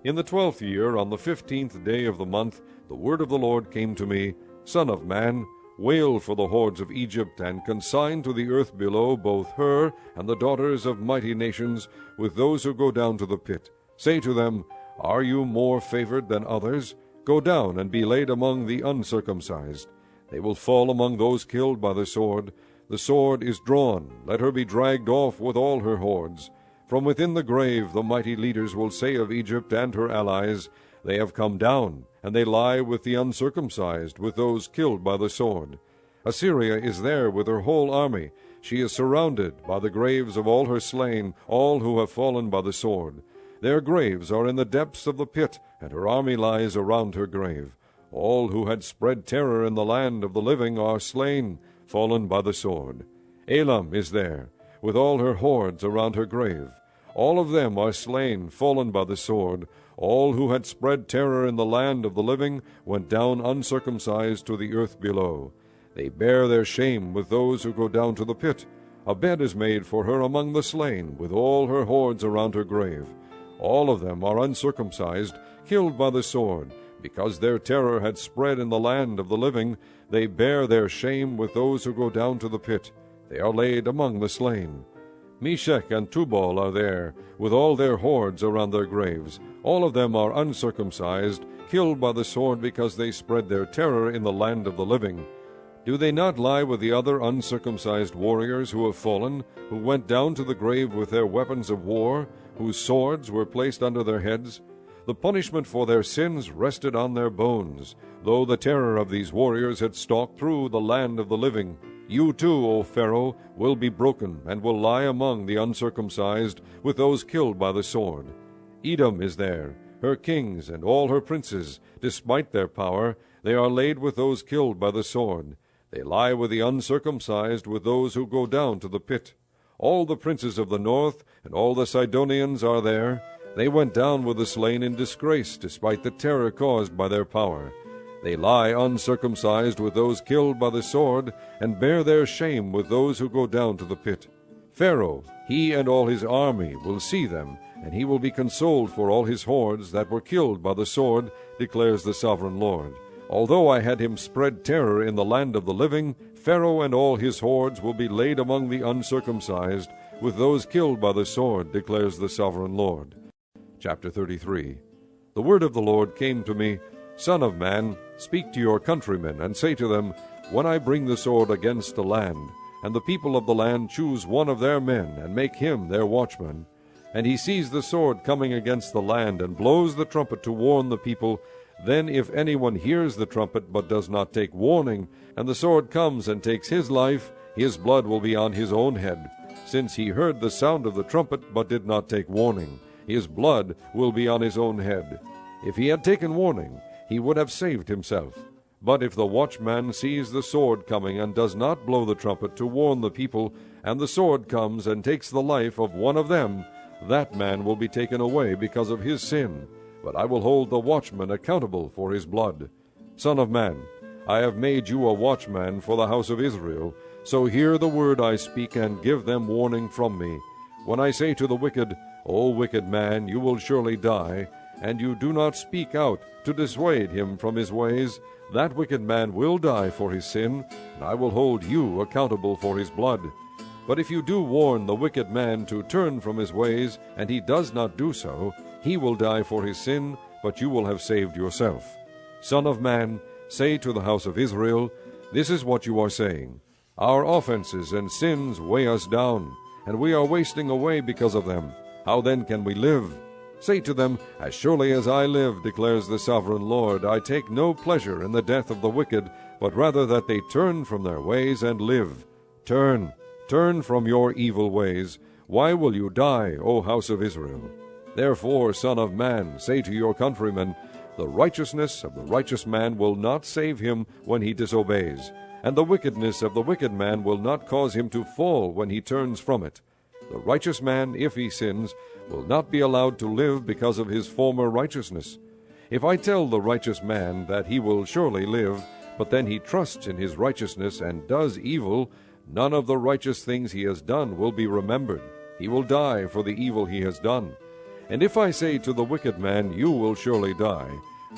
In the 12th year, on the 15th day of the month, the word of the Lord came to me, Son of man, wail for the hordes of Egypt, and consign to the earth below both her and the daughters of mighty nations, with those who go down to the pit. Say to them, Are you more favored than others? Go down and be laid among the uncircumcised. They will fall among those killed by the sword. The sword is drawn, let her be dragged off with all her hordes. From within the grave the mighty leaders will say of Egypt and her allies, They have come down, and they lie with the uncircumcised, with those killed by the sword. Assyria is there with her whole army. She is surrounded by the graves of all her slain, all who have fallen by the sword. Their graves are in the depths of the pit, and her army lies around her grave. All who had spread terror in the land of the living are slain, fallen by the sword. Elam is there, with all her hordes around her grave. All of them are slain, fallen by the sword. All who had spread terror in the land of the living went down uncircumcised to the earth below. They bear their shame with those who go down to the pit. A bed is made for her among the slain, with all her hordes around her grave. All of them are uncircumcised, killed by the sword. Because their terror had spread in the land of the living, they bear their shame with those who go down to the pit. They are laid among the slain. Meshech and Tubal are there, with all their hordes around their graves. All of them are uncircumcised, killed by the sword because they spread their terror in the land of the living. Do they not lie with the other uncircumcised warriors who have fallen, who went down to the grave with their weapons of war, whose swords were placed under their heads? The punishment for their sins rested on their bones, though the terror of these warriors had stalked through the land of the living. You too, O Pharaoh, will be broken, and will lie among the uncircumcised, with those killed by the sword. Edom is there, her kings and all her princes. Despite their power, they are laid with those killed by the sword. They lie with the uncircumcised, with those who go down to the pit. All the princes of the north and all the Sidonians are there. They went down with the slain in disgrace, despite the terror caused by their power. They lie uncircumcised with those killed by the sword, and bear their shame with those who go down to the pit. Pharaoh, he and all his army, will see them, and he will be consoled for all his hordes that were killed by the sword, declares the sovereign Lord. Although I had him spread terror in the land of the living, Pharaoh and all his hordes will be laid among the uncircumcised, with those killed by the sword, declares the sovereign Lord. Chapter 33. The word of the Lord came to me, Son of man, speak to your countrymen, and say to them, When I bring the sword against a land, and the people of the land choose one of their men, and make him their watchman, and he sees the sword coming against the land, and blows the trumpet to warn the people, then if anyone hears the trumpet, but does not take warning, and the sword comes and takes his life, his blood will be on his own head. Since he heard the sound of the trumpet, but did not take warning, his blood will be on his own head. If he had taken warning, he would have saved himself. But if the watchman sees the sword coming, and does not blow the trumpet to warn the people, and the sword comes and takes the life of one of them, that man will be taken away because of his sin. But I will hold the watchman accountable for his blood. Son of man, I have made you a watchman for the house of Israel. So hear the word I speak, and give them warning from me. When I say to the wicked, O wicked man, you will surely die, and you do not speak out to dissuade him from his ways, that wicked man will die for his sin, and I will hold you accountable for his blood. But if you do warn the wicked man to turn from his ways, and he does not do so, he will die for his sin, but you will have saved yourself. Son of man, say to the house of Israel, This is what you are saying. Our offenses and sins weigh us down, and we are wasting away because of them. How then can we live? Say to them, As surely as I live, declares the sovereign Lord, I take no pleasure in the death of the wicked, but rather that they turn from their ways and live. Turn from your evil ways. Why will you die, O house of Israel? Therefore, Son of man, say to your countrymen, The righteousness of the righteous man will not save him when he disobeys, and the wickedness of the wicked man will not cause him to fall when he turns from it. The righteous man, if he sins, will not be allowed to live because of his former righteousness. If I tell the righteous man that he will surely live, but then he trusts in his righteousness and does evil, none of the righteous things he has done will be remembered. He will die for the evil he has done. And if I say to the wicked man, you will surely die,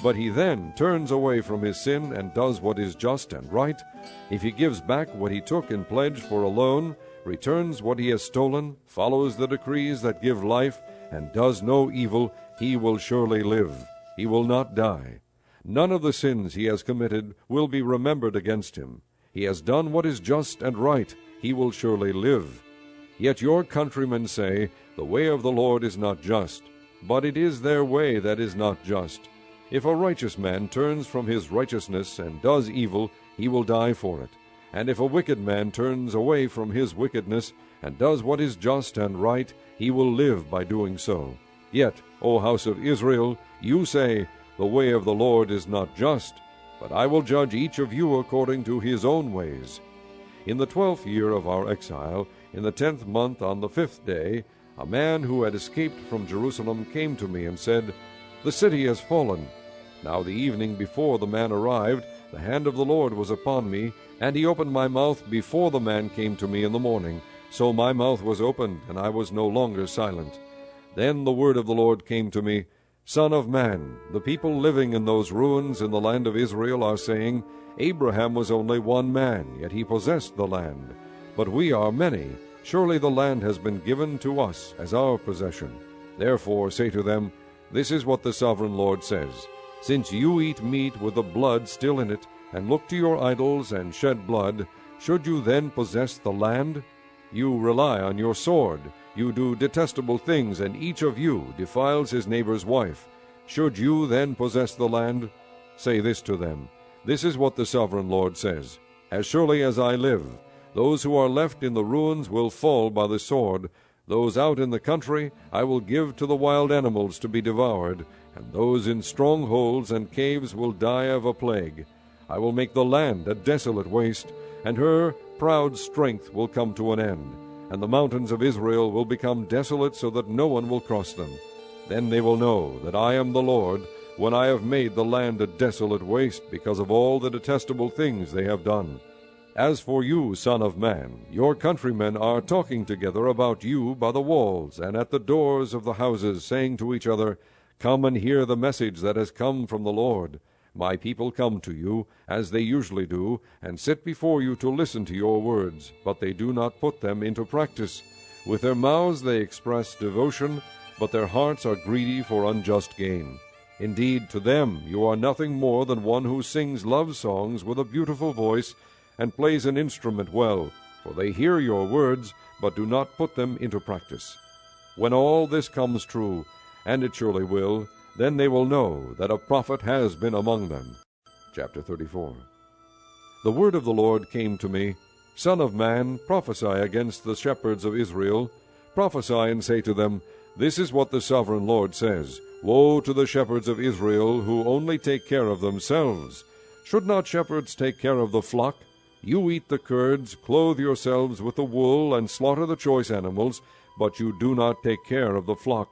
but he then turns away from his sin and does what is just and right, if he gives back what he took in pledge for a loan, returns what he has stolen, follows the decrees that give life, and does no evil, he will surely live. He will not die. None of the sins he has committed will be remembered against him. He has done what is just and right. He will surely live. Yet your countrymen say, the way of the Lord is not just, but it is their way that is not just. If a righteous man turns from his righteousness and does evil, he will die for it. And if a wicked man turns away from his wickedness and does what is just and right, he will live by doing so. Yet, O house of Israel, you say, the way of the Lord is not just, but I will judge each of you according to his own ways. In the 12th year of our exile, in the 10th month on the 5th day, a man who had escaped from Jerusalem came to me and said, the city has fallen. Now the evening before the man arrived, the hand of the Lord was upon me, and he opened my mouth before the man came to me in the morning. So my mouth was opened, and I was no longer silent. Then the word of the Lord came to me, Son of man, the people living in those ruins in the land of Israel are saying, Abraham was only one man, yet he possessed the land. But we are many. Surely the land has been given to us as our possession. Therefore say to them, This is what the sovereign Lord says. Since you eat meat with the blood still in it, and look to your idols and shed blood, should you then possess the land? You rely on your sword. You do detestable things, and each of you defiles his neighbor's wife. Should you then possess the land? Say this to them, This is what the sovereign Lord says. As surely as I live, those who are left in the ruins will fall by the sword. Those out in the country I will give to the wild animals to be devoured, and those in strongholds and caves will die of a plague. I will make the land a desolate waste, and her proud strength will come to an end, and the mountains of Israel will become desolate so that no one will cross them. Then they will know that I am the Lord, when I have made the land a desolate waste because of all the detestable things they have done. As for you, Son of man, your countrymen are talking together about you by the walls and at the doors of the houses, saying to each other, Come and hear the message that has come from the Lord. My people come to you, as they usually do, and sit before you to listen to your words, but they do not put them into practice. With their mouths they express devotion, but their hearts are greedy for unjust gain. Indeed, to them you are nothing more than one who sings love songs with a beautiful voice, and plays an instrument well, for they hear your words, but do not put them into practice. When all this comes true, and it surely will, then they will know that a prophet has been among them. Chapter 34. The word of the Lord came to me, Son of man, prophesy against the shepherds of Israel. Prophesy and say to them, This is what the sovereign Lord says, Woe to the shepherds of Israel who only take care of themselves. Should not shepherds take care of the flock? You eat the curds, clothe yourselves with the wool, and slaughter the choice animals, but you do not take care of the flock.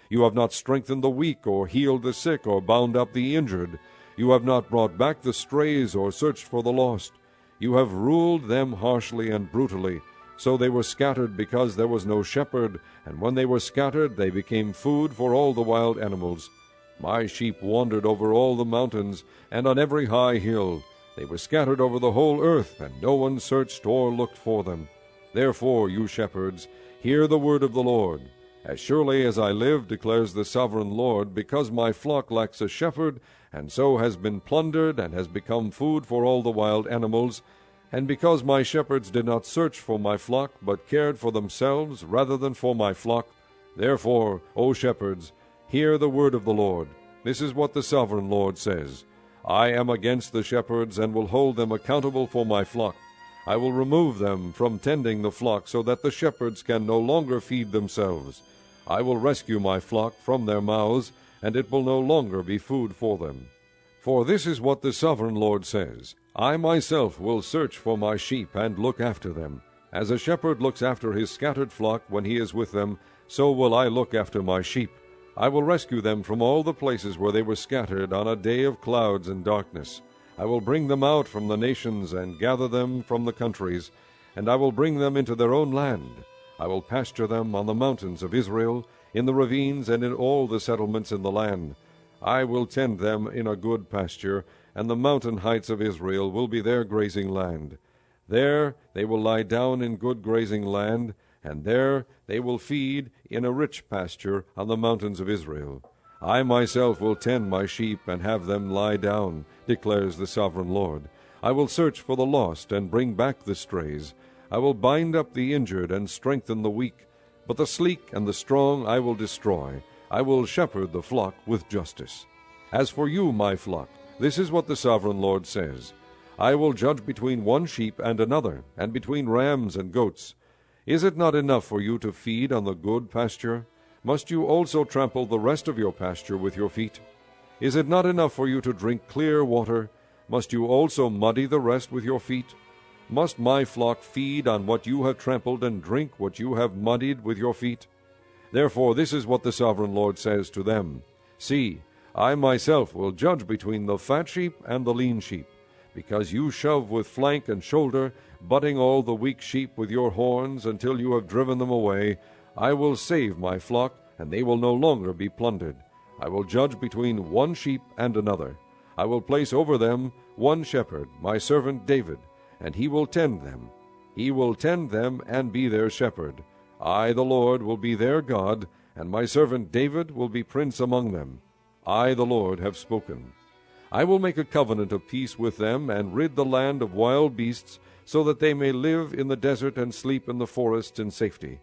You have not strengthened the weak, or healed the sick, or bound up the injured. You have not brought back the strays, or searched for the lost. You have ruled them harshly and brutally. So they were scattered because there was no shepherd, and when they were scattered they became food for all the wild animals. My sheep wandered over all the mountains, and on every high hill. They were scattered over the whole earth, and no one searched or looked for them. Therefore, you shepherds, hear the word of the Lord. As surely as I live, declares the sovereign Lord, because my flock lacks a shepherd, and so has been plundered, and has become food for all the wild animals, and because my shepherds did not search for my flock, but cared for themselves rather than for my flock, therefore, O shepherds, hear the word of the Lord. This is what the sovereign Lord says. I am against the shepherds, and will hold them accountable for my flock. I will remove them from tending the flock, so that the shepherds can no longer feed themselves. I will rescue my flock from their mouths, and it will no longer be food for them. For this is what the sovereign Lord says, I myself will search for my sheep and look after them. As a shepherd looks after his scattered flock when he is with them, so will I look after my sheep. I will rescue them from all the places where they were scattered on a day of clouds and darkness. I will bring them out from the nations and gather them from the countries, and I will bring them into their own land. I will pasture them on the mountains of Israel, in the ravines and in all the settlements in the land. I will tend them in a good pasture, and the mountain heights of Israel will be their grazing land. There they will lie down in good grazing land, and there they will feed in a rich pasture on the mountains of Israel. I myself will tend my sheep and have them lie down, declares the sovereign Lord. I will search for the lost and bring back the strays. I will bind up the injured and strengthen the weak, but the sleek and the strong I will destroy. I will shepherd the flock with justice. As for you, my flock, this is what the sovereign Lord says. I will judge between one sheep and another, and between rams and goats. Is it not enough for you to feed on the good pasture? Must you also trample the rest of your pasture with your feet? Is it not enough for you to drink clear water? Must you also muddy the rest with your feet? Must my flock feed on what you have trampled and drink what you have muddied with your feet? Therefore this is what the sovereign Lord says to them. See, I myself will judge between the fat sheep and the lean sheep, because you shove with flank and shoulder, butting all the weak sheep with your horns until you have driven them away. I will save my flock, and they will no longer be plundered. I will judge between one sheep and another. I will place over them one shepherd, my servant David, and he will tend them. He will tend them and be their shepherd. I, the Lord, will be their God, and my servant David will be prince among them. I, the Lord, have spoken. I will make a covenant of peace with them, and rid the land of wild beasts, so that they may live in the desert and sleep in the forests in safety.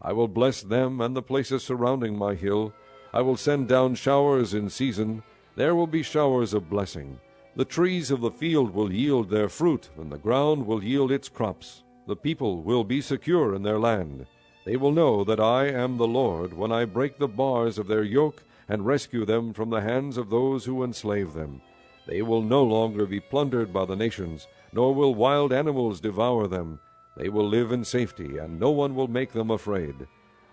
I will bless them and the places surrounding my hill. I will send down showers in season. There will be showers of blessing. The trees of the field will yield their fruit, and the ground will yield its crops. The people will be secure in their land. They will know that I am the Lord when I break the bars of their yoke and rescue them from the hands of those who enslave them. They will no longer be plundered by the nations, nor will wild animals devour them. They will live in safety, and no one will make them afraid.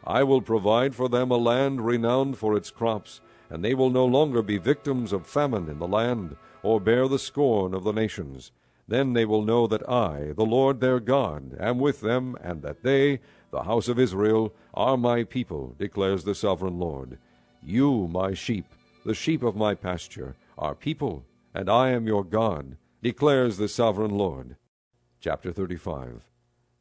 I will provide for them a land renowned for its crops, and they will no longer be victims of famine in the land, or bear the scorn of the nations. Then they will know that I, the Lord their God, am with them, and that they, the house of Israel, are my people, declares the sovereign Lord. You, my sheep, the sheep of my pasture, are people, and I am your God, declares the sovereign Lord. Chapter 35.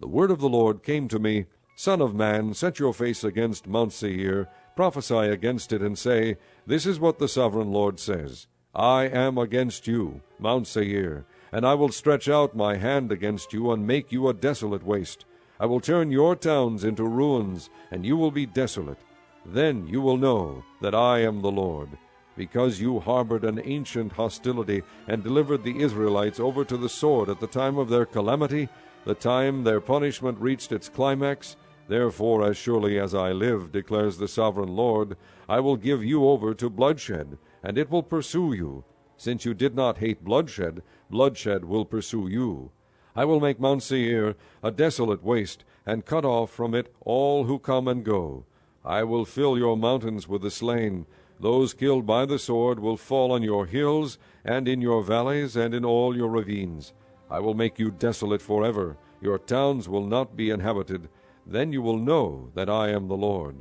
The word of the Lord came to me, Son of man, set your face against Mount Seir, prophesy against it, and say, This is what the sovereign Lord says. I am against you, Mount Seir, and I will stretch out my hand against you, and make you a desolate waste. I will turn your towns into ruins, and you will be desolate. Then you will know that I am the Lord. Because you harbored an ancient hostility, and delivered the Israelites over to the sword at the time of their calamity, the time their punishment reached its climax, therefore as surely as I live, declares the sovereign Lord, I will give you over to bloodshed, and it will pursue you. Since you did not hate bloodshed, bloodshed will pursue you. I will make Mount Seir a desolate waste, and cut off from it all who come and go. I will fill your mountains with the slain. Those killed by the sword will fall on your hills, and in your valleys, and in all your ravines. I will make you desolate forever. Your towns will not be inhabited. Then you will know that I am the Lord.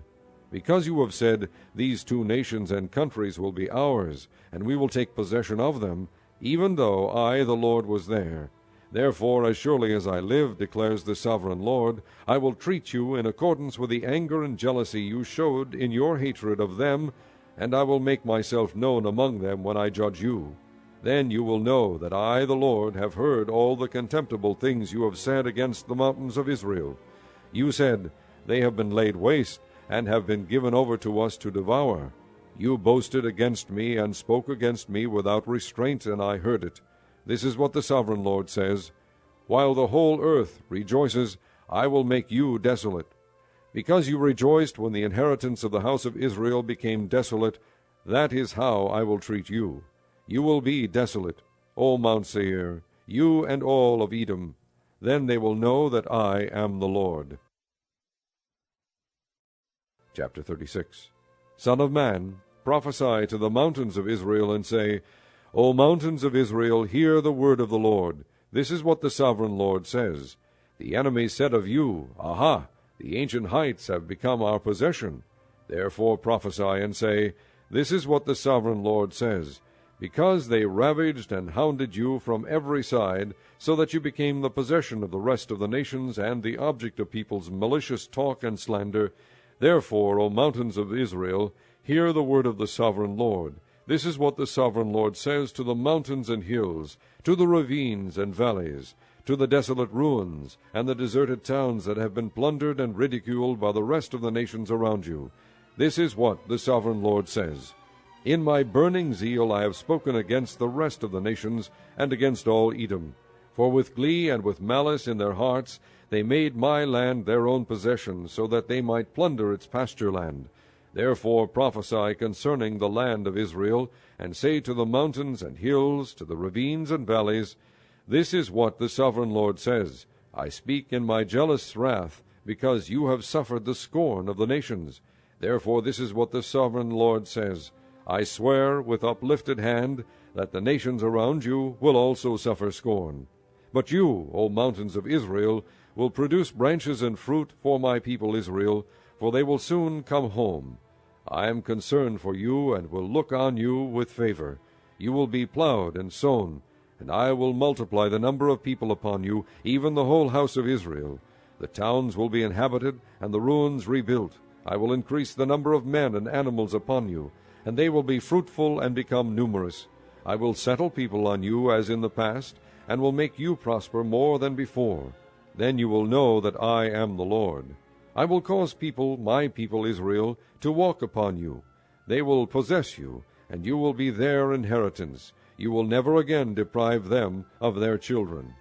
Because you have said, These two nations and countries will be ours, and we will take possession of them, even though I, the Lord, was there. Therefore, as surely as I live, declares the sovereign Lord, I will treat you in accordance with the anger and jealousy you showed in your hatred of them, and I will make myself known among them when I judge you. Then you will know that I, the Lord, have heard all the contemptible things you have said against the mountains of Israel. You said, They have been laid waste, and have been given over to us to devour. You boasted against me, and spoke against me without restraint, and I heard it. This is what the sovereign Lord says, While the whole earth rejoices, I will make you desolate. Because you rejoiced when the inheritance of the house of Israel became desolate, That is how I will treat you. You will be desolate, O Mount Seir, you and all of Edom. Then they will know that I am the Lord. Chapter 36. Son of man, prophesy to the mountains of Israel, and say, O mountains of Israel, hear the word of the Lord. This is what the sovereign Lord says. The enemy said of you, Aha! The ancient heights have become our possession. Therefore prophesy and say, This is what the sovereign Lord says. Because they ravaged and hounded you from every side, so that you became the possession of the rest of the nations and the object of people's malicious talk and slander, therefore, O mountains of Israel, hear the word of the sovereign Lord. This is what the sovereign Lord says to the mountains and hills, to the ravines and valleys, to the desolate ruins, and the deserted towns that have been plundered and ridiculed by the rest of the nations around you. This is what the sovereign Lord says. In my burning zeal I have spoken against the rest of the nations, and against all Edom. For with glee and with malice in their hearts they made my land their own possession, so that they might plunder its pasture land. Therefore prophesy concerning the land of Israel, and say to the mountains and hills, to the ravines and valleys, This is what the sovereign Lord says. I speak in my jealous wrath, because you have suffered the scorn of the nations. Therefore this is what the sovereign Lord says. I swear with uplifted hand that the nations around you will also suffer scorn. But you, O mountains of Israel, will produce branches and fruit for my people Israel, for they will soon come home. I am concerned for you, and will look on you with favor. You will be plowed and sown, and I will multiply the number of people upon you, even the whole house of Israel. The towns will be inhabited, and the ruins rebuilt. I will increase the number of men and animals upon you, and they will be fruitful and become numerous. I will settle people on you as in the past, and will make you prosper more than before. Then you will know that I am the Lord. I will cause people, my people Israel, to walk upon you. They will possess you, and you will be their inheritance. You will never again deprive them of their children.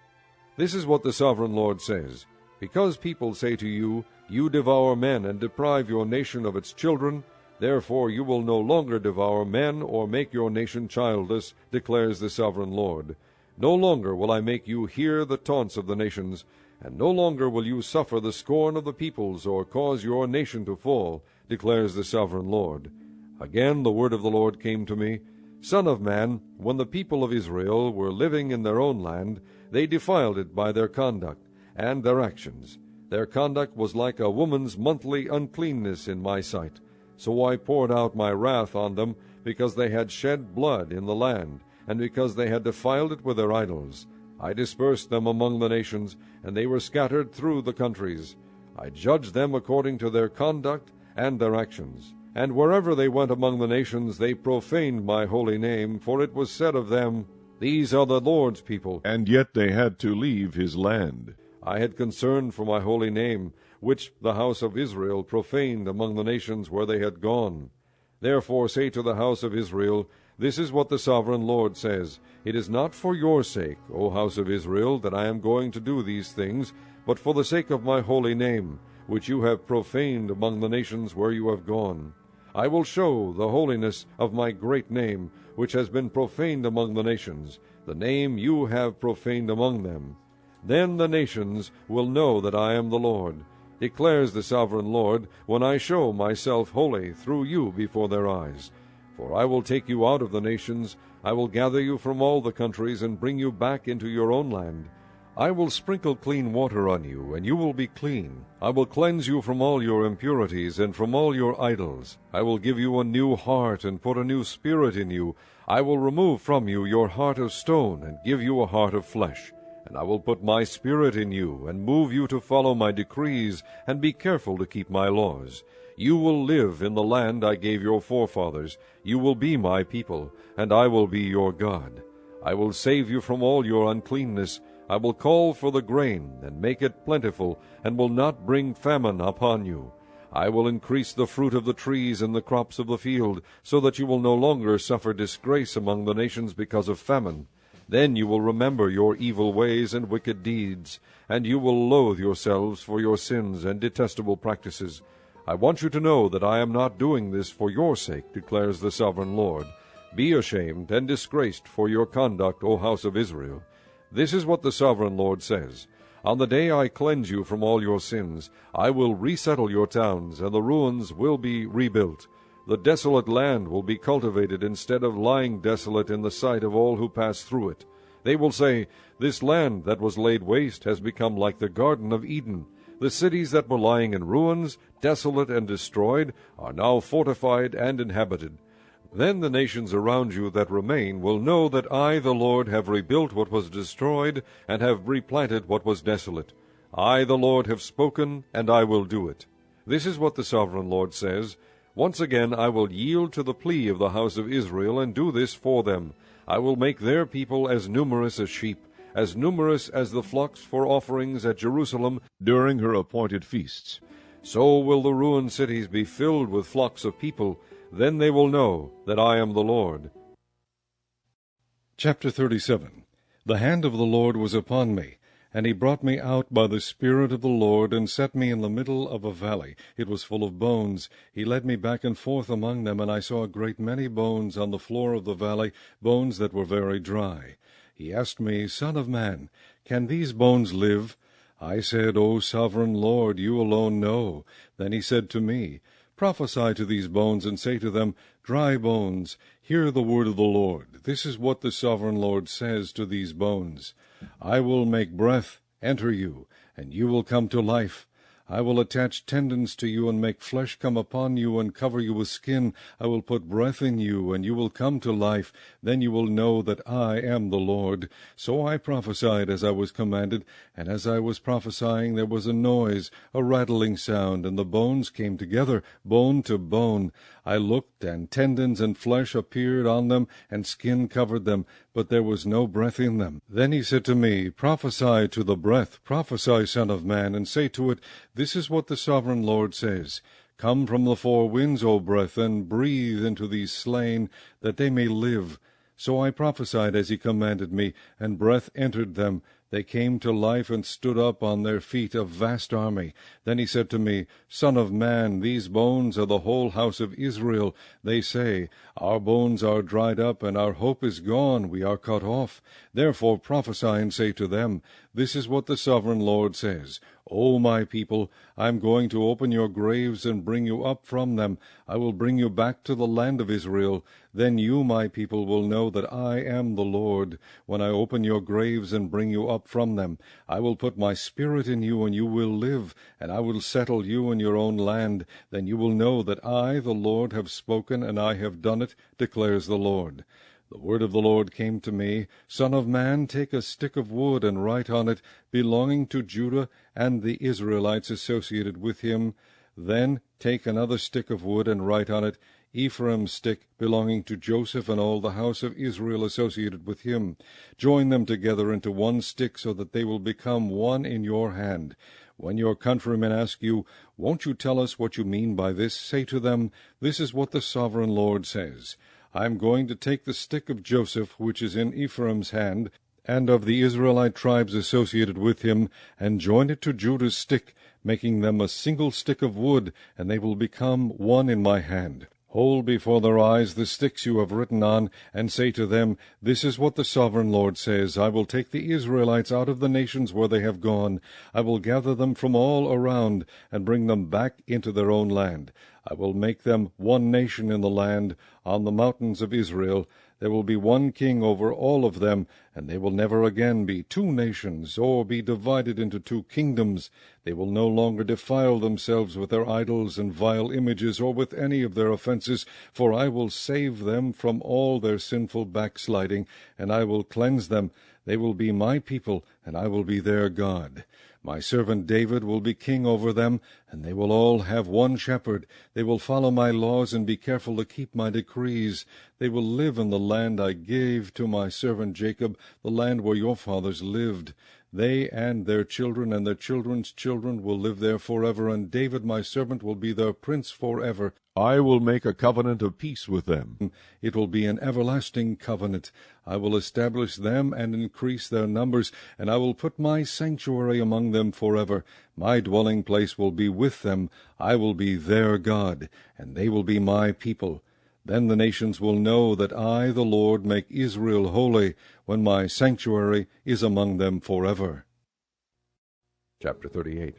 This is what the sovereign Lord says. Because people say to you, You devour men and deprive your nation of its children, therefore you will no longer devour men or make your nation childless, declares the sovereign Lord. No longer will I make you hear the taunts of the nations, and no longer will you suffer the scorn of the peoples, or cause your nation to fall, declares the sovereign Lord. Again the word of the Lord came to me, Son of man, when the people of Israel were living in their own land, they defiled it by their conduct and their actions. Their conduct was like a woman's monthly uncleanness in my sight. So I poured out my wrath on them, because they had shed blood in the land, and because they had defiled it with their idols. I dispersed them among the nations, and they were scattered through the countries. I judged them according to their conduct and their actions. And wherever they went among the nations, they profaned my holy name, for it was said of them, These are the Lord's people. And yet they had to leave his land. I had concern for my holy name, which the house of Israel profaned among the nations where they had gone. Therefore say to the house of Israel, This is what the sovereign Lord says, It is not for your sake, O house of Israel, that I am going to do these things, but for the sake of my holy name, which you have profaned among the nations where you have gone. I will show the holiness of my great name, which has been profaned among the nations, the name you have profaned among them. Then the nations will know that I am the Lord, declares the sovereign Lord, when I show myself holy through you before their eyes. For I will take you out of the nations, I will gather you from all the countries, and bring you back into your own land. I will sprinkle clean water on you, and you will be clean. I will cleanse you from all your impurities, and from all your idols. I will give you a new heart, and put a new spirit in you. I will remove from you your heart of stone, and give you a heart of flesh. And I will put my spirit in you, and move you to follow my decrees, and be careful to keep my laws. You will live in the land I gave your forefathers. You will be my people, and I will be your God. I will save you from all your uncleanness. I will call for the grain, and make it plentiful, and will not bring famine upon you. I will increase the fruit of the trees and the crops of the field, so that you will no longer suffer disgrace among the nations because of famine. Then you will remember your evil ways and wicked deeds, and you will loathe yourselves for your sins and detestable practices. I want you to know that I am not doing this for your sake, declares the sovereign Lord. Be ashamed and disgraced for your conduct, O house of Israel. This is what the sovereign Lord says. On the day I cleanse you from all your sins, I will resettle your towns, and the ruins will be rebuilt. The desolate land will be cultivated instead of lying desolate in the sight of all who pass through it. They will say, This land that was laid waste has become like the Garden of Eden. The cities that were lying in ruins, desolate and destroyed, are now fortified and inhabited. Then the nations around you that remain will know that I, the Lord, have rebuilt what was destroyed, and have replanted what was desolate. I, the Lord, have spoken, and I will do it. This is what the sovereign Lord says. Once again I will yield to the plea of the house of Israel, and do this for them. I will make their people as numerous as sheep, as numerous as the flocks for offerings at Jerusalem during her appointed feasts. So will the ruined cities be filled with flocks of people. Then they will know that I am the Lord. Chapter 37. The hand of the Lord was upon me, and he brought me out by the Spirit of the Lord, and set me in the middle of a valley. It was full of bones. He led me back and forth among them, and I saw a great many bones on the floor of the valley, bones that were very dry. He asked me, Son of man, can these bones live? I said, O sovereign Lord, you alone know. Then he said to me, Prophesy to these bones, and say to them, Dry bones, hear the word of the Lord. This is what the sovereign Lord says to these bones. I will make breath enter you, and you will come to life. I will attach tendons to you, and make flesh come upon you, and cover you with skin. I will put breath in you, and you will come to life. Then you will know that I am the Lord. So I prophesied as I was commanded, and as I was prophesying there was a noise, a rattling sound, and the bones came together, bone to bone. I looked, and tendons and flesh appeared on them, and skin covered them, but there was no breath in them. Then he said to me, Prophesy to the breath, prophesy, Son of man, and say to it, This is what the sovereign Lord says. Come from the four winds, O breath, and breathe into these slain, that they may live. So I prophesied as he commanded me, and breath entered them. They came to life and stood up on their feet, a vast army. Then he said to me, Son of man, these bones are the whole house of Israel. They say, Our bones are dried up, and our hope is gone, we are cut off. Therefore prophesy and say to them, This is what the sovereign Lord says. O my people, I am going to open your graves and bring you up from them. I will bring you back to the land of Israel. Then you, my people, will know that I am the Lord, when I open your graves and bring you up from them. I will put my spirit in you, and you will live, and I will settle you in your own land. Then you will know that I, the Lord, have spoken, and I have done it, declares the Lord. The word of the Lord came to me, Son of man, take a stick of wood, and write on it, belonging to Judah and the Israelites associated with him. Then take another stick of wood, and write on it, Ephraim's stick, belonging to Joseph and all the house of Israel associated with him. Join them together into one stick, so that they will become one in your hand. When your countrymen ask you, Won't you tell us what you mean by this? Say to them, This is what the sovereign Lord says. I am going to take the stick of Joseph, which is in Ephraim's hand, and of the Israelite tribes associated with him, and join it to Judah's stick, making them a single stick of wood, and they will become one in my hand. Hold before their eyes the sticks you have written on, and say to them, This is what the sovereign Lord says. I will take the Israelites out of the nations where they have gone. I will gather them from all around, and bring them back into their own land. I will make them one nation in the land, on the mountains of Israel. There will be one king over all of them, and they will never again be two nations, or be divided into two kingdoms. They will no longer defile themselves with their idols and vile images, or with any of their offenses, for I will save them from all their sinful backsliding, and I will cleanse them. They will be my people, and I will be their God. My servant David will be king over them, and they will all have one shepherd. They will follow my laws and be careful to keep my decrees. They will live in the land I gave to my servant Jacob, the land where your fathers lived. They and their children and their children's children will live there forever, and David my servant will be their prince forever. I will make a covenant of peace with them. It will be an everlasting covenant. I will establish them and increase their numbers, and I will put my sanctuary among them forever. My dwelling place will be with them. I will be their God, and they will be my people. Then the nations will know that I, the Lord, make Israel holy, when my sanctuary is among them forever. Chapter 38.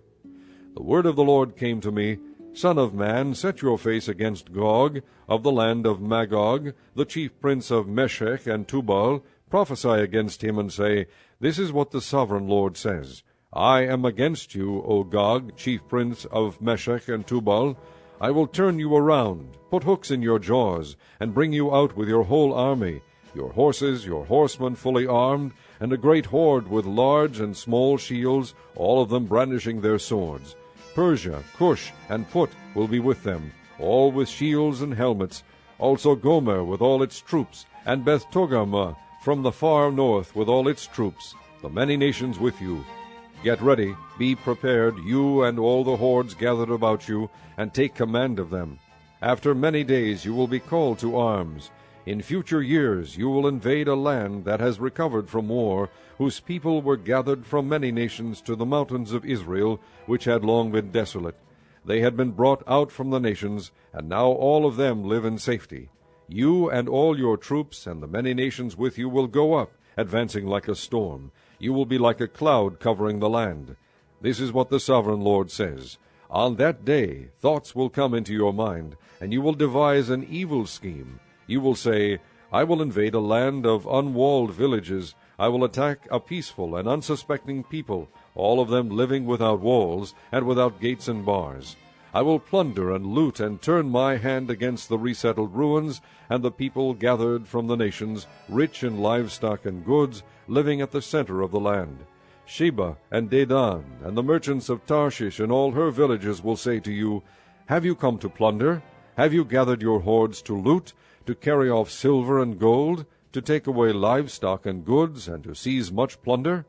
The word of the Lord came to me, Son of man, set your face against Gog, of the land of Magog, the chief prince of Meshech and Tubal. Prophesy against him, and say, This is what the sovereign Lord says. I am against you, O Gog, chief prince of Meshech and Tubal. I will turn you around, put hooks in your jaws, and bring you out with your whole army, your horses, your horsemen fully armed, and a great horde with large and small shields, all of them brandishing their swords. Persia, Cush, and Put will be with them, all with shields and helmets, also Gomer with all its troops, and Beth-togarmah from the far north with all its troops, the many nations with you. Get ready, be prepared, you and all the hordes gathered about you, and take command of them. After many days you will be called to arms. In future years you will invade a land that has recovered from war, whose people were gathered from many nations to the mountains of Israel, which had long been desolate. They had been brought out from the nations, and now all of them live in safety. You and all your troops and the many nations with you will go up, advancing like a storm. You will be like a cloud covering the land. This is what the sovereign Lord says. On that day thoughts will come into your mind, and you will devise an evil scheme. You will say, I will invade a land of unwalled villages. I will attack a peaceful and unsuspecting people, all of them living without walls and without gates and bars. I will plunder and loot and turn my hand against the resettled ruins and the people gathered from the nations, rich in livestock and goods, living at the center of the land. Sheba and Dedan and the merchants of Tarshish and all her villages will say to you, Have you come to plunder? Have you gathered your hordes to loot, to carry off silver and gold, to take away livestock and goods, and to seize much plunder?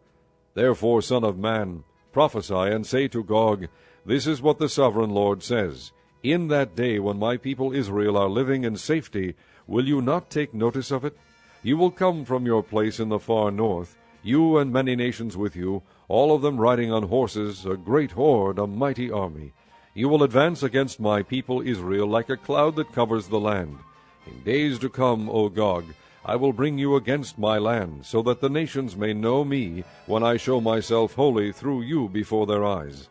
Therefore, Son of man, prophesy and say to Gog, This is what the sovereign Lord says. In that day when my people Israel are living in safety, will you not take notice of it? You will come from your place in the far north, you and many nations with you, all of them riding on horses, a great horde, a mighty army. You will advance against my people Israel like a cloud that covers the land. In days to come, O Gog, I will bring you against my land, so that the nations may know me when I show myself holy through you before their eyes.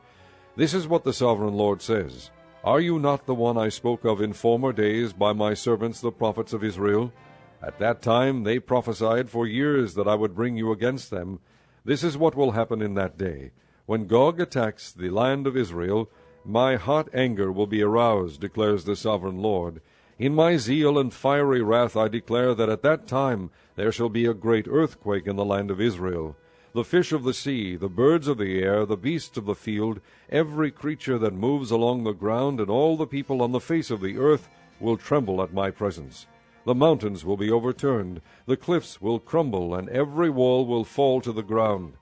This is what the sovereign Lord says. Are you not the one I spoke of in former days by my servants the prophets of Israel? At that time they prophesied for years that I would bring you against them. This is what will happen in that day. When Gog attacks the land of Israel, my hot anger will be aroused, declares the sovereign Lord. In my zeal and fiery wrath I declare that at that time there shall be a great earthquake in the land of Israel. The fish of the sea, the birds of the air, the beasts of the field, every creature that moves along the ground, and all the people on the face of the earth will tremble at my presence. The mountains will be overturned, the cliffs will crumble, and every wall will fall to the ground.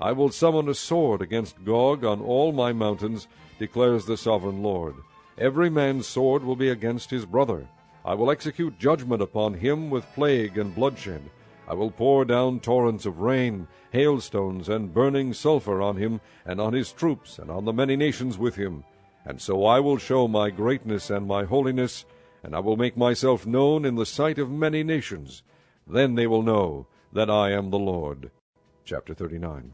I will summon a sword against Gog on all my mountains, declares the sovereign Lord. Every man's sword will be against his brother. I will execute judgment upon him with plague and bloodshed. I will pour down torrents of rain, hailstones, and burning sulfur on him, and on his troops, and on the many nations with him. And so I will show my greatness and my holiness, and I will make myself known in the sight of many nations. Then they will know that I am the Lord. Chapter 39.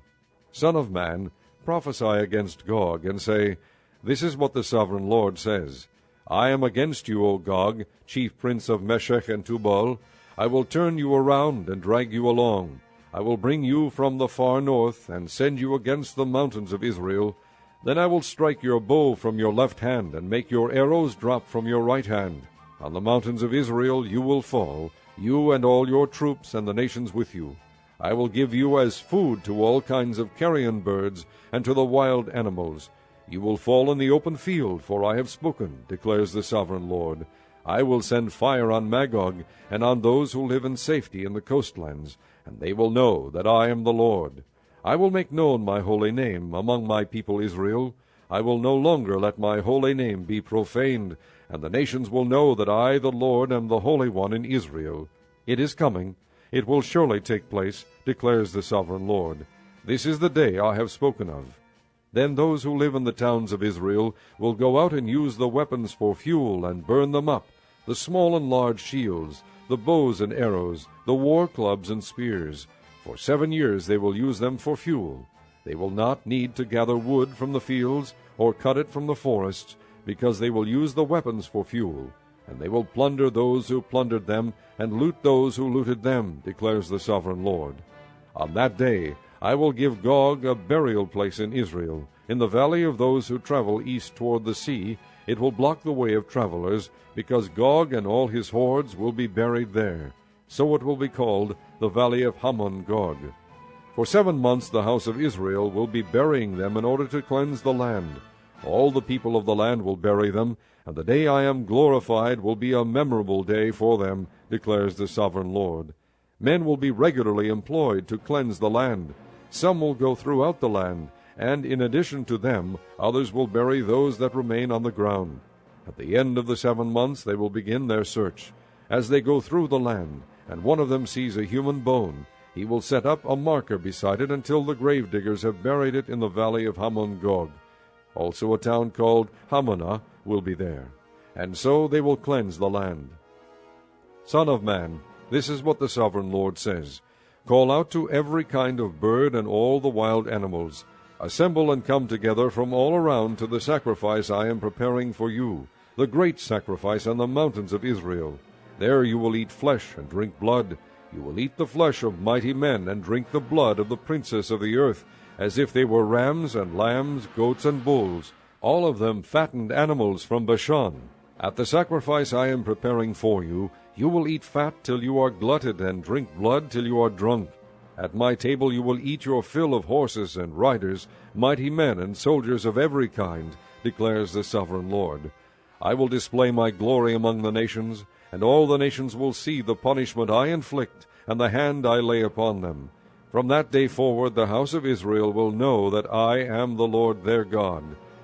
Son of man, prophesy against Gog, and say, This is what the sovereign Lord says. I am against you, O Gog, chief prince of Meshech and Tubal. I will turn you around and drag you along. I will bring you from the far north, and send you against the mountains of Israel. Then I will strike your bow from your left hand, and make your arrows drop from your right hand. On the mountains of Israel you will fall, you and all your troops and the nations with you. I will give you as food to all kinds of carrion birds, and to the wild animals. You will fall in the open field, for I have spoken, declares the sovereign Lord. I will send fire on Magog, and on those who live in safety in the coastlands, and they will know that I am the Lord. I will make known my holy name among my people Israel. I will no longer let my holy name be profaned, and the nations will know that I, the Lord, am the Holy One in Israel. It is coming. It will surely take place, declares the sovereign Lord. This is the day I have spoken of. Then those who live in the towns of Israel will go out and use the weapons for fuel and burn them up, the small and large shields, the bows and arrows, the war clubs and spears. For 7 years they will use them for fuel. They will not need to gather wood from the fields or cut it from the forests, because they will use the weapons for fuel, and they will plunder those who plundered them, and loot those who looted them, declares the sovereign Lord. On that day I will give Gog a burial place in Israel. In the valley of those who travel east toward the sea, it will block the way of travelers, because Gog and all his hordes will be buried there. So it will be called the valley of Hamon Gog. For 7 months the house of Israel will be burying them in order to cleanse the land. All the people of the land will bury them, and the day I am glorified will be a memorable day for them, declares the sovereign Lord. Men will be regularly employed to cleanse the land. Some will go throughout the land, and in addition to them, others will bury those that remain on the ground. At the end of the 7 months they will begin their search. As they go through the land, and one of them sees a human bone, he will set up a marker beside it until the gravediggers have buried it in the valley of Hamon Gog. Also a town called Hamonah will be there. And so they will cleanse the land. Son of man, this is what the sovereign Lord says. Call out to every kind of bird and all the wild animals. Assemble and come together from all around to the sacrifice I am preparing for you, the great sacrifice on the mountains of Israel. There you will eat flesh and drink blood. You will eat the flesh of mighty men and drink the blood of the princes of the earth, as if they were rams and lambs, goats and bulls, all of them fattened animals from Bashan. At the sacrifice I am preparing for you, you will eat fat till you are glutted, and drink blood till you are drunk. At my table you will eat your fill of horses and riders, mighty men and soldiers of every kind, declares the sovereign Lord. I will display my glory among the nations, and all the nations will see the punishment I inflict, and the hand I lay upon them. From that day forward the house of Israel will know that I am the Lord their God,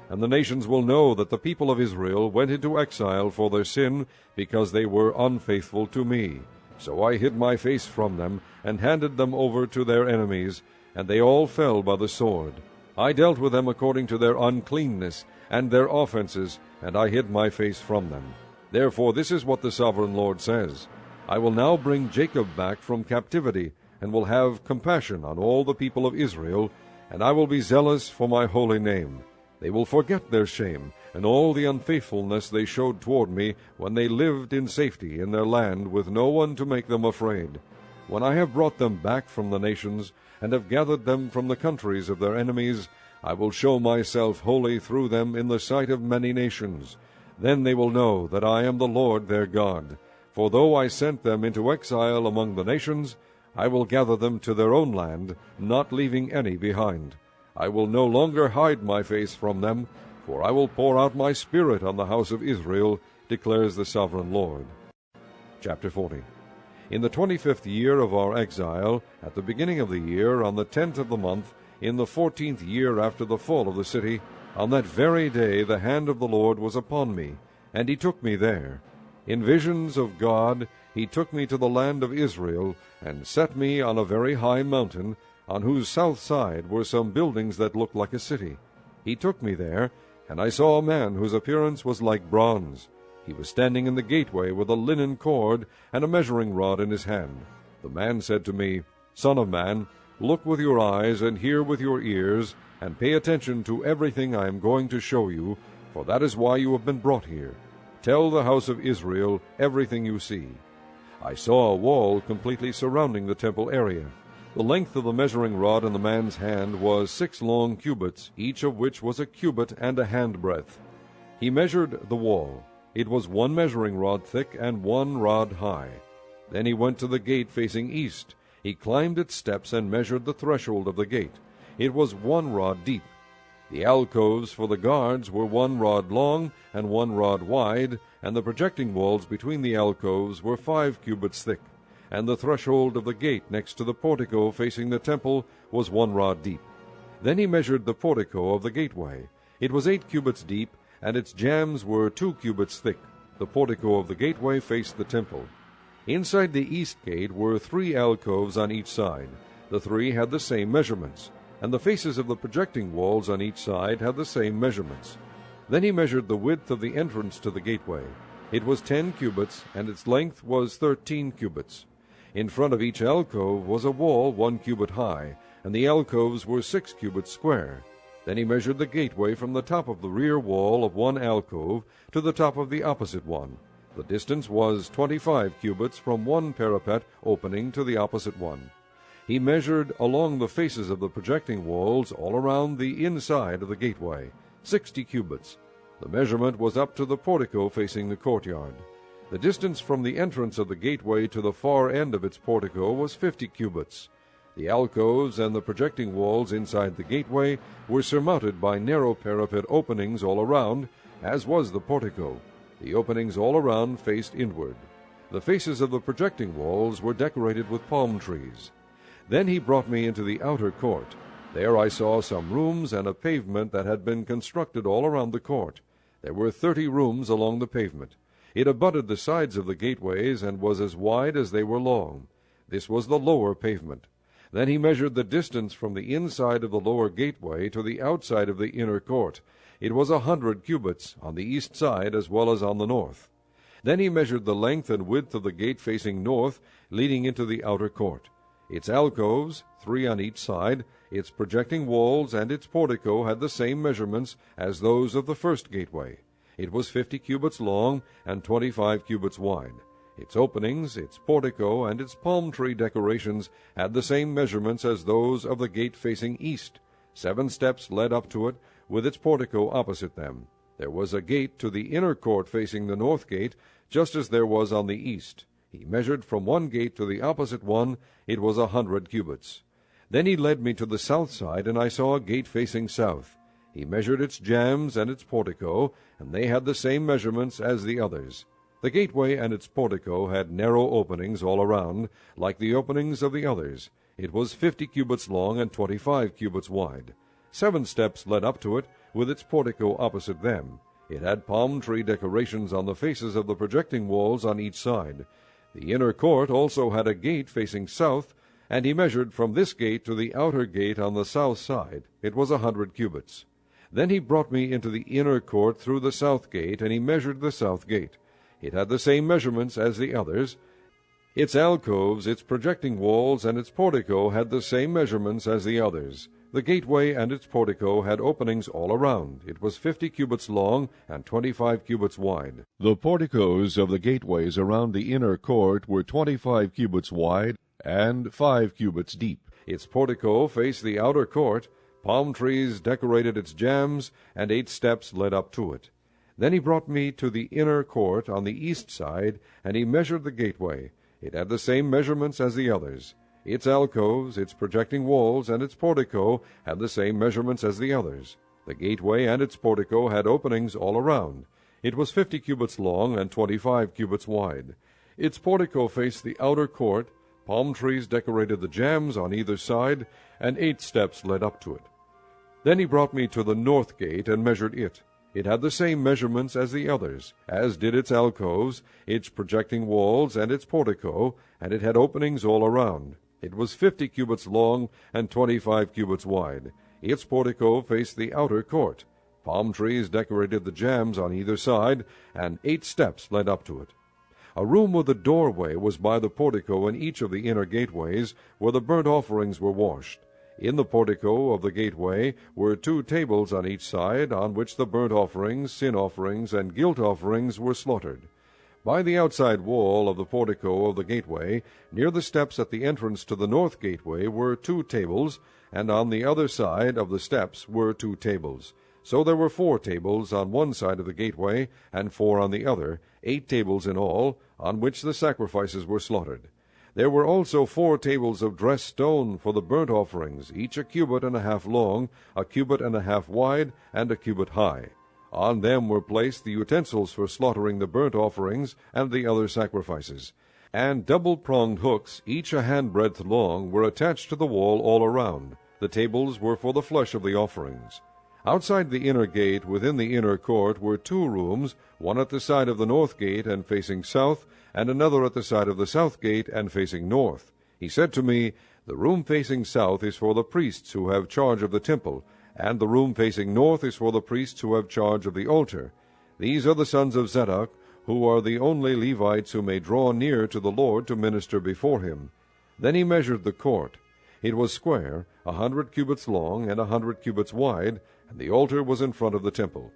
and the nations will know that the people of Israel went into exile for their sin, because they were unfaithful to me. So I hid my face from them, and handed them over to their enemies, and they all fell by the sword. I dealt with them according to their uncleanness and their offenses, and I hid my face from them. Therefore this is what the sovereign Lord says. I will now bring Jacob back from captivity, and will have compassion on all the people of Israel, and I will be zealous for my holy name. They will forget their shame, and all the unfaithfulness they showed toward me, when they lived in safety in their land, with no one to make them afraid. When I have brought them back from the nations, and have gathered them from the countries of their enemies, I will show myself holy through them in the sight of many nations. Then they will know that I am the Lord their God. For though I sent them into exile among the nations, I will gather them to their own land, not leaving any behind. I will no longer hide my face from them, for I will pour out my Spirit on the house of Israel, declares the sovereign Lord. Chapter 40. In the 25th year of our exile, at the beginning of the year, on the 10th of the month, in the 14th year after the fall of the city, on that very day the hand of the Lord was upon me, and he took me there. In visions of God he took me to the land of Israel, and set me on a very high mountain, on whose south side were some buildings that looked like a city. He took me there, and I saw a man whose appearance was like bronze. He was standing in the gateway with a linen cord and a measuring rod in his hand. The man said to me, Son of man, look with your eyes and hear with your ears, and pay attention to everything I am going to show you, for that is why you have been brought here. Tell the house of Israel everything you see. I saw a wall completely surrounding the temple area. The length of the measuring rod in the man's hand was 6 long cubits, each of which was a cubit and a handbreadth. He measured the wall. It was 1 measuring rod thick and 1 rod high. Then he went to the gate facing east. He climbed its steps and measured the threshold of the gate. It was 1 rod deep. The alcoves for the guards were 1 rod long and 1 rod wide, and the projecting walls between the alcoves were 5 cubits thick. and the threshold of the gate next to the portico facing the temple was 1 rod deep. Then he measured the portico of the gateway. It was 8 cubits deep, and its jambs were 2 cubits thick. The portico of the gateway faced the temple. Inside the east gate were 3 alcoves on each side. The 3 had the same measurements, and the faces of the projecting walls on each side had the same measurements. Then he measured the width of the entrance to the gateway. It was 10 cubits, and its length was 13 cubits. In front of each alcove was a wall 1 cubit high, and the alcoves were 6 cubits square. Then he measured the gateway from the top of the rear wall of one alcove to the top of the opposite one. The distance was 25 cubits from one parapet opening to the opposite one. He measured along the faces of the projecting walls all around the inside of the gateway, 60 cubits. The measurement was up to the portico facing the courtyard. The distance from the entrance of the gateway to the far end of its portico was 50 cubits. The alcoves and the projecting walls inside the gateway were surmounted by narrow parapet openings all around, as was the portico. The openings all around faced inward. The faces of the projecting walls were decorated with palm trees. Then he brought me into the outer court. There I saw some rooms and a pavement that had been constructed all around the court. There were 30 rooms along the pavement. It abutted the sides of the gateways and was as wide as they were long. This was the lower pavement. Then he measured the distance from the inside of the lower gateway to the outside of the inner court. It was 100 cubits on the east side as well as on the north. Then he measured the length and width of the gate facing north, leading into the outer court. Its alcoves, 3 on each side, its projecting walls, and its portico had the same measurements as those of the first gateway. It was 50 cubits long and 25 cubits wide. Its openings, its portico, and its palm tree decorations had the same measurements as those of the gate facing east. 7 steps led up to it, with its portico opposite them. There was a gate to the inner court facing the north gate, just as there was on the east. He measured from one gate to the opposite one. It was 100 cubits. Then he led me to the south side, and I saw a gate facing south. He measured its jambs and its portico, and they had the same measurements as the others. The gateway and its portico had narrow openings all around, like the openings of the others. It was 50 cubits long and 25 cubits wide. 7 steps led up to it, with its portico opposite them. It had palm tree decorations on the faces of the projecting walls on each side. The inner court also had a gate facing south, and he measured from this gate to the outer gate on the south side. It was 100 cubits. Then he brought me into the inner court through the south gate, and he measured the south gate. It had the same measurements as the others. Its alcoves, its projecting walls, and its portico had the same measurements as the others. The gateway and its portico had openings all around. It was 50 cubits long and 25 cubits wide. The porticos of the gateways around the inner court were 25 cubits wide and 5 cubits deep. Its portico faced the outer court. Palm trees decorated its jambs, and 8 steps led up to it. Then he brought me to the inner court on the east side, and he measured the gateway. It had the same measurements as the others. Its alcoves, its projecting walls, and its portico had the same measurements as the others. The gateway and its portico had openings all around. It was 50 cubits long and 25 cubits wide. Its portico faced the outer court. Palm trees decorated the jambs on either side, and 8 steps led up to it. Then he brought me to the north gate and measured it. It had the same measurements as the others, as did its alcoves, its projecting walls, and its portico, and it had openings all around. It was 50 cubits long and 25 cubits wide. Its portico faced the outer court. Palm trees decorated the jambs on either side, and 8 steps led up to it. A room with a doorway was by the portico in each of the inner gateways, where the burnt offerings were washed. In the portico of the gateway were 2 tables on each side, on which the burnt offerings, sin offerings, and guilt offerings were slaughtered. By the outside wall of the portico of the gateway, near the steps at the entrance to the north gateway, were 2 tables, and on the other side of the steps were 2 tables. So there were 4 tables on one side of the gateway, and 4 on the other, 8 tables in all, on which the sacrifices were slaughtered. There were also 4 tables of dressed stone for the burnt offerings, each a cubit and a half long, a cubit and a half wide, and a cubit high. On them were placed the utensils for slaughtering the burnt offerings and the other sacrifices. and double-pronged hooks, each a handbreadth long, were attached to the wall all around. The tables were for the flesh of the offerings. Outside the inner gate, within the inner court, were 2 rooms, one at the side of the north gate and facing south, and another at the side of the south gate and facing north. He said to me, "The room facing south is for the priests who have charge of the temple, and the room facing north is for the priests who have charge of the altar. These are the sons of Zadok, who are the only Levites who may draw near to the Lord to minister before him." Then he measured the court. It was square, 100 cubits long, and 100 cubits wide, and the altar was in front of the temple.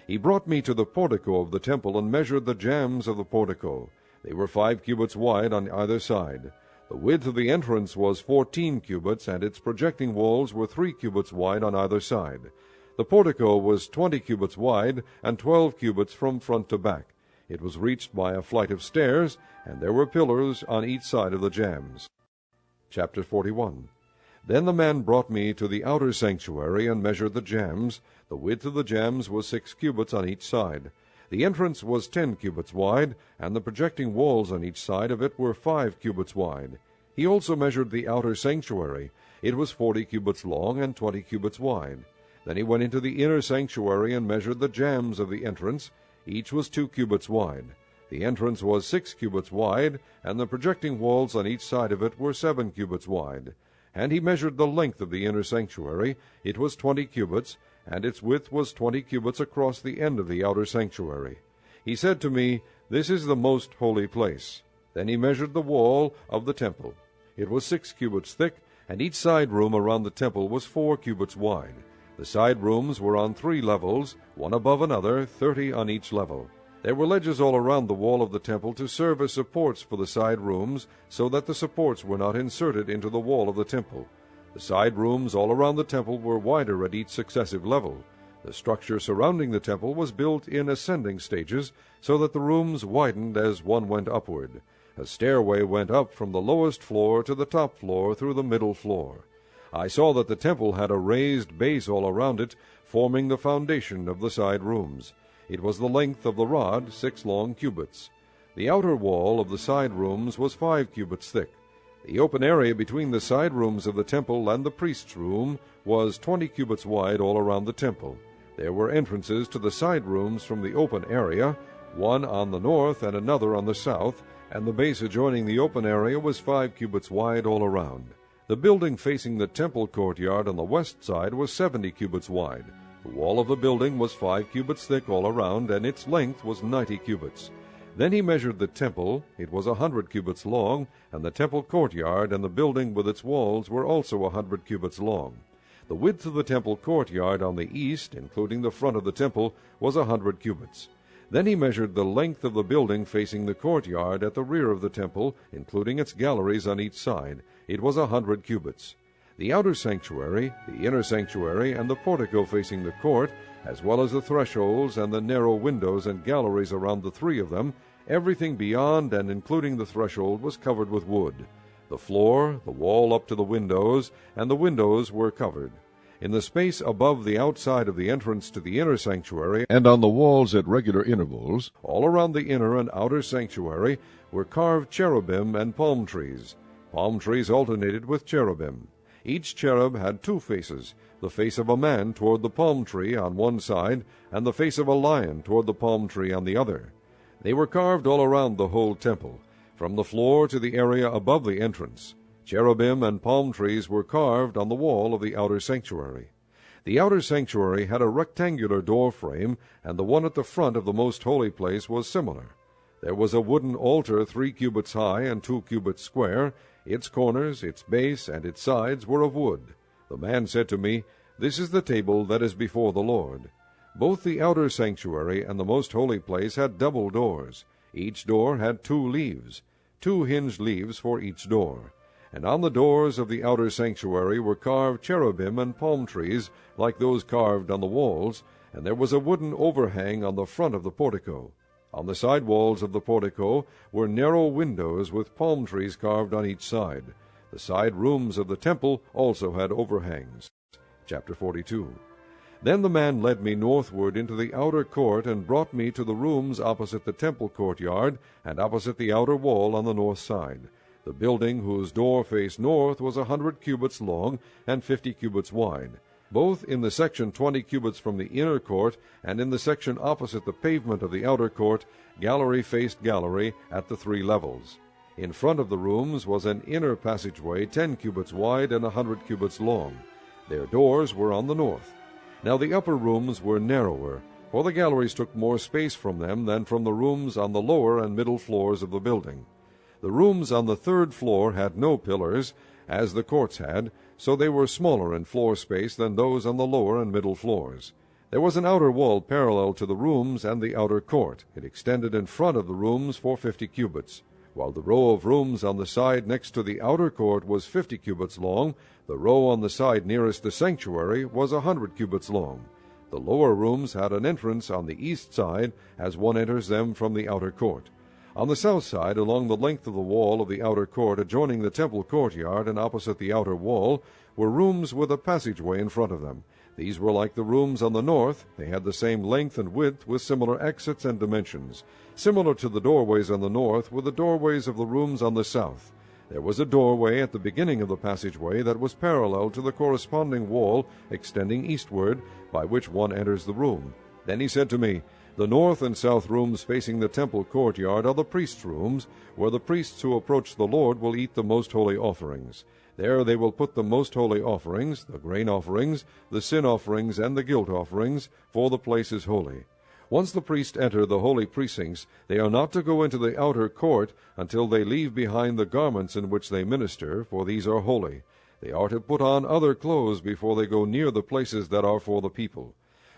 He brought me to the portico of the temple, and measured the jambs of the portico. They were 5 cubits wide on either side. The width of the entrance was 14 cubits, and its projecting walls were 3 cubits wide on either side. The portico was 20 cubits wide, and 12 cubits from front to back. It was reached by a flight of stairs, and there were pillars on each side of the jambs. Chapter 41. Then the man brought me to the outer sanctuary, and measured the jambs. The width of the jambs was 6 cubits on each side. The entrance was 10 cubits wide, and the projecting walls on each side of it were 5 cubits wide. He also measured the outer sanctuary. It was 40 cubits long and 20 cubits wide. Then he went into the inner sanctuary, and measured the jambs of the entrance. Each was 2 cubits wide. The entrance was 6 cubits wide, and the projecting walls on each side of it were 7 cubits wide. And he measured the length of the inner sanctuary. It was 20 cubits, and its width was 20 cubits across the end of the outer sanctuary. He said to me, "This is the most holy place." Then he measured the wall of the temple. It was 6 cubits thick, and each side room around the temple was 4 cubits wide. The side rooms were on 3 levels, one above another, 30 on each level. There were ledges all around the wall of the temple to serve as supports for the side rooms, so that the supports were not inserted into the wall of the temple. The side rooms all around the temple were wider at each successive level. The structure surrounding the temple was built in ascending stages, so that the rooms widened as one went upward. A stairway went up from the lowest floor to the top floor through the middle floor. I saw that the temple had a raised base all around it, forming the foundation of the side rooms. It was the length of the rod, 6 long cubits. The outer wall of the side rooms was 5 cubits thick. The open area between the side rooms of the temple and the priest's room was 20 cubits wide all around the temple. There were entrances to the side rooms from the open area, one on the north and another on the south, and the base adjoining the open area was 5 cubits wide all around. The building facing the temple courtyard on the west side was 70 cubits wide. The wall of the building was 5 cubits thick all around, and its length was 90 cubits. Then he measured the temple. It was 100 cubits long, and the temple courtyard and the building with its walls were also 100 cubits long. The width of the temple courtyard on the east, including the front of the temple, was 100 cubits. Then he measured the length of the building facing the courtyard at the rear of the temple, including its galleries on each side. It was 100 cubits. The outer sanctuary, the inner sanctuary, and the portico facing the court, as well as the thresholds and the narrow windows and galleries around the 3 of them, everything beyond and including the threshold was covered with wood. The floor, the wall up to the windows, and the windows were covered. In the space above the outside of the entrance to the inner sanctuary, And on the walls at regular intervals, all around the inner and outer sanctuary, were carved cherubim and palm trees. Palm trees alternated with cherubim. Each cherub had 2 faces, the face of a man toward the palm tree on one side, and the face of a lion toward the palm tree on the other. They were carved all around the whole temple, from the floor to the area above the entrance. Cherubim and palm trees were carved on the wall of the outer sanctuary. The outer sanctuary had a rectangular door frame, and the one at the front of the most holy place was similar. There was a wooden altar 3 cubits high and 2 cubits square. Its corners, its base, and its sides were of wood. The man said to me, "This is the table that is before the Lord." Both the outer sanctuary and the most holy place had double doors. Each door had 2 leaves, 2 hinged leaves for each door. And on the doors of the outer sanctuary were carved cherubim and palm trees, like those carved on the walls, and there was a wooden overhang on the front of the portico. On the side walls of the portico were narrow windows with palm trees carved on each side. The side rooms of the temple also had overhangs. Chapter 42. Then the man led me northward into the outer court, and brought me to the rooms opposite the temple courtyard, and opposite the outer wall on the north side. The building whose door faced north was 100 cubits long, and 50 cubits wide. Both in the section 20 cubits from the inner court, and in the section opposite the pavement of the outer court, gallery faced gallery at the 3 levels. In front of the rooms was an inner passageway 10 cubits wide and 100 cubits long. Their doors were on the north. Now the upper rooms were narrower, for the galleries took more space from them than from the rooms on the lower and middle floors of the building. The rooms on the 3rd floor had no pillars, as the courts had, so they were smaller in floor space than those on the lower and middle floors. There was an outer wall parallel to the rooms and the outer court. It extended in front of the rooms for 50 cubits. While the row of rooms on the side next to the outer court was 50 cubits long, the row on the side nearest the sanctuary was 100 cubits long. The lower rooms had an entrance on the east side, as one enters them from the outer court. On the south side, along the length of the wall of the outer court adjoining the temple courtyard and opposite the outer wall, were rooms with a passageway in front of them. These were like the rooms on the north. They had the same length and width, with similar exits and dimensions. Similar to the doorways on the north were the doorways of the rooms on the south. There was a doorway at the beginning of the passageway that was parallel to the corresponding wall extending eastward, by which one enters the room. Then he said to me, "The north and south rooms facing the temple courtyard are the priests' rooms, where the priests who approach the Lord will eat the most holy offerings. There they will put the most holy offerings, the grain offerings, the sin offerings, and the guilt offerings, for the place is holy. Once the priests enter the holy precincts, they are not to go into the outer court until they leave behind the garments in which they minister, for these are holy. They are to put on other clothes before they go near the places that are for the people."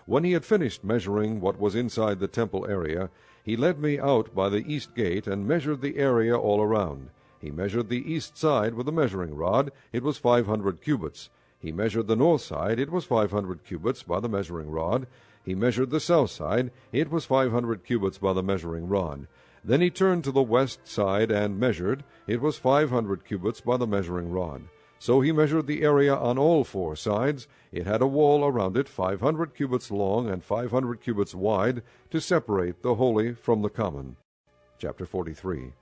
When he had finished measuring what was inside the temple area, he led me out by the east gate and measured the area all around. He measured the east side with a measuring rod. It was 500 cubits. He measured the north side. It was 500 cubits by the measuring rod. He measured the south side. It was 500 cubits by the measuring rod. Then he turned to the west side and measured. It was 500 cubits by the measuring rod. So he measured the area on all 4 sides. It had a wall around it 500 cubits long and 500 cubits wide, to separate the holy from the common. Chapter 43.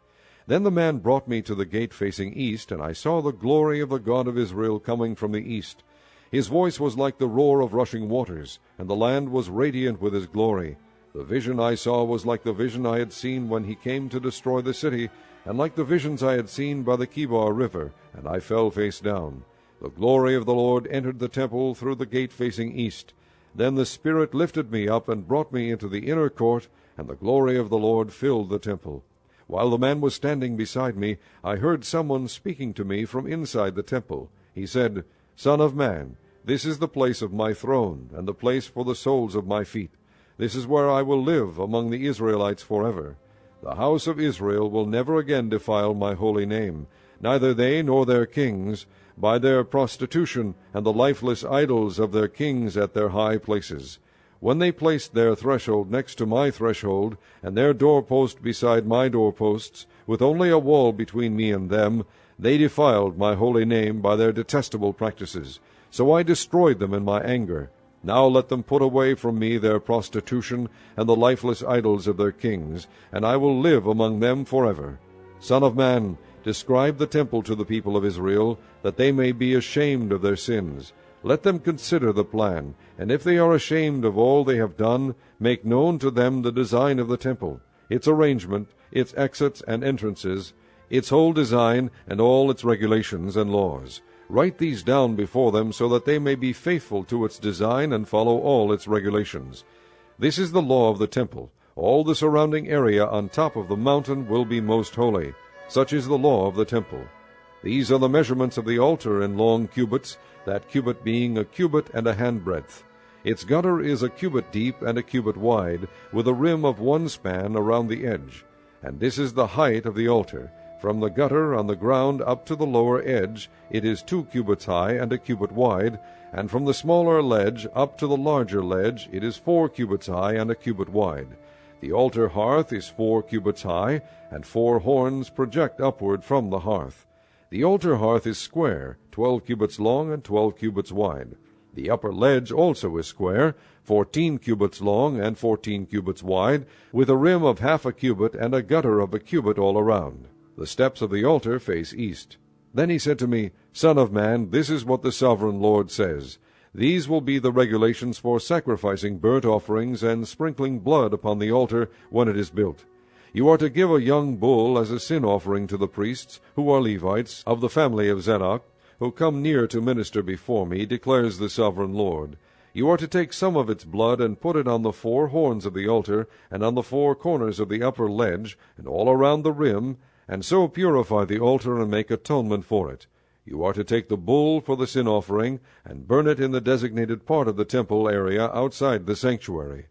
Then the man brought me to the gate facing east, and I saw the glory of the God of Israel coming from the east. His voice was like the roar of rushing waters, and the land was radiant with his glory. The vision I saw was like the vision I had seen when he came to destroy the city, and like the visions I had seen by the Kibar River, and I fell face down. The glory of the Lord entered the temple through the gate facing east. Then the Spirit lifted me up and brought me into the inner court, and the glory of the Lord filled the temple. While the man was standing beside me, I heard someone speaking to me from inside the temple. He said, "Son of man, this is the place of my throne, and the place for the soles of my feet. This is where I will live among the Israelites forever. The house of Israel will never again defile my holy name, neither they nor their kings, by their prostitution and the lifeless idols of their kings at their high places. When they placed their threshold next to my threshold, and their doorpost beside my doorposts, with only a wall between me and them, they defiled my holy name by their detestable practices. So I destroyed them in my anger. Now let them put away from me their prostitution and the lifeless idols of their kings, and I will live among them forever. Son of man, describe the temple to the people of Israel, that they may be ashamed of their sins. Let them consider the plan, and if they are ashamed of all they have done, make known to them the design of the temple, its arrangement, its exits and entrances, its whole design, and all its regulations and laws. Write these down before them, so that they may be faithful to its design and follow all its regulations. This is the law of the temple. All the surrounding area on top of the mountain will be most holy. Such is the law of the temple. These are the measurements of the altar in long cubits, that cubit being a cubit and a handbreadth. Its gutter is a cubit deep and a cubit wide, with a rim of 1 span around the edge. And this is the height of the altar. From the gutter on the ground up to the lower edge, it is 2 cubits high and a cubit wide, and from the smaller ledge up to the larger ledge, it is 4 cubits high and a cubit wide. The altar hearth is 4 cubits high, and 4 horns project upward from the hearth. The altar hearth is square, 12 cubits long and 12 cubits wide. The upper ledge also is square, 14 cubits long and 14 cubits wide, with a rim of half a cubit and a gutter of a cubit all around. The steps of the altar face east. Then he said to me, Son of man, this is what the sovereign Lord says. These will be the regulations for sacrificing burnt offerings and sprinkling blood upon the altar when it is built. You are to give a young bull as a sin offering to the priests, who are Levites, of the family of Zadok, who come near to minister before me, declares the sovereign Lord. You are to take some of its blood and put it on the 4 horns of the altar, and on the 4 corners of the upper ledge, and all around the rim, and so purify the altar and make atonement for it. You are to take the bull for the sin offering, and burn it in the designated part of the temple area outside the sanctuary.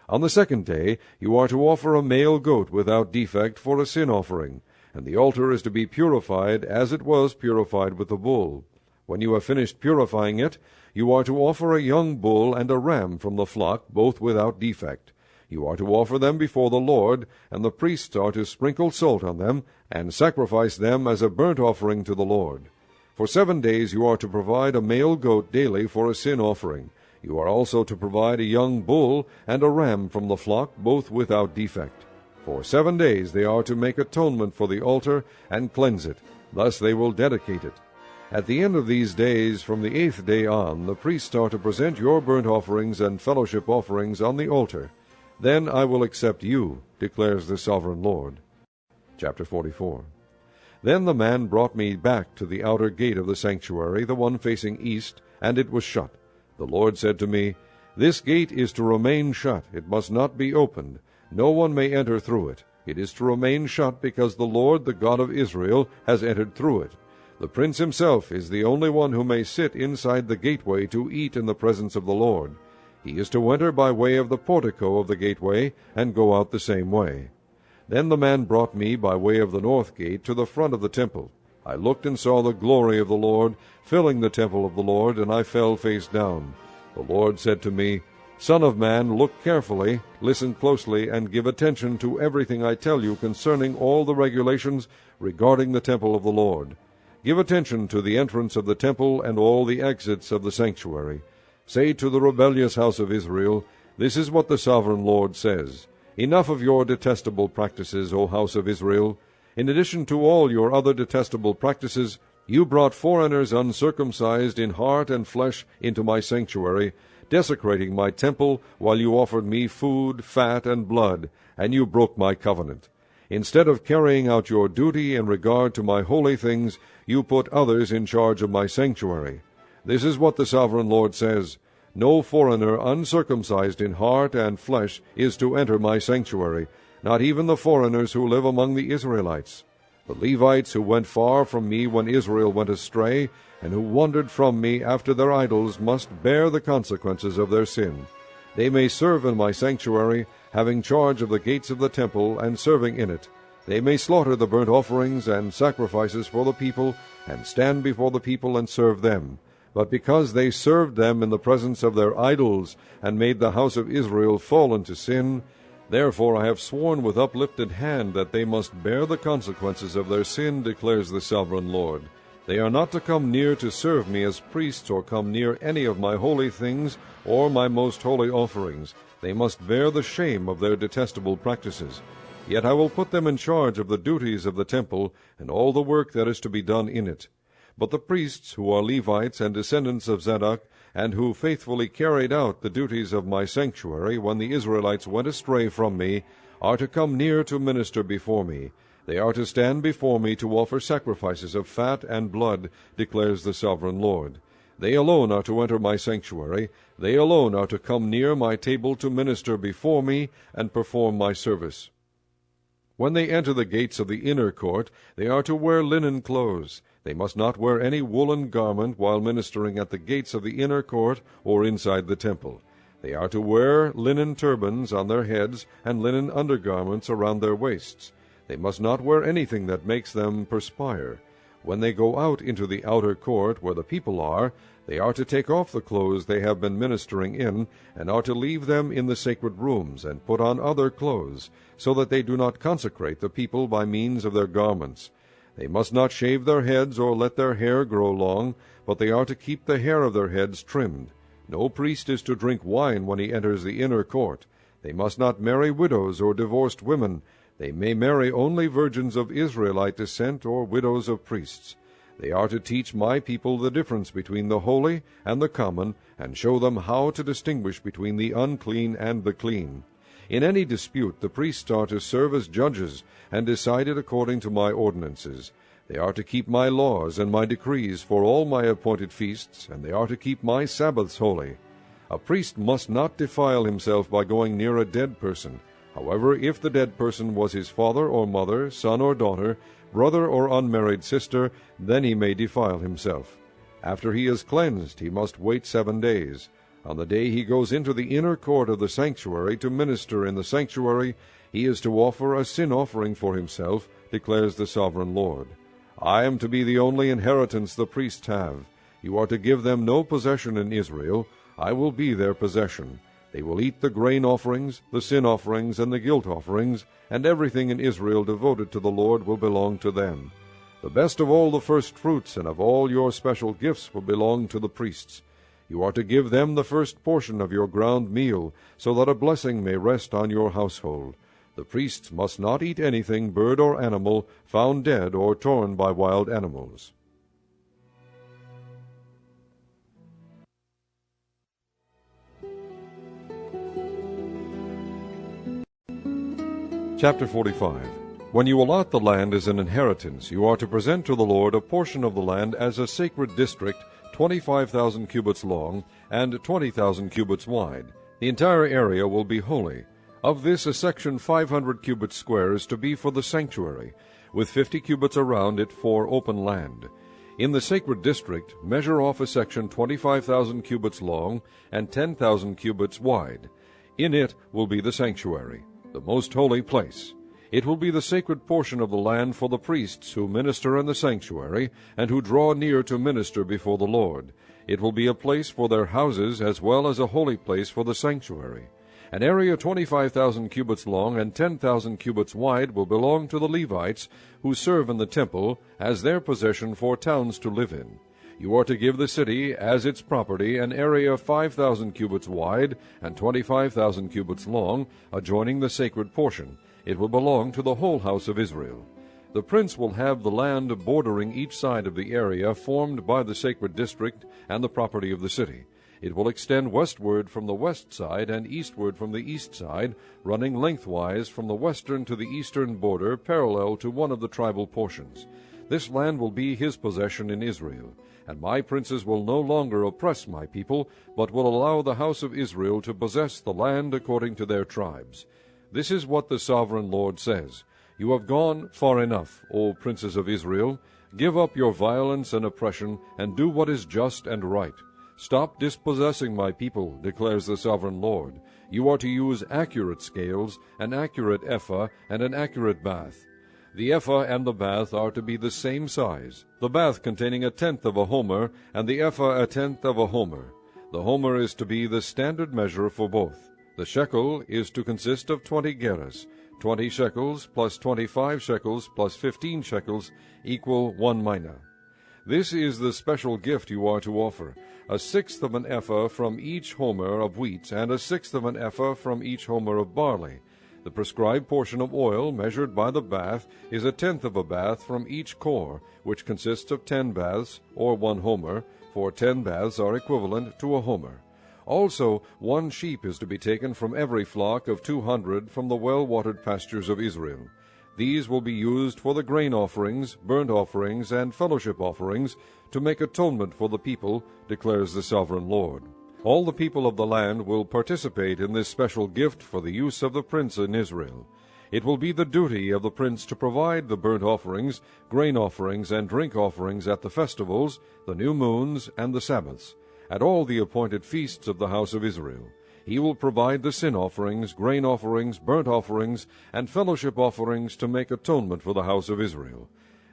On the 2nd day you are to offer a male goat without defect for a sin offering, and the altar is to be purified as it was purified with the bull. When you have finished purifying it, you are to offer a young bull and a ram from the flock, both without defect. You are to offer them before the Lord, and the priests are to sprinkle salt on them, and sacrifice them as a burnt offering to the Lord. For 7 days you are to provide a male goat daily for a sin offering. You are also to provide a young bull and a ram from the flock, both without defect. For 7 days they are to make atonement for the altar and cleanse it. Thus they will dedicate it. At the end of these days, from the 8th day on, the priests are to present your burnt offerings and fellowship offerings on the altar. Then I will accept you, declares the sovereign Lord. Chapter 44. Then the man brought me back to the outer gate of the sanctuary, the one facing east, and it was shut. The Lord said to me, This gate is to remain shut, it must not be opened. No one may enter through it. It is to remain shut because the Lord, the God of Israel, has entered through it. The prince himself is the only one who may sit inside the gateway to eat in the presence of the Lord. He is to enter by way of the portico of the gateway, and go out the same way. Then the man brought me by way of the north gate to the front of the temple. I looked and saw the glory of the Lord filling the temple of the Lord, and I fell face down. The Lord said to me, Son of man, look carefully, listen closely, and give attention to everything I tell you concerning all the regulations regarding the temple of the Lord. Give attention to the entrance of the temple and all the exits of the sanctuary. Say to the rebellious house of Israel, This is what the sovereign Lord says. Enough of your detestable practices, O house of Israel. In addition to all your other detestable practices, you brought foreigners uncircumcised in heart and flesh into my sanctuary, desecrating my temple while you offered me food, fat, and blood, and you broke my covenant. Instead of carrying out your duty in regard to my holy things, you put others in charge of my sanctuary. This is what the sovereign Lord says, No foreigner uncircumcised in heart and flesh is to enter my sanctuary, not even the foreigners who live among the Israelites. The Levites who went far from me when Israel went astray, and who wandered from me after their idols, must bear the consequences of their sin. They may serve in my sanctuary, having charge of the gates of the temple, and serving in it. They may slaughter the burnt offerings and sacrifices for the people, and stand before the people and serve them. But because they served them in the presence of their idols, and made the house of Israel fall into sin, therefore I have sworn with uplifted hand that they must bear the consequences of their sin, declares the sovereign Lord. They are not to come near to serve me as priests, or come near any of my holy things, or my most holy offerings. They must bear the shame of their detestable practices. Yet I will put them in charge of the duties of the temple, and all the work that is to be done in it. But the priests, who are Levites and descendants of Zadok, and who faithfully carried out the duties of my sanctuary when the Israelites went astray from me, are to come near to minister before me. They are to stand before me to offer sacrifices of fat and blood, declares the sovereign Lord. They alone are to enter my sanctuary. They alone are to come near my table to minister before me and perform my service. When they enter the gates of the inner court, they are to wear linen clothes. They must not wear any woolen garment while ministering at the gates of the inner court or inside the temple. They are to wear linen turbans on their heads and linen undergarments around their waists. They must not wear anything that makes them perspire. When they go out into the outer court where the people are, they are to take off the clothes they have been ministering in, and are to leave them in the sacred rooms, and put on other clothes, so that they do not consecrate the people by means of their garments. They must not shave their heads or let their hair grow long, but they are to keep the hair of their heads trimmed. No priest is to drink wine when he enters the inner court. They must not marry widows or divorced women. They may marry only virgins of Israelite descent or widows of priests. They are to teach my people the difference between the holy and the common, and show them how to distinguish between the unclean and the clean. In any dispute the priests are to serve as judges, and decide it according to my ordinances. They are to keep my laws and my decrees for all my appointed feasts, and they are to keep my Sabbaths holy. A priest must not defile himself by going near a dead person. However, if the dead person was his father or mother, son or daughter, brother or unmarried sister, then he may defile himself. After he is cleansed, he must wait 7 days. On the day he goes into the inner court of the sanctuary to minister in the sanctuary, he is to offer a sin offering for himself, declares the sovereign Lord. I am to be the only inheritance the priests have. You are to give them no possession in Israel. I will be their possession. They will eat the grain offerings, the sin offerings, and the guilt offerings, and everything in Israel devoted to the Lord will belong to them. The best of all the first fruits and of all your special gifts will belong to the priests. You are to give them the first portion of your ground meal, so that a blessing may rest on your household. The priests must not eat anything, bird or animal, found dead or torn by wild animals. Chapter 45. When you allot the land as an inheritance, you are to present to the Lord a portion of the land as a sacred district, 25,000 cubits long and 20,000 cubits wide. The entire area will be holy. Of this, a section 500 cubits square is to be for the sanctuary, with 50 cubits around it for open land. In the sacred district, measure off a section 25,000 cubits long and 10,000 cubits wide. In it will be the sanctuary, the most holy place. It will be the sacred portion of the land for the priests who minister in the sanctuary and who draw near to minister before the Lord. It will be a place for their houses as well as a holy place for the sanctuary. An area 25,000 cubits long and 10,000 cubits wide will belong to the Levites who serve in the temple as their possession for towns to live in. You are to give the city as its property an area 5,000 cubits wide and 25,000 cubits long, adjoining the sacred portion. It will belong to the whole house of Israel. The prince will have the land bordering each side of the area formed by the sacred district and the property of the city. It will extend westward from the west side and eastward from the east side, running lengthwise from the western to the eastern border, parallel to one of the tribal portions. This land will be his possession in Israel. And my princes will no longer oppress my people, but will allow the house of Israel to possess the land according to their tribes. This is what the sovereign Lord says. You have gone far enough, O princes of Israel. Give up your violence and oppression, and do what is just and right. Stop dispossessing my people, declares the sovereign Lord. You are to use accurate scales, an accurate ephah, and an accurate bath. The ephah and the bath are to be the same size, the bath containing 1/10 of a homer, and the ephah 1/10 of a homer. The homer is to be the standard measure for both. The shekel is to consist of 20 gerahs. 20 shekels plus 25 shekels plus 15 shekels equal 1 mina. This is the special gift you are to offer, 1/6 of an ephah from each homer of wheat, and 1/6 of an ephah from each homer of barley. The prescribed portion of oil, measured by the bath, is 1/10 of a bath from each core, which consists of 10 baths, or 1 homer, for 10 baths are equivalent to a homer. Also 1 sheep is to be taken from every flock of 200 from the well-watered pastures of Israel. These will be used for the grain offerings, burnt offerings, and fellowship offerings, to make atonement for the people, declares the sovereign Lord. All the people of the land will participate in this special gift for the use of the prince in Israel. It will be the duty of the prince to provide the burnt offerings, grain offerings, and drink offerings at the festivals, the new moons, and the Sabbaths, at all the appointed feasts of the house of Israel. He will provide the sin offerings, grain offerings, burnt offerings, and fellowship offerings to make atonement for the house of Israel.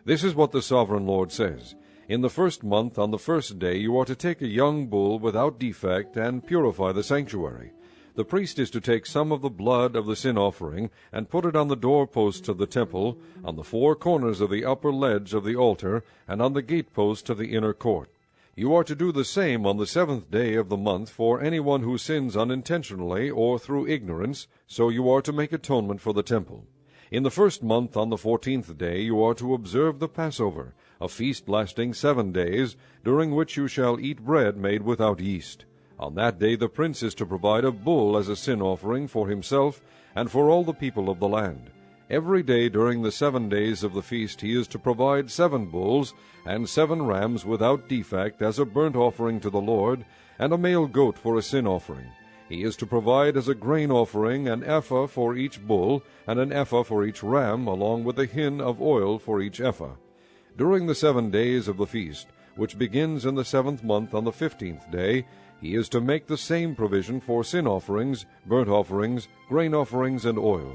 This is what the sovereign Lord says. In the first month, on the first day, you are to take a young bull without defect and purify the sanctuary. The priest is to take some of the blood of the sin offering and put it on the doorposts of the temple, on the 4 corners of the upper ledge of the altar, and on the gatepost of the inner court. You are to do the same on the 7th day of the month for anyone who sins unintentionally or through ignorance, so you are to make atonement for the temple. In the 1st month on the 14th day you are to observe the Passover, a feast lasting 7 days, during which you shall eat bread made without yeast. On that day the prince is to provide a bull as a sin offering for himself and for all the people of the land. Every day during the 7 days of the feast he is to provide 7 bulls and 7 rams without defect as a burnt offering to the Lord, and a male goat for a sin offering. He is to provide as a grain offering an ephah for each bull, and an ephah for each ram, along with a hin of oil for each ephah. During the 7 days of the feast, which begins in the 7th month on the 15th day, he is to make the same provision for sin offerings, burnt offerings, grain offerings, and oil.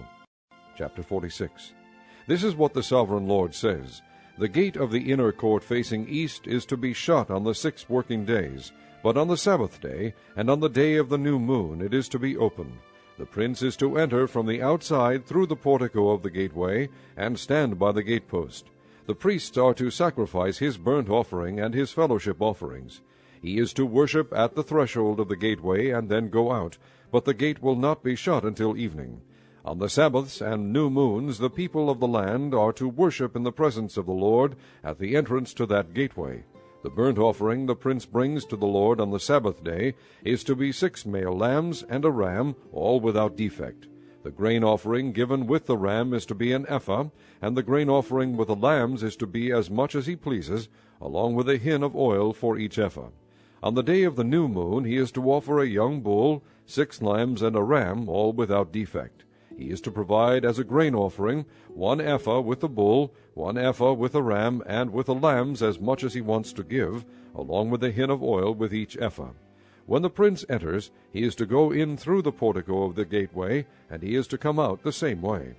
Chapter 46. This is what the sovereign Lord says. The gate of the inner court facing east is to be shut on the 6 working days, but on the Sabbath day, and on the day of the new moon, it is to be opened. The prince is to enter from the outside through the portico of the gateway, and stand by the gatepost. The priests are to sacrifice his burnt offering and his fellowship offerings. He is to worship at the threshold of the gateway, and then go out, but the gate will not be shut until evening. On the Sabbaths and new moons the people of the land are to worship in the presence of the Lord at the entrance to that gateway. The burnt offering the prince brings to the Lord on the Sabbath day is to be 6 male lambs and a ram, all without defect. The grain offering given with the ram is to be an ephah, and the grain offering with the lambs is to be as much as he pleases, along with a hin of oil for each ephah. On the day of the new moon he is to offer a young bull, 6 lambs, and a ram, all without defect. He is to provide as a grain offering 1 ephah with the bull, 1 ephah with the ram, and with the lambs as much as he wants to give, along with a hin of oil with each ephah. When the prince enters, he is to go in through the portico of the gateway, and he is to come out the same way.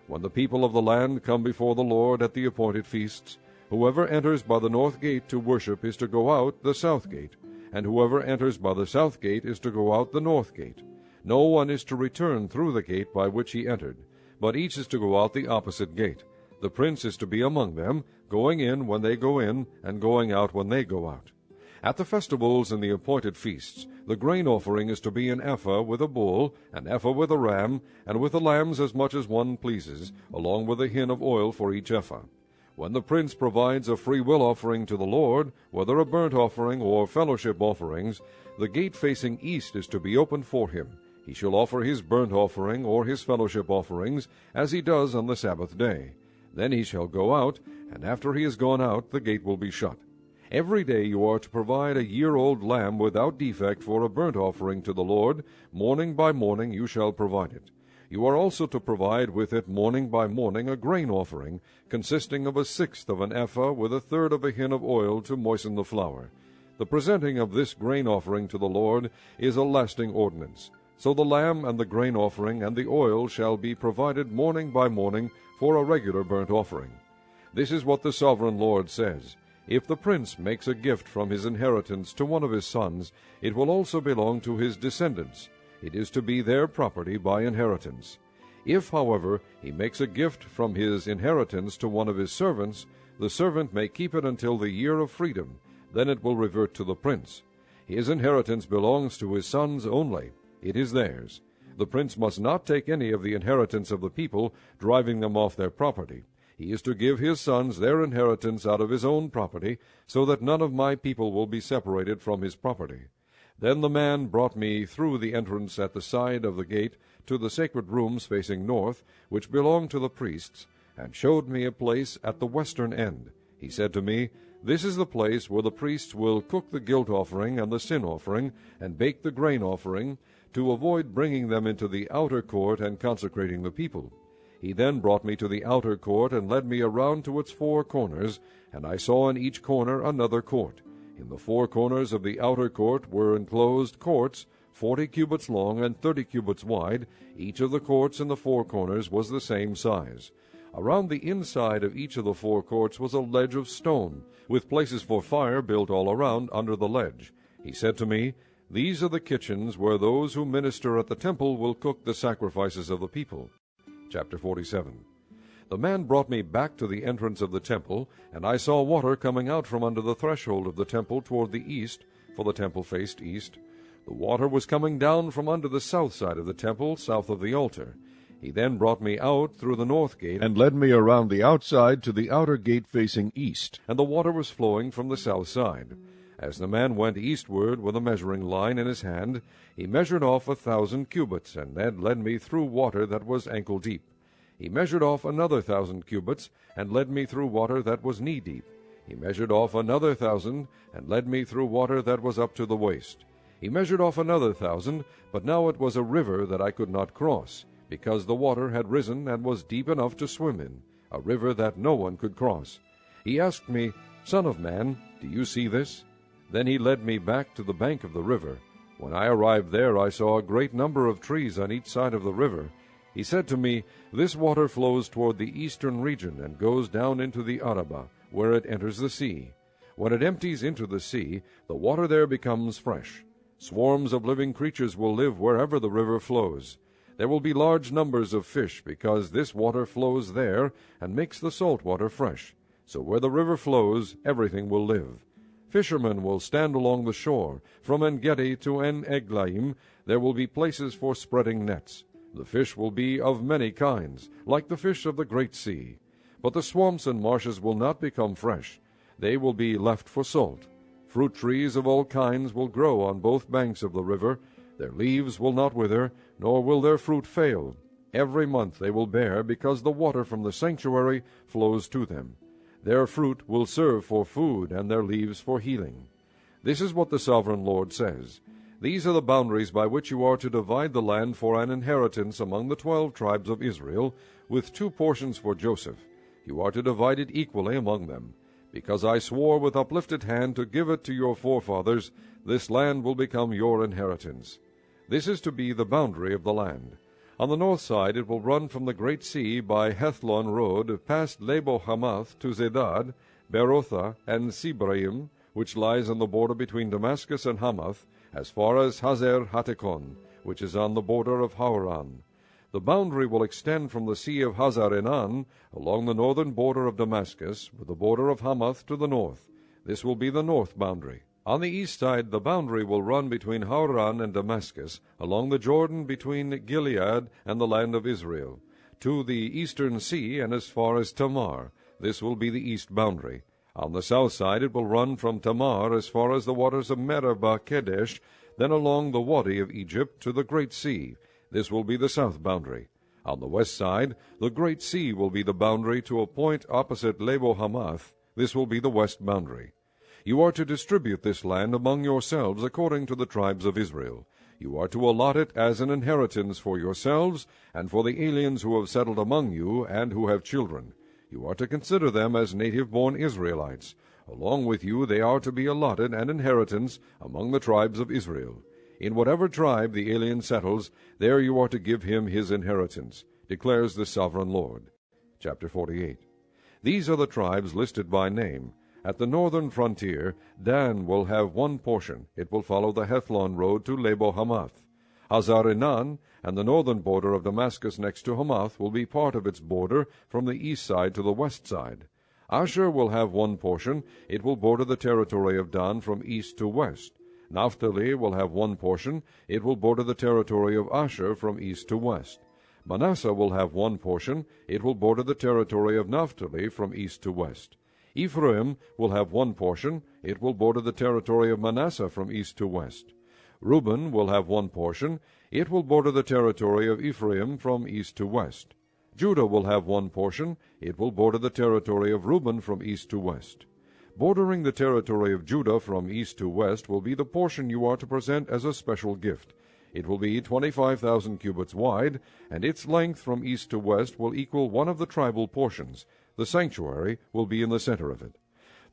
When the people of the land come before the Lord at the appointed feasts, whoever enters by the north gate to worship is to go out the south gate, and whoever enters by the south gate is to go out the north gate. No one is to return through the gate by which he entered, but each is to go out the opposite gate. The prince is to be among them, going in when they go in, and going out when they go out. At the festivals and the appointed feasts, the grain offering is to be an ephah with a bull, an ephah with a ram, and with the lambs as much as one pleases, along with a hin of oil for each ephah. When the prince provides a free-will offering to the Lord, whether a burnt offering or fellowship offerings, the gate facing east is to be opened for him. He shall offer his burnt offering or his fellowship offerings, as he does on the Sabbath day. Then he shall go out, and after he has gone out, the gate will be shut. Every day you are to provide a year-old lamb without defect for a burnt offering to the Lord. Morning by morning you shall provide it. You are also to provide with it morning by morning a grain offering, consisting of 1/6 of an ephah with 1/3 of a hin of oil to moisten the flour. The presenting of this grain offering to the Lord is a lasting ordinance. So the lamb and the grain offering and the oil shall be provided morning by morning for a regular burnt offering. This is what the sovereign Lord says. If the prince makes a gift from his inheritance to one of his sons, it will also belong to his descendants. It is to be their property by inheritance. If, however, he makes a gift from his inheritance to one of his servants, the servant may keep it until the year of freedom. Then it will revert to the prince. His inheritance belongs to his sons only. It is theirs. The prince must not take any of the inheritance of the people, driving them off their property. He is to give his sons their inheritance out of his own property, so that none of my people will be separated from his property. Then the man brought me through the entrance at the side of the gate to the sacred rooms facing north, which belonged to the priests, and showed me a place at the western end. He said to me, "This is the place where the priests will cook the guilt offering and the sin offering, and bake the grain offering, to avoid bringing them into the outer court and consecrating the people." He then brought me to the outer court and led me around to its 4 corners, and I saw in each corner another court. In the 4 corners of the outer court were enclosed courts, 40 cubits long and 30 cubits wide. Each of the courts in the 4 corners was the same size. Around the inside of each of the 4 courts was a ledge of stone, with places for fire built all around under the ledge. He said to me, "These are the kitchens where those who minister at the temple will cook the sacrifices of the people." Chapter 47. The man brought me back to the entrance of the temple, and I saw water coming out from under the threshold of the temple toward the east, for the temple faced east. The water was coming down from under the south side of the temple, south of the altar. He then brought me out through the north gate, and led me around the outside to the outer gate facing east. and the water was flowing from the south side. As the man went eastward with a measuring line in his hand, he measured off 1,000 cubits, and then led me through water that was ankle deep. He measured off another 1,000 cubits, and led me through water that was knee deep. He measured off another 1,000, and led me through water that was up to the waist. He measured off another 1,000, but now it was a river that I could not cross, because the water had risen and was deep enough to swim in, a river that no one could cross. He asked me, Son of man, do you see this? Then he led me back to the bank of the river. When I arrived there, I saw a great number of trees on each side of the river. He said to me, This water flows toward the eastern region and goes down into the Arabah, where it enters the sea. When it empties into the sea, the water there becomes fresh. Swarms of living creatures will live wherever the river flows. There will be large numbers of fish, because this water flows there and makes the salt water fresh. So where the river flows, everything will live. Fishermen will stand along the shore. From En-gedi to En-eglaim there will be places for spreading nets. The fish will be of many kinds, like the fish of the great sea. But the swamps and marshes will not become fresh. They will be left for salt. Fruit trees of all kinds will grow on both banks of the river. Their leaves will not wither, nor will their fruit fail. Every month they will bear, because the water from the sanctuary flows to them. Their fruit will serve for food, and their leaves for healing. This is what the Sovereign Lord says. These are the boundaries by which you are to divide the land for an inheritance among the 12 tribes of Israel, with 2 portions for Joseph. You are to divide it equally among them. Because I swore with uplifted hand to give it to your forefathers, this land will become your inheritance. This is to be the boundary of the land. On the north side it will run from the great sea by Hethlon road, past Lebo-Hamath to Zedad, Berotha, and Sibraim, which lies on the border between Damascus and Hamath, as far as Hazer Hatikon, which is on the border of Hauran. The boundary will extend from the sea of Hazar-Enan along the northern border of Damascus, with the border of Hamath to the north. This will be the north boundary. On the east side the boundary will run between Hauran and Damascus, along the Jordan between Gilead and the land of Israel, to the eastern sea and as far as Tamar. This will be the east boundary. On the south side it will run from Tamar as far as the waters of Meribah Kadesh, then along the Wadi of Egypt to the Great Sea. This will be the south boundary. On the west side, the Great Sea will be the boundary to a point opposite Lebo-Hamath. This will be the west boundary. You are to distribute this land among yourselves according to the tribes of Israel. You are to allot it as an inheritance for yourselves and for the aliens who have settled among you and who have children. You are to consider them as native-born Israelites. Along with you they are to be allotted an inheritance among the tribes of Israel. In whatever tribe the alien settles, there you are to give him his inheritance, declares the Sovereign Lord. Chapter 48. These are the tribes listed by name. At the northern frontier, Dan will have 1 portion. It will follow the Hethlon road to Lebo-Hamath. Hazar-Enan and the northern border of Damascus next to Hamath will be part of its border from the east side to the west side. Asher will have 1 portion. It will border the territory of Dan from east to west. Naphtali will have 1 portion. It will border the territory of Asher from east to west. Manasseh will have 1 portion. It will border the territory of Naphtali from east to west. Ephraim will have 1 portion. It will border the territory of Manasseh from east to west. Reuben will have 1 portion. It will border the territory of Ephraim from east to west. Judah will have 1 portion. It will border the territory of Reuben from east to west. Bordering the territory of Judah from east to west will be the portion you are to present as a special gift. It will be 25,000 cubits wide, and its length from east to west will equal one of the tribal portions. The sanctuary will be in the center of it.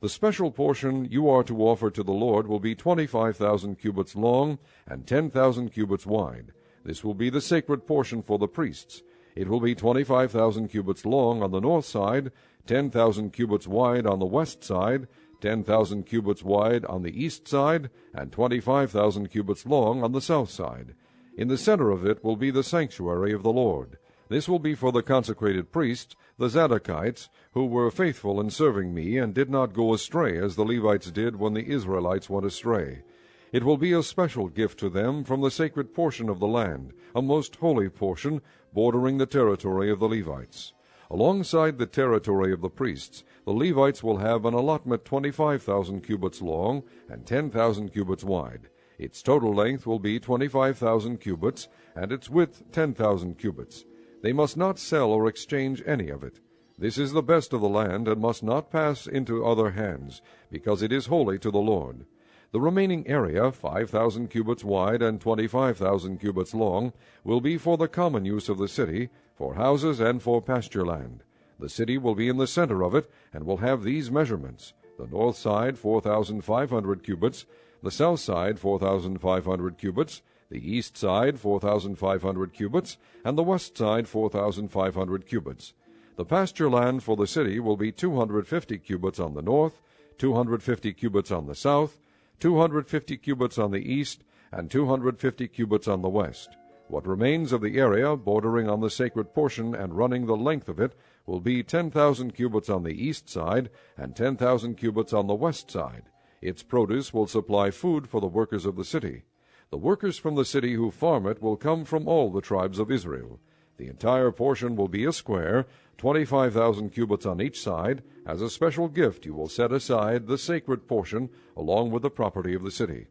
The special portion you are to offer to the Lord will be 25,000 cubits long and 10,000 cubits wide. This will be the sacred portion for the priests. It will be 25,000 cubits long on the north side, 10,000 cubits wide on the west side, 10,000 cubits wide on the east side, and 25,000 cubits long on the south side. In the center of it will be the sanctuary of the Lord. This will be for the consecrated priests, the Zadokites, who were faithful in serving me, and did not go astray as the Levites did when the Israelites went astray. It will be a special gift to them from the sacred portion of the land, a most holy portion, bordering the territory of the Levites. Alongside the territory of the priests, the Levites will have an allotment 25,000 cubits long and 10,000 cubits wide. Its total length will be 25,000 cubits, and its width 10,000 cubits. They must not sell or exchange any of it. This is the best of the land, and must not pass into other hands, because it is holy to the Lord. The remaining area, 5,000 cubits wide and 25,000 cubits long, will be for the common use of the city, for houses and for pasture land. The city will be in the center of it, and will have these measurements: the north side 4,500 cubits, the south side 4,500 cubits, the east side 4,500 cubits, and the west side 4,500 cubits. The pasture land for the city will be 250 cubits on the north, 250 cubits on the south, 250 cubits on the east, and 250 cubits on the west. What remains of the area bordering on the sacred portion and running the length of it will be 10,000 cubits on the east side and 10,000 cubits on the west side. Its produce will supply food for the workers of the city. The workers from the city who farm it will come from all the tribes of Israel. The entire portion will be a square, 25,000 cubits on each side. As a special gift you will set aside the sacred portion along with the property of the city.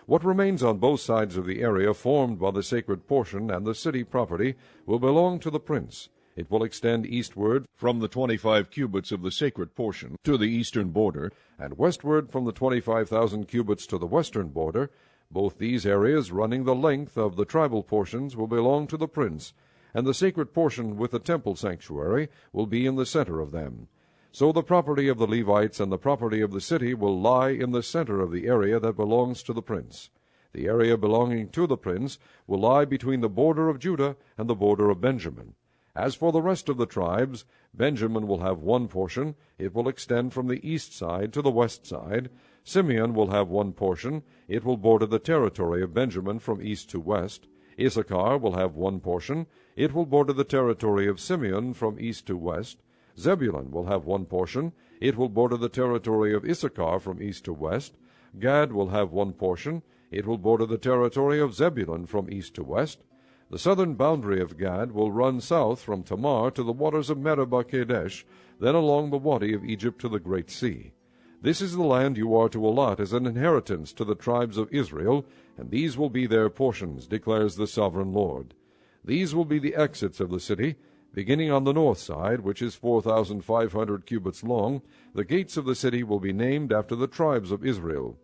What remains on both sides of the area formed by the sacred portion and the city property will belong to the prince. It will extend eastward from the 25 cubits of the sacred portion to the eastern border, and westward from the 25,000 cubits to the western border. Both these areas running the length of the tribal portions will belong to the prince, and the sacred portion with the temple sanctuary will be in the center of them. So the property of the Levites and the property of the city will lie in the center of the area that belongs to the prince. The area belonging to the prince will lie between the border of Judah and the border of Benjamin. As for the rest of the tribes, Benjamin will have one portion. It will extend from the east side to the west side. Simeon will have one portion. It will border the territory of Benjamin from east to west. Issachar will have one portion. It will border the territory of Simeon from east to west. Zebulun will have one portion. It will border the territory of Issachar from east to west. Gad will have one portion. It will border the territory of Zebulun from east to west. The southern boundary of Gad will run south from Tamar to the waters of Meribah Kadesh, then along the Wadi of Egypt to the Great Sea. This is the land you are to allot as an inheritance to the tribes of Israel, and these will be their portions, declares the sovereign Lord. These will be the exits of the city, beginning on the north side, which is 4,500 cubits long. The gates of the city will be named after the tribes of Israel.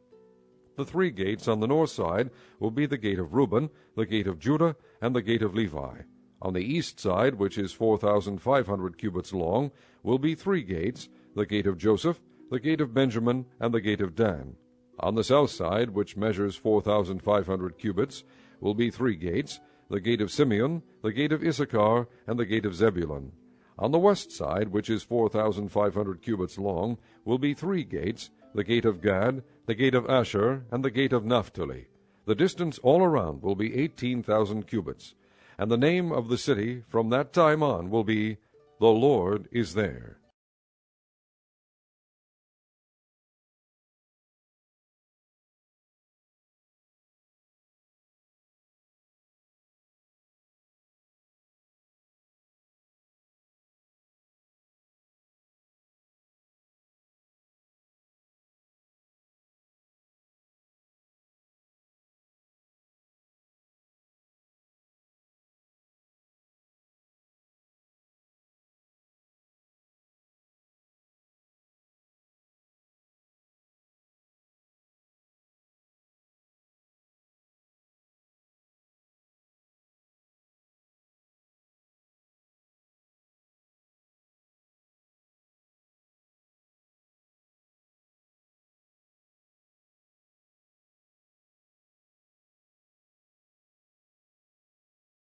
The three gates on the north side will be the gate of Reuben, the gate of Judah, and the gate of Levi. On the east side, which is 4,500 cubits long, will be three gates, the gate of Joseph, the gate of Benjamin, and the gate of Dan. On the south side, which measures 4,500 cubits, will be three gates, the gate of Simeon, the gate of Issachar, and the gate of Zebulun. On the west side, which is 4,500 cubits long, will be three gates, the gate of Gad, the gate of Asher, and the gate of Naphtali. The distance all around will be 18,000 cubits. And the name of the city from that time on will be, The Lord is There.